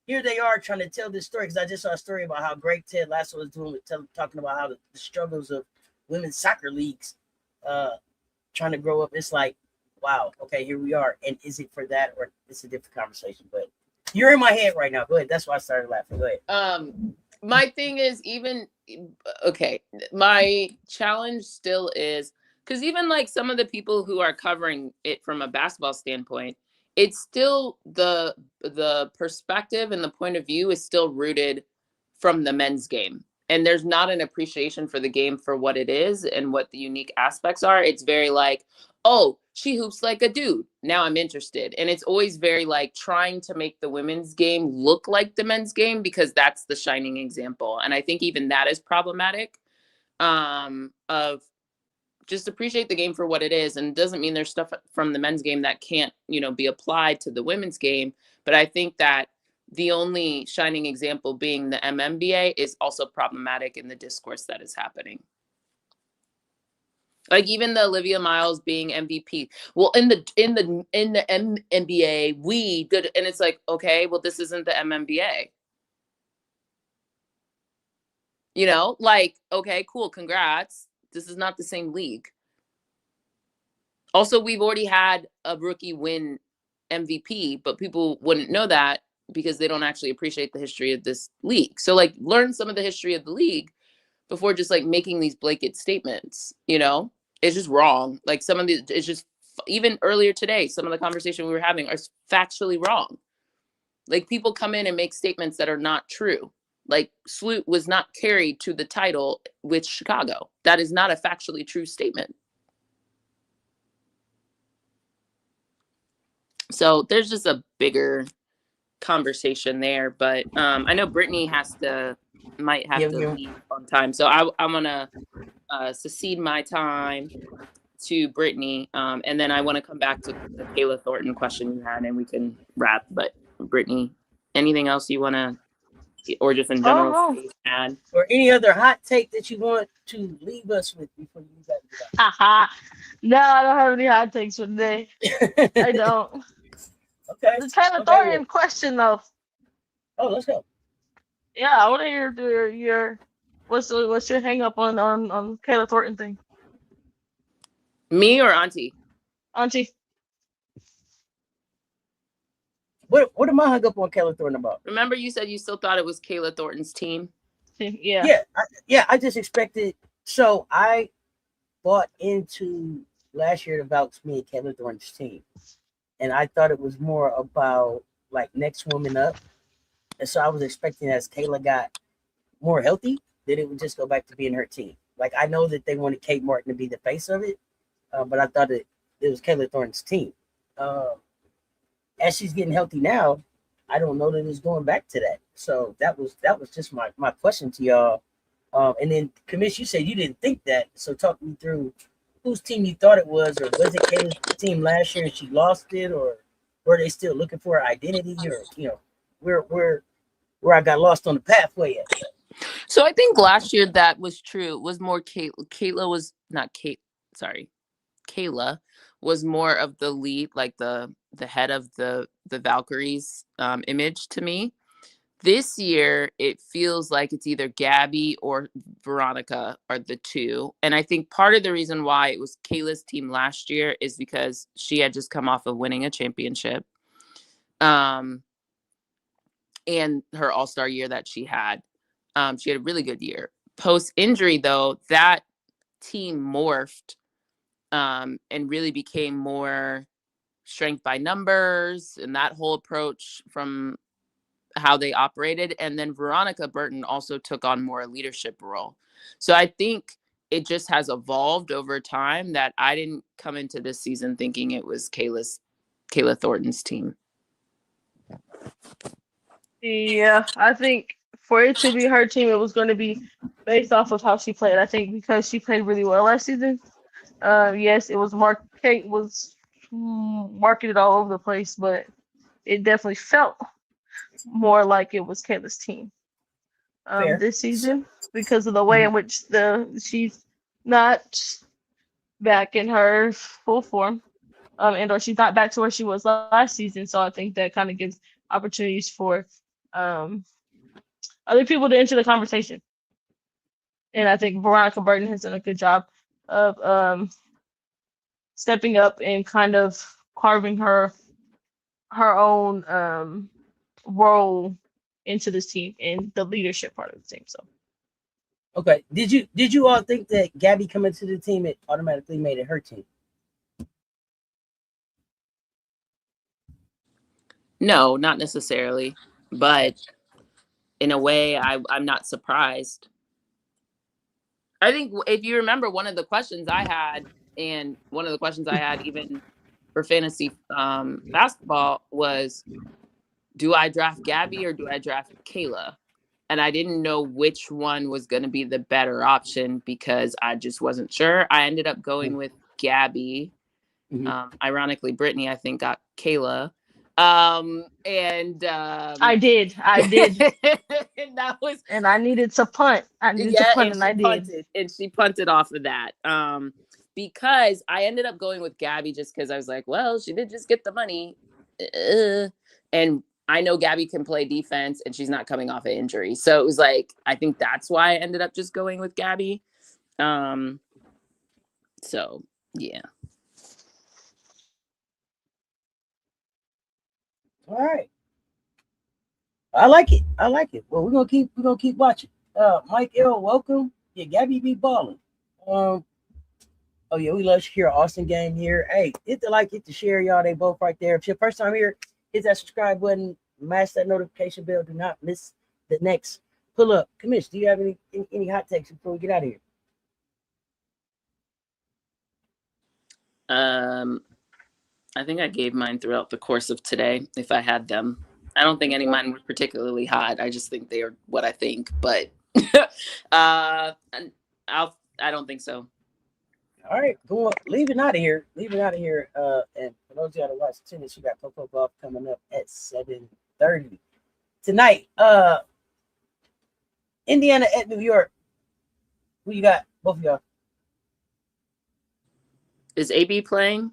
here they are trying to tell this story, because I just saw a story about how great Ted Lasso is doing with talking about how the struggles of women's soccer leagues trying to grow up. It's like, wow, okay, here we are. And is it for that, or it's a different conversation? But you're in my head right now. Go ahead. That's why I started laughing. Go ahead. My thing is, my challenge still is, because even like some of the people who are covering it from a basketball standpoint, it's still the perspective and the point of view is still rooted from the men's game. And there's not an appreciation for the game for what it is and what the unique aspects are. It's very like, oh, she hoops like a dude. Now I'm interested. And it's always very like trying to make the women's game look like the men's game, because that's the shining example. And I think even that is problematic, of just appreciate the game for what it is. And it doesn't mean there's stuff from the men's game that can't, be applied to the women's game. But I think that the only shining example being the MNBA is also problematic in the discourse that is happening. Like even the Olivia Miles being MVP. Well, in the NBA, we did, and it's like, okay, well, this isn't the MNBA. Like, okay, cool, congrats. This is not the same league. Also, we've already had a rookie win MVP, but people wouldn't know that because they don't actually appreciate the history of this league. So like learn some of the history of the league before just like making these blanket statements, it's just wrong. Like some of the, it's just, even earlier today, some of the conversation we were having are factually wrong. Like people come in and make statements that are not true. Like, Sloot was not carried to the title with Chicago. That is not a factually true statement. So there's just a bigger conversation there. But I know Brittany might have to leave on time. So I'm going to secede my time to Brittany. And then I want to come back to the Kayla Thornton question you had, and we can wrap. But Brittany, anything else you want to, or just in general, add? Or any other hot take that you want to leave us with before you guys get out? No, I don't have any hot takes for today. I don't. Okay. The Kayla Thornton question, though. Oh, let's go. Yeah, I want to hear your what's your hang up on Kayla Thornton thing. Me or Auntie? Auntie. What am I hung up on Kayla Thornton about? Remember, you said you still thought it was Kayla Thornton's team? Yeah. I just expected. So I bought into last year about me and Kayla Thornton's team, and I thought it was more about like next woman up. And so I was expecting as Kayla got more healthy, that it would just go back to being her team. Like, I know that they wanted Kate Martin to be the face of it, but I thought it was Kayla Thornton's team. As she's getting healthy now, I don't know that it's going back to that. So that was just my question to y'all. And then, Commish, you said you didn't think that. So talk me through whose team you thought it was, or was it Kayla's team last year and she lost it, or were they still looking for her identity, or where I got lost on the pathway at? So I think last year that was true. It was more Kayla was more of the lead, like the head of the Valkyries image to me. This year, it feels like it's either Gabby or Veronica are the two. And I think part of the reason why it was Kayla's team last year is because she had just come off of winning a championship. And her all-star year that she had a really good year. Post-injury, though, that team morphed and really became more strength by numbers and that whole approach from how they operated. And then Veronica Burton also took on more a leadership role. So I think it just has evolved over time, that I didn't come into this season thinking it was Kayla Thornton's team. Yeah, I think for it to be her team, it was going to be based off of how she played. I think because she played really well last season. Yes, it was Kate was marketed all over the place, but it definitely felt more like it was Kayla's team this season, because of the way in which she's not back in her full form, or she's not back to where she was last season. So I think that kind of gives opportunities for other people to enter the conversation. And I think Veronica Burton has done a good job of stepping up and kind of carving her own role into this team and the leadership part of the team. So okay, did you all think that Gabby coming to the team, it automatically made it her team? No, not necessarily, but in a way, I'm not surprised. I think if you remember, one of the questions I had even for fantasy basketball was, do I draft Gabby or do I draft Kayla? And I didn't know which one was going to be the better option because I just wasn't sure. I ended up going with Gabby. Ironically, Brittany, I think, got Kayla. I did. And that was, and I needed to punt. And I did. And she punted off of that. Because I ended up going with Gabby just because I was like, well, she did just get the money. And I know Gabby can play defense and she's not coming off an injury. So it was like, I think that's why I ended up just going with Gabby. So yeah. All right. I like it. Well, we're gonna keep watching. Mike L, welcome. Yeah, Gabby be balling. Oh yeah, we love to hear Austin game here. Hey, hit the like, hit the share, y'all. They both right there. If your first time here, hit that subscribe button, mash that notification bell. Do not miss the next pull up. Commish, do you have any hot takes before we get out of here? I think I gave mine throughout the course of today, if I had them. I don't think any of mine were particularly hot. I just think they are what I think, but I don't think so. All right, go on. Leaving out of here. And for those of y'all that watch tennis, you got Coco Golf coming up at 7:30 tonight. Indiana at New York. Who you got? Both of y'all. Is AB playing?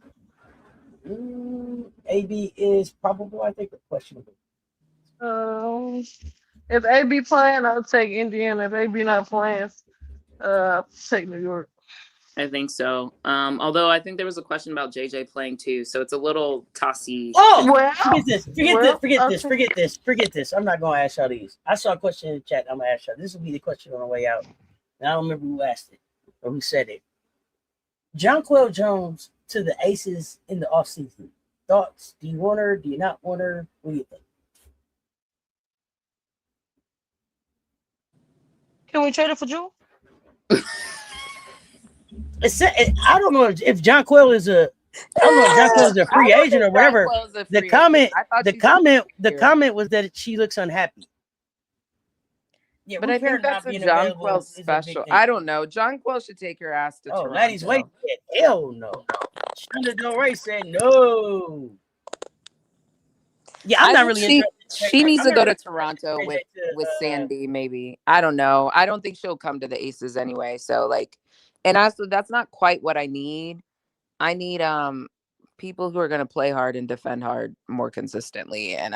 AB is probable, I think, or questionable. If AB playing, I'll take Indiana. If AB not playing, I'll take New York. I think so. Although I think there was a question about JJ playing too, so it's a little tossy. Oh, well, forget this. I'm not going to ask y'all these. I saw a question in the chat. I'm going to ask y'all. This will be the question on the way out. And I don't remember who asked it or who said it. Jonquel Jones to the Aces in the offseason. Thoughts? Do you want her? Do you not want her? What do you think? Can we trade it for Jewel? I don't know if Jonquel is a free agent or whatever. The comment was that she looks unhappy. Yeah, but I think that's a Jonquel special. I don't know. Jonquel should take her ass to Toronto. Ladies, wait. Hell no. Shonda Del Rey said no. Yeah, I'm not really interested. She needs to go to Toronto with Sandy, maybe. I don't know. I don't think she'll come to the Aces anyway. So like, and also that's not quite what I need. I need people who are going to play hard and defend hard more consistently. And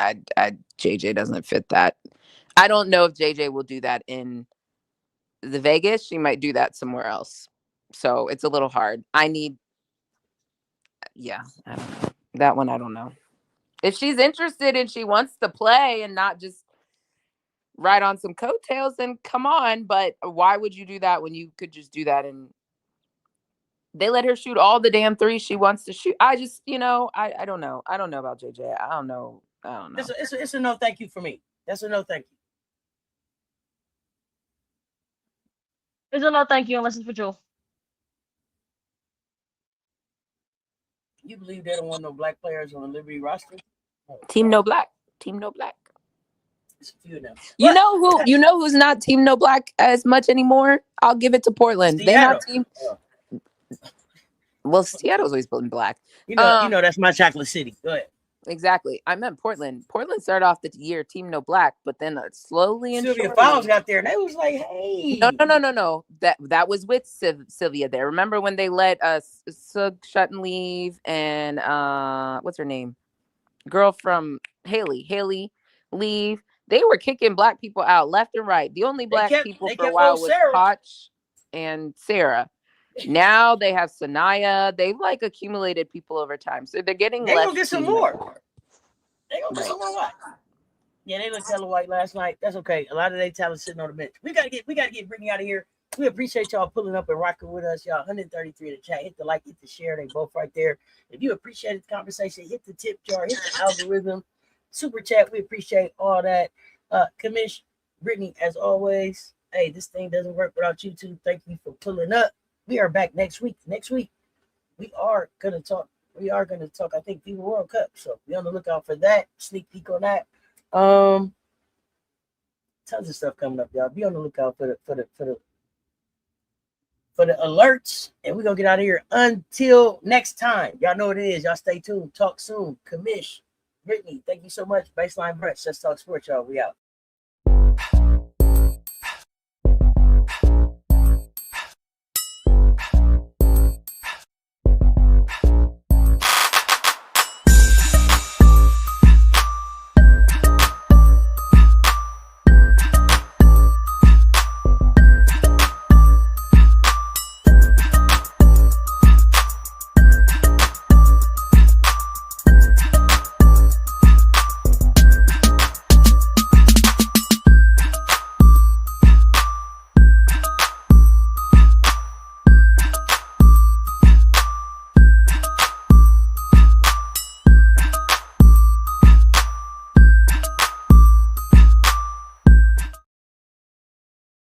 JJ doesn't fit that. I don't know if JJ will do that in the Vegas. She might do that somewhere else. So it's a little hard. I don't know. That one, I don't know. If she's interested and she wants to play and not just ride on some coattails, then come on. But why would you do that when you could just do that? And they let her shoot all the damn threes she wants to shoot. I just, I don't know. I don't know about JJ. I don't know. It's a no thank you for me. That's a no thank you. It's a no thank you unless it's for Jewel. You believe they don't want no black players on the Liberty roster? Team No Black. Team No Black. It's a few of them. You know who's not Team No Black as much anymore? I'll give it to Portland. They're not team. Well, Seattle's always been black. You know that's my chocolate city. Go ahead. Exactly. I meant Portland. Portland started off the year Team No Black, but then slowly and Sylvia Fowles got there, and they was like, "Hey." No. That was with Sylvia there. Remember when they let Sug Shutton leave and what's her name? Girl from Haley leave. They were kicking black people out left and right. The only black people for a while was Koch and Sarah. Now they have Sanaya. They've like accumulated people over time, so they're getting. They gonna get some more. They gonna get some more white. Yeah, they looked hella white last night. That's okay. A lot of their talent sitting on the bench. We gotta get Brittany out of here. We appreciate y'all pulling up and rocking with us, y'all. 133 in the chat. Hit the like, hit the share. They both right there. If you appreciated the conversation, hit the tip jar, hit the algorithm, super chat. We appreciate all that. Commish, Brittany, as always. Hey, this thing doesn't work without you two. Thank you for pulling up. We are back next week. Next week, we are gonna talk. I think, FIBA World Cup. So be on the lookout for that. Sneak peek on that. Tons of stuff coming up, y'all. Be on the lookout for the alerts. And we're gonna get out of here until next time. Y'all know what it is. Y'all stay tuned. Talk soon. Commish, Brittany, thank you so much. Baseline Brunch. Let's talk sports, y'all. We out.